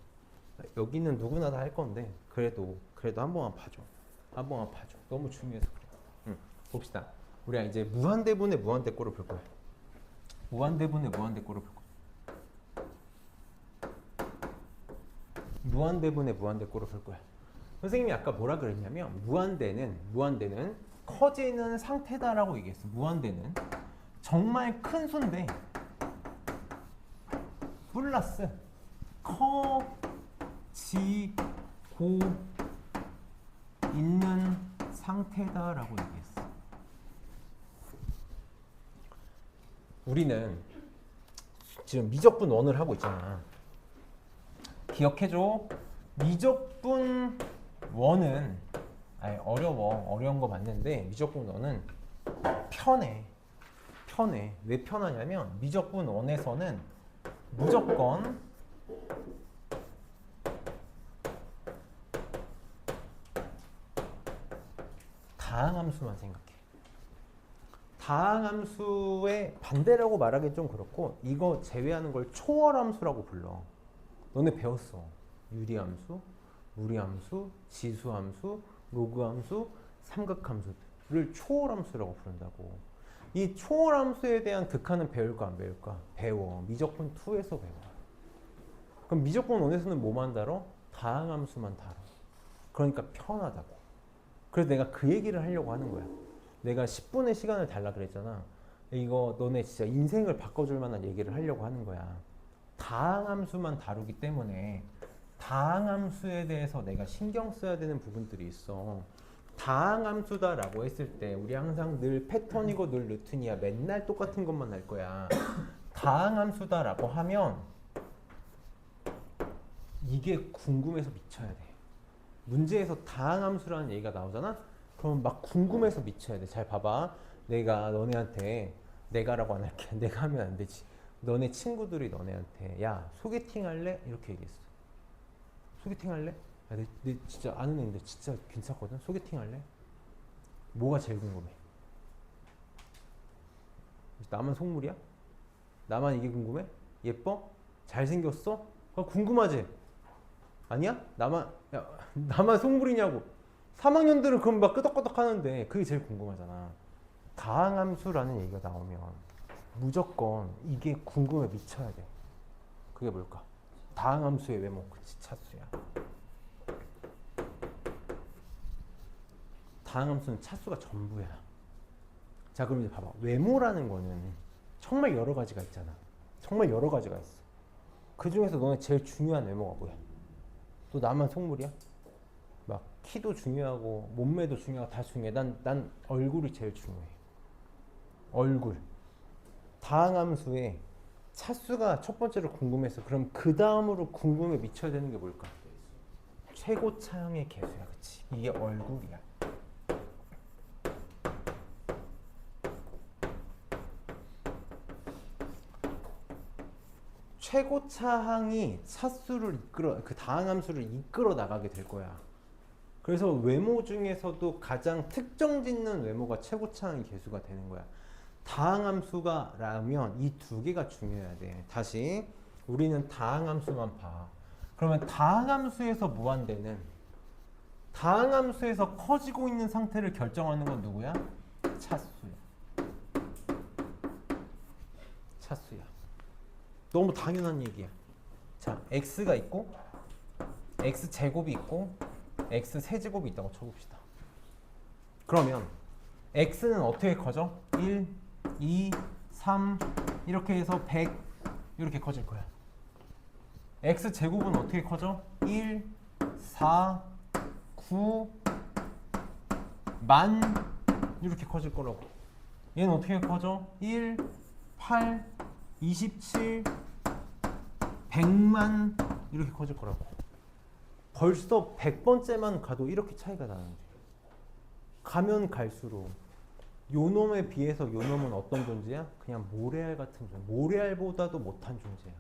여기는 누구나 다 할 건데 그래도 한 번만 봐줘. 너무 중요해서 그래. 봅시다. 우리가 이제 무한대분의 무한대꼴을 볼 거야. 무한대분의 무한대꼴을 볼 거야. 선생님이 아까 뭐라 그랬냐면 무한대는 커지는 상태다라고 얘기했어. 무한대는 정말 큰 수인데 플러스 커지고 있는 상태다라고 얘기했어. 우리는 지금 미적분 원을 하고 있잖아. 기억해줘. 미적분 원은 어려운 거 맞는데 미적분 원은 편해. 왜 편하냐면 미적분 원에서는 무조건 다항함수만 생각해. 다항함수의 반대라고 말하기는 좀 그렇고 이거 제외하는 걸 초월함수라고 불러. 너네 배웠어. 유리함수, 무리함수, 지수함수, 로그함수, 삼각함수를 초월함수라고 부른다고. 이 초월함수에 대한 극한은 배울까 안 배울까? 배워. 미적분 2에서 배워. 그럼 미적분 1에서는 뭐만 다뤄? 다항함수만 다뤄. 그러니까 편하다고. 그래서 내가 그 얘기를 하려고 하는 거야. 내가 10분의 시간을 달라 그랬잖아. 이거 너네 진짜 인생을 바꿔줄 만한 얘기를 하려고 하는 거야. 다항함수만 다루기 때문에 다항함수에 대해서 내가 신경 써야 되는 부분들이 있어. 다항함수다라고 했을 때 우리 항상 늘 패턴이고 늘 루틴이야. 맨날 똑같은 것만 할 거야. 다항함수다라고 하면 이게 궁금해서 미쳐야 돼. 문제에서 다항함수라는 얘기가 나오잖아? 그럼 막 궁금해서 미쳐야 돼. 잘 봐봐. 내가 너네한테 내가라고 안 할게. 내가 하면 안 되지. 너네 친구들이 너네한테 야 소개팅 할래? 이렇게 얘기했어. 소개팅 할래? 야, 내 진짜 아는 애인데 진짜 괜찮거든? 소개팅 할래? 뭐가 제일 궁금해? 나만 속물이야? 나만 이게 궁금해? 예뻐? 잘생겼어? 궁금하지? 아니야? 나만 속물이냐고. 3학년들은 그럼 막 끄덕끄덕 하는데 그게 제일 궁금하잖아. 다항함수라는 얘기가 나오면 무조건 이게 궁금해 미쳐야 돼. 그게 뭘까? 다항함수의 외모. 그치, 차수야. 다항함수는 차수가 전부야. 자, 그럼 이제 봐봐. 외모라는 거는 정말 여러 가지가 있잖아. 정말 여러 가지가 있어. 그 중에서 너네 제일 중요한 외모가 뭐야? 또 나만 속물이야? 막 키도 중요하고 몸매도 중요하고 다 중요해. 난 얼굴이 제일 중요해. 얼굴. 다항함수에 차수가 첫 번째로 궁금해서 그럼 그 다음으로 궁금해 미쳐야 되는 게 뭘까? 최고차항의 개수야. 그치? 이게 얼굴이야. 최고차항이 차수를 그 다항함수를 이끌어 나가게 될 거야. 그래서 외모 중에서도 가장 특정 짓는 외모가 최고차항의 개수가 되는 거야. 다항함수가 라면 이 두 개가 중요해야 돼. 다시 우리는 다항함수만 봐. 그러면 다항함수에서 무한대는 다항함수에서 커지고 있는 상태를 결정하는 건 누구야? 차수야. 차수야. 너무 당연한 얘기야. 자, x가 있고 x 제곱이 있고 x 세제곱이 있다고 쳐봅시다. 그러면 x는 어떻게 커져? 1, 2, 3 이렇게 해서 100 이렇게 커질 거야. x 제곱은 어떻게 커져? 1, 4, 9, 만 이렇게 커질 거라고. 얘는 어떻게 커져? 1, 8, 27, 100만 이렇게 커질 거라고. 벌써 100번째만 가도 이렇게 차이가 나는데 가면 갈수록 요놈에 비해서 요놈은 어떤 존재야? 그냥 모래알 같은 존재. 모래알보다도 못한 존재야.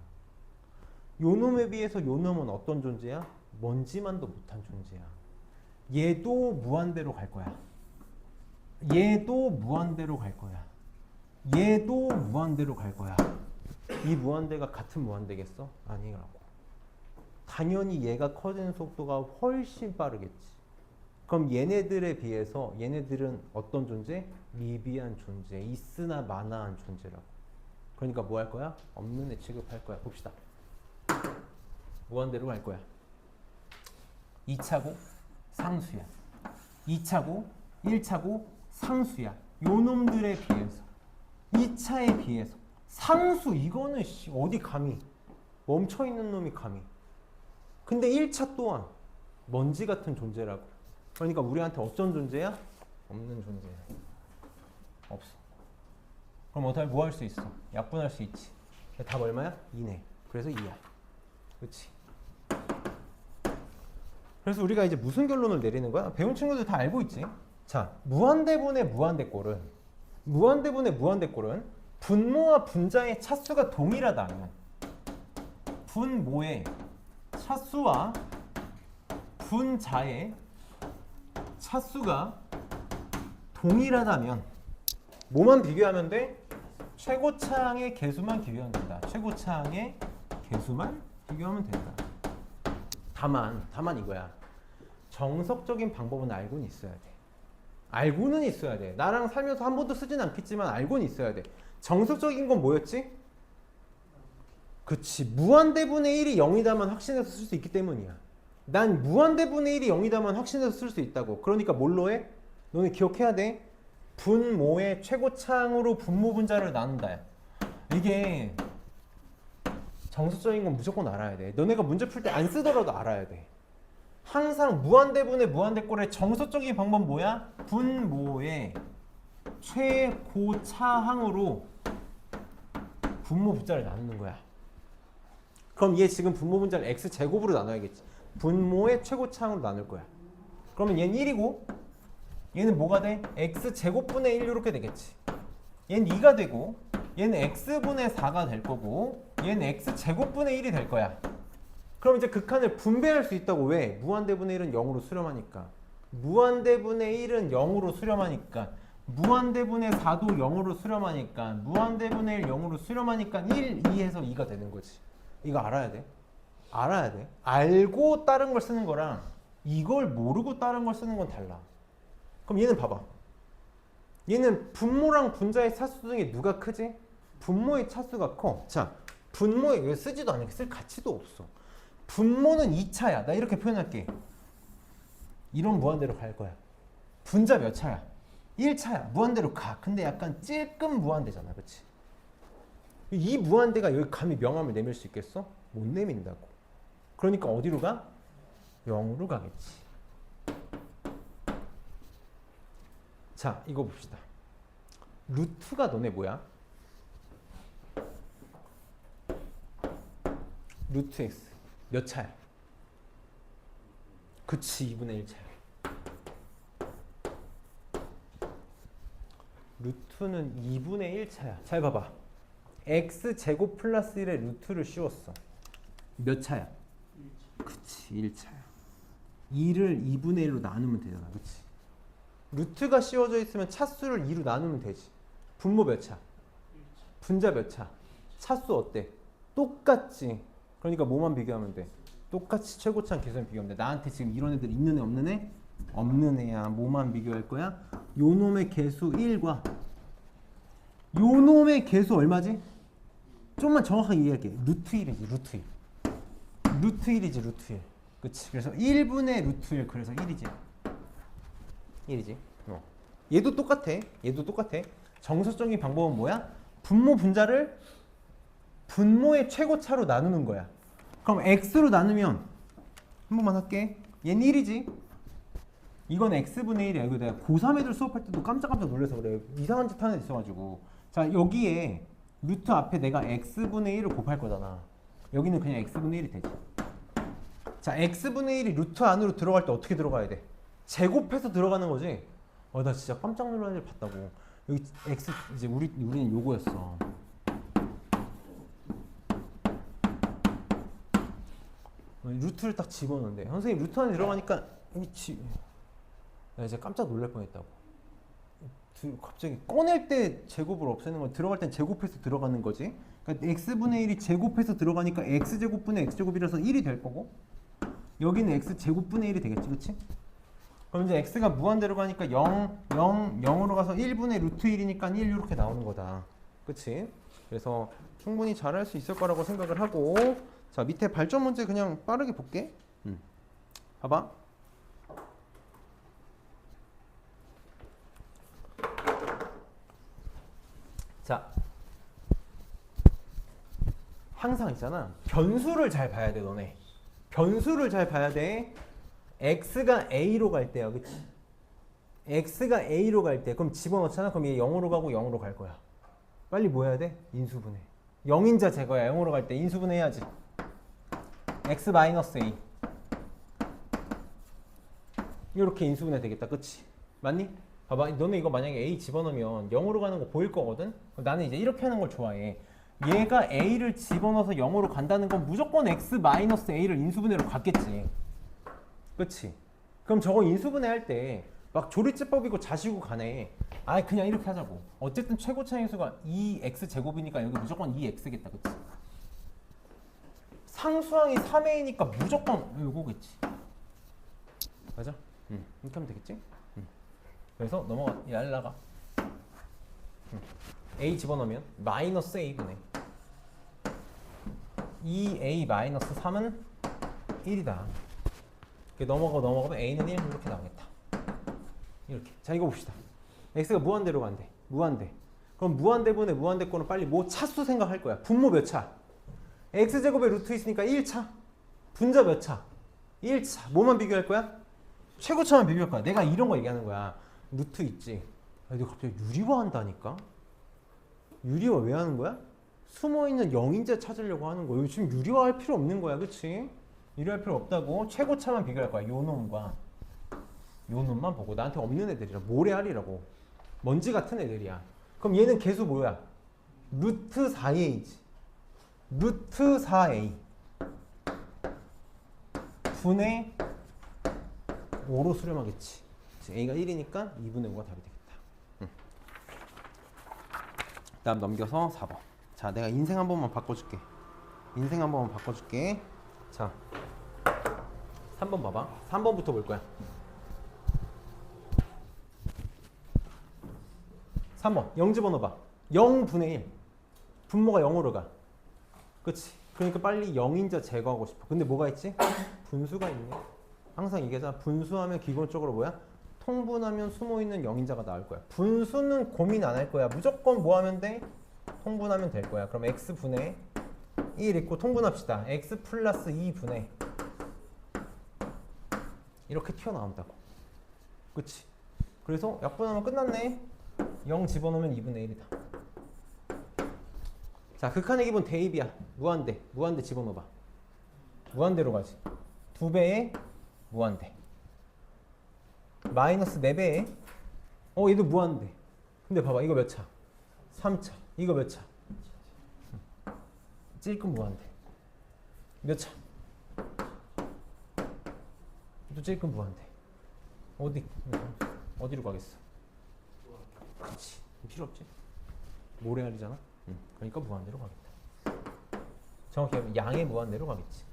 요놈에 비해서 요놈은 어떤 존재야? 먼지만도 못한 존재야. 얘도 무한대로 갈 거야. 얘도 무한대로 갈 거야. 얘도 무한대로 갈 거야. 이 무한대가 같은 무한대겠어? 아니라고. 당연히 얘가 커지는 속도가 훨씬 빠르겠지. 그럼 얘네들에 비해서 얘네들은 어떤 존재? 미비한 존재, 있으나 마나한 존재라고. 그러니까 뭐 할 거야? 없는 애 취급할 거야. 봅시다. 무한대로 갈 거야. 2차고 상수야. 2차고 1차고 상수야. 요 놈들에 비해서 2차에 비해서 상수 이거는 어디 감히 멈춰있는 놈이 감히. 근데 1차 또한 먼지 같은 존재라고. 그러니까 우리한테 어떤 존재야? 없는 존재야. 없어. 그럼 어떻게 뭐 할 수 있어? 약분할 수 있지. 답 얼마야? 2네. 그래서 2야. 그렇지. 그래서 우리가 이제 무슨 결론을 내리는 거야? 배운 친구들 다 알고 있지. 자, 무한대분의 무한대꼴은 분모와 분자의 차수가 동일하다면 분모의 차수와 분자의 차수가 동일하다면 뭐만 비교하면 돼? 최고차항의 개수만 비교하면 된다. 최고차항의 개수만 비교하면 된다. 다만 이거야. 정석적인 방법은 알고는 있어야 돼. 알고는 있어야 돼. 나랑 살면서 한 번도 쓰진 않겠지만 알고는 있어야 돼. 정석적인 건 뭐였지? 그치. 무한대분의 1이 0이다만 확신해서 쓸 수 있기 때문이야. 난 무한대분의 1이 0이다만 확신해서 쓸 수 있다고. 그러니까 뭘로 해? 너네 기억해야 돼. 분모의 최고차항으로 분모 분자를 나눈다. 이게 정석적인 건 무조건 알아야 돼. 너네가 문제 풀 때 안 쓰더라도 알아야 돼. 항상 무한대분의 무한대꼴의 정석적인 방법 뭐야? 분모의 최고차항으로 분모 분자를 나누는 거야. 그럼 얘 지금 분모 분자를 x제곱으로 나눠야겠지. 분모의 최고차항으로 나눌 거야. 그러면 얘는 1이고 얘는 뭐가 돼? x제곱분의 1 이렇게 되겠지. 얘는 2가 되고 얘는 x분의 4가 될 거고 얘는 x제곱분의 1이 될 거야. 그럼 이제 극한을 분배할 수 있다고. 왜? 무한대분의 1은 0으로 수렴하니까. 무한대분의 1은 0으로 수렴하니까. 무한대분의 4도 0으로 수렴하니까. 무한대분의 1 0으로 수렴하니까 1, 2해서 2가 되는 거지. 이거 알아야 돼. 알아야 돼. 알고 다른 걸 쓰는 거랑 이걸 모르고 다른 걸 쓰는 건 달라. 그럼 얘는 봐봐. 얘는 분모랑 분자의 차수 중에 누가 크지? 분모의 차수가 커. 자, 분모에 왜 쓰지도 않으니까 쓸 가치도 없어. 분모는 2차야. 나 이렇게 표현할게. 이런 무한대로 갈 거야. 분자 몇 차야? 1차야. 무한대로 가. 근데 약간 찔끔 무한대잖아. 그치? 이 무한대가 여기 감히 명암을 내밀 수 있겠어? 못 내민다고. 그러니까 어디로 가? 0으로 가겠지. 자, 이거 봅시다. 루트가 너네 뭐야? 루트 x 몇 차야? 그치, 2분의 1차야. 루트는 2분의 1차야. 잘 봐봐. x제곱 플러스 1의 루트를 씌웠어. 몇 차야? 1차. 그치, 1차야. 2를 2분의 1로 나누면 되잖아. 그치? 루트가 씌워져 있으면 차수를 2로 나누면 되지. 분모 몇 차? 1차. 분자 몇 차? 차수 어때? 똑같지. 그러니까 뭐만 비교하면 돼? 똑같이 최고차항 계산 비교하면 돼. 나한테 지금 이런 애들 있는 애 없는 애? 없는 애야. 뭐만 비교할 거야? 요 놈의 개수 1과 요 놈의 개수 얼마지? 좀만 정확하게 이해할게. 루트 1이지. 루트 1. 루트 1이지. 루트 1. 그치? 그래서 1분의 루트 1. 그래서 1이지. 1이지. 얘도 똑같아. 얘도 똑같아. 정석적인 방법은 뭐야? 분모 분자를 분모의 최고차로 나누는 거야. 그럼 x로 나누면 한 번만 할게. 얘는 1이지. 이건 x분의 1이야. 이거 내가 고3 애들 수업할 때도 깜짝깜짝 놀라서 그래. 이상한 짓 하는 애 있어가지고. 자, 여기에 루트 앞에 내가 x분의 1을 곱할 거잖아. 여기는 그냥 x분의 1이 되지. 자, x분의 1이 루트 안으로 들어갈 때 어떻게 들어가야 돼? 제곱해서 들어가는 거지. 나 진짜 깜짝 놀란 일 봤다고. 여기 x 이제 우리는 요거였어. 루트를 딱 집어넣는데 선생님 루트 안에 들어가니까 나 이제 깜짝 놀랄 뻔했다고. 갑자기 꺼낼 때 제곱을 없애는 건 들어갈 땐 제곱해서 들어가는 거지. 그러니까 x분의 1이 제곱해서 들어가니까 x제곱분의 x제곱이라서 1이 될 거고 여기는 x제곱분의 1이 되겠지. 그치? 그럼 이제 x가 무한대로 가니까 0, 0, 0으로 가서 1분의 루트 1이니까 1 이렇게 나오는 거다. 그치? 그래서 충분히 잘할 수 있을 거라고 생각을 하고 자, 밑에 발전 문제 그냥 빠르게 볼게. 봐봐. 자, 항상 있잖아. 변수를 잘 봐야 돼, 너네. 변수를 잘 봐야 돼. x가 a로 갈 때야, 그치? x가 a로 갈 때, 그럼 집어넣잖아. 그럼 얘 0으로 가고 0으로 갈 거야. 빨리 뭐 해야 돼? 인수분해. 0인자 제거야. 0으로 갈 때 인수분해 해야지. x-a 이렇게 인수분해 되겠다. 그치? 맞니? 봐봐. 너네 이거 만약에 a 집어넣으면 0으로 가는 거 보일 거거든? 나는 이제 이렇게 하는 걸 좋아해. 얘가 a를 집어넣어서 0으로 간다는 건 무조건 x-a를 인수분해로 갔겠지. 그치? 그럼 저거 인수분해 할 때 막 조리제법이고 자시고 가네. 아 그냥 이렇게 하자고. 어쨌든 최고차항수가 2x 제곱이니까 여기 무조건 2x겠다. 그치? 상수항이 3a니까 무조건 요거겠지. 맞아? 이렇게 하면 되겠지? 그래서 넘어가. 얄라가. a 집어넣으면 마이너스 a분의 2a 마이너스 3은 1이다. 넘어가도 a는 1 이렇게 나오겠다. 이렇게. 자 이거 봅시다. x가 무한대로 간대. 무한대. 그럼 무한대분의 무한대권은 빨리 뭐 차수 생각할 거야. 분모 몇 차? x제곱에 루트 있으니까 1차. 분자 몇 차? 1차. 뭐만 비교할 거야? 최고차만 비교할 거야. 내가 이런 거 얘기하는 거야. 루트 있지. 근데 갑자기 유리화 한다니까? 유리화 왜 하는 거야? 숨어있는 영인자 찾으려고 하는 거야. 지금 유리화 할 필요 없는 거야. 그치? 유리화 할 필요 없다고. 최고차만 비교할 거야. 요 놈과 요 놈만 보고. 나한테 없는 애들이라. 모래알이라고. 먼지 같은 애들이야. 그럼 얘는 계수 뭐야? 루트 4a지. 루트 4a 분의 5로 수렴하겠지. a가 1이니까 2분의 5가 답이 되겠다. 다음 넘겨서 4번. 자, 내가 인생 한 번만 바꿔줄게. 인생 한 번만 바꿔줄게. 자, 3번 봐봐. 3번부터 볼 거야. 3번 0 집어넣어봐. 0분의 1. 분모가 0으로 가. 그치? 그러니까 빨리 0인자 제거하고 싶어. 근데 뭐가 있지? 분수가 있네. 항상 얘기하잖아. 분수하면 기본적으로 뭐야? 통분하면 숨어있는 0인자가 나올 거야. 분수는 고민 안 할 거야. 무조건 뭐 하면 돼? 통분하면 될 거야. 그럼 x분의 1 있고 통분합시다. x 플러스 2분의 이렇게 튀어나온다고. 그치? 그래서 약분하면 끝났네. 0 집어넣으면 2분의 1이다. 자, 극한의 기본 대입이야. 무한대. 무한대 집어넣어봐. 무한대로 가지. 2배의 무한대. 마이너스 4배의 얘도 무한대. 근데 봐봐. 이거 몇 차? 3차. 이거 몇 차? 찔끔 무한대. 몇 차? 또 찔끔 무한대. 어디로 가겠어? 그렇지. 필요 없지. 모래알이잖아. 그러니까 무한대로 가겠다. 정확히 하면 양의 무한대로 가겠지.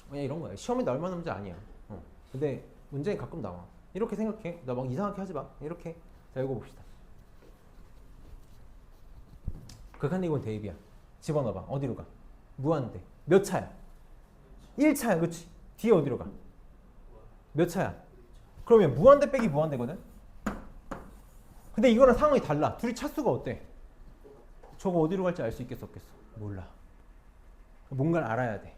그냥 이런 거야. 시험에 나올 만한 문제 아니야. 근데 문제는 가끔 나와. 이렇게 생각해. 나 막 이상하게 하지 마. 이렇게. 자, 이거 봅시다. 극한의 기본 대입이야. 집어넣어봐. 어디로 가? 무한대. 몇 차야? 1차야. 그치? 뒤에 어디로 가? 몇 차야? 그러면 무한대 빼기 무한대거든? 근데 이거랑 상황이 달라. 둘이 차수가 어때? 저거 어디로 갈지 알 수 있겠어 없겠어? 몰라. 뭔가를 알아야 돼.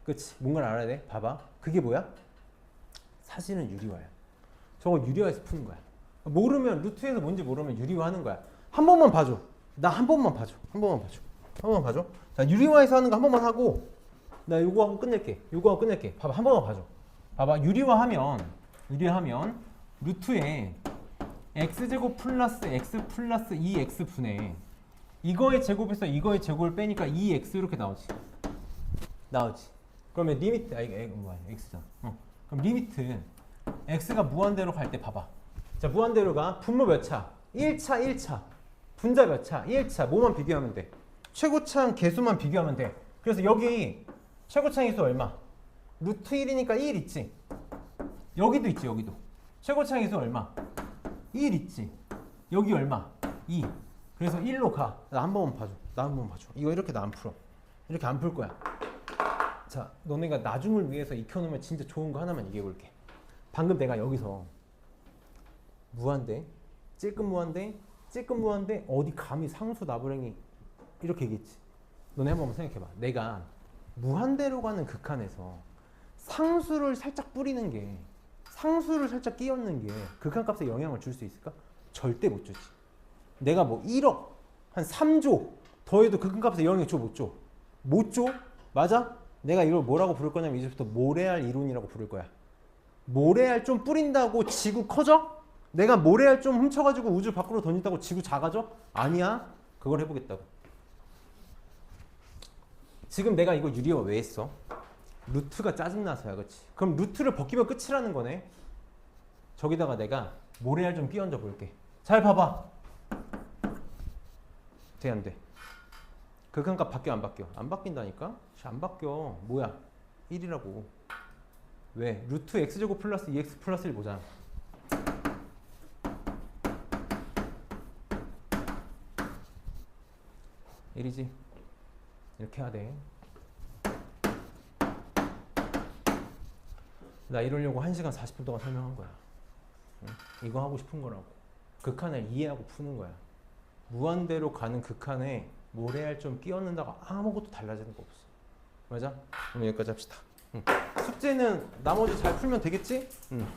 그치? 뭔가를 알아야 돼. 봐봐. 그게 뭐야? 사실은 유리화야. 저거 유리화에서 푸는 거야. 모르면 루트에서 뭔지 모르면 유리화 하는 거야. 한 번만 봐줘. 나 한 번만 봐줘. 한 번만 봐줘. 한 번만 봐줘. 자, 유리화에서 하는 거 한 번만 하고 나 요거 하고 끝낼게. 요거 하고 끝낼게. 봐봐. 한 번만 봐줘. 봐봐. 유리화하면 루트에 x제곱 플러스 x 플러스 2x 분의 이거의 제곱에서 이거의 제곱을 빼니까 2x 이렇게 나오지. 그러면 리미트 이거 뭐야? x잖아. 그럼 리미트 x가 무한대로 갈 때 봐봐. 자, 무한대로 가. 분모 몇 차? 1차. 분자 몇 차? 1차. 뭐만 비교하면 돼? 최고차항 개수만 비교하면 돼. 그래서 여기 최고차항의 수 얼마? 루트 1이니까 1 있지. 여기도 있지. 여기도. 최고차항의 수 얼마? 1 있지. 여기 얼마? 2. 그래서 1로 가. 나 한 번만 봐줘. 이거 이렇게 나 안 풀어. 이렇게 안 풀 거야. 자, 너네가 나중을 위해서 익혀놓으면 진짜 좋은 거 하나만 얘기해 볼게. 방금 내가 여기서 무한대, 찔끔 무한대, 어디 감히 상수 나부랭이 이렇게 얘기했지. 너네 한번 생각해봐. 내가 무한대로 가는 극한에서 상수를 살짝 뿌리는 게, 상수를 살짝 끼얹는 게 극한값에 영향을 줄 수 있을까? 절대 못 주지. 내가 뭐 1억, 한 3조 더해도 극한값에 영향을 줘, 못 줘? 못 줘? 맞아? 내가 이걸 뭐라고 부를 거냐면 이제부터 모래알 이론이라고 부를 거야. 모래알 좀 뿌린다고 지구 커져? 내가 모래알 좀 훔쳐가지고 우주 밖으로 던진다고 지구 작아져? 아니야. 그걸 해보겠다고. 지금 내가 이거 유리화 왜 했어? 루트가 짜증나서야. 그렇지? 그럼 루트를 벗기면 끝이라는 거네. 저기다가 내가 모래알 좀 끼얹어 볼게. 잘 봐봐. 돼, 안 돼? 극한값 바뀌어, 안 바뀌어? 안 바뀐다니까? 안 바뀌어. 뭐야? 1이라고. 왜? 루트 x제곱 플러스 2x 플러스 1 보자. 일이지. 이렇게 해야 돼. 나 이러려고 1시간 40분 동안 설명한 거야. 응? 이거 하고 싶은 거라고. 극한을 이해하고 푸는 거야. 무한대로 가는 극한에 모래알 좀 끼얹는다고 아무것도 달라지는 거 없어. 맞아? 그럼 여기까지 합시다. 응. 숙제는 나머지 잘 풀면 되겠지? 응.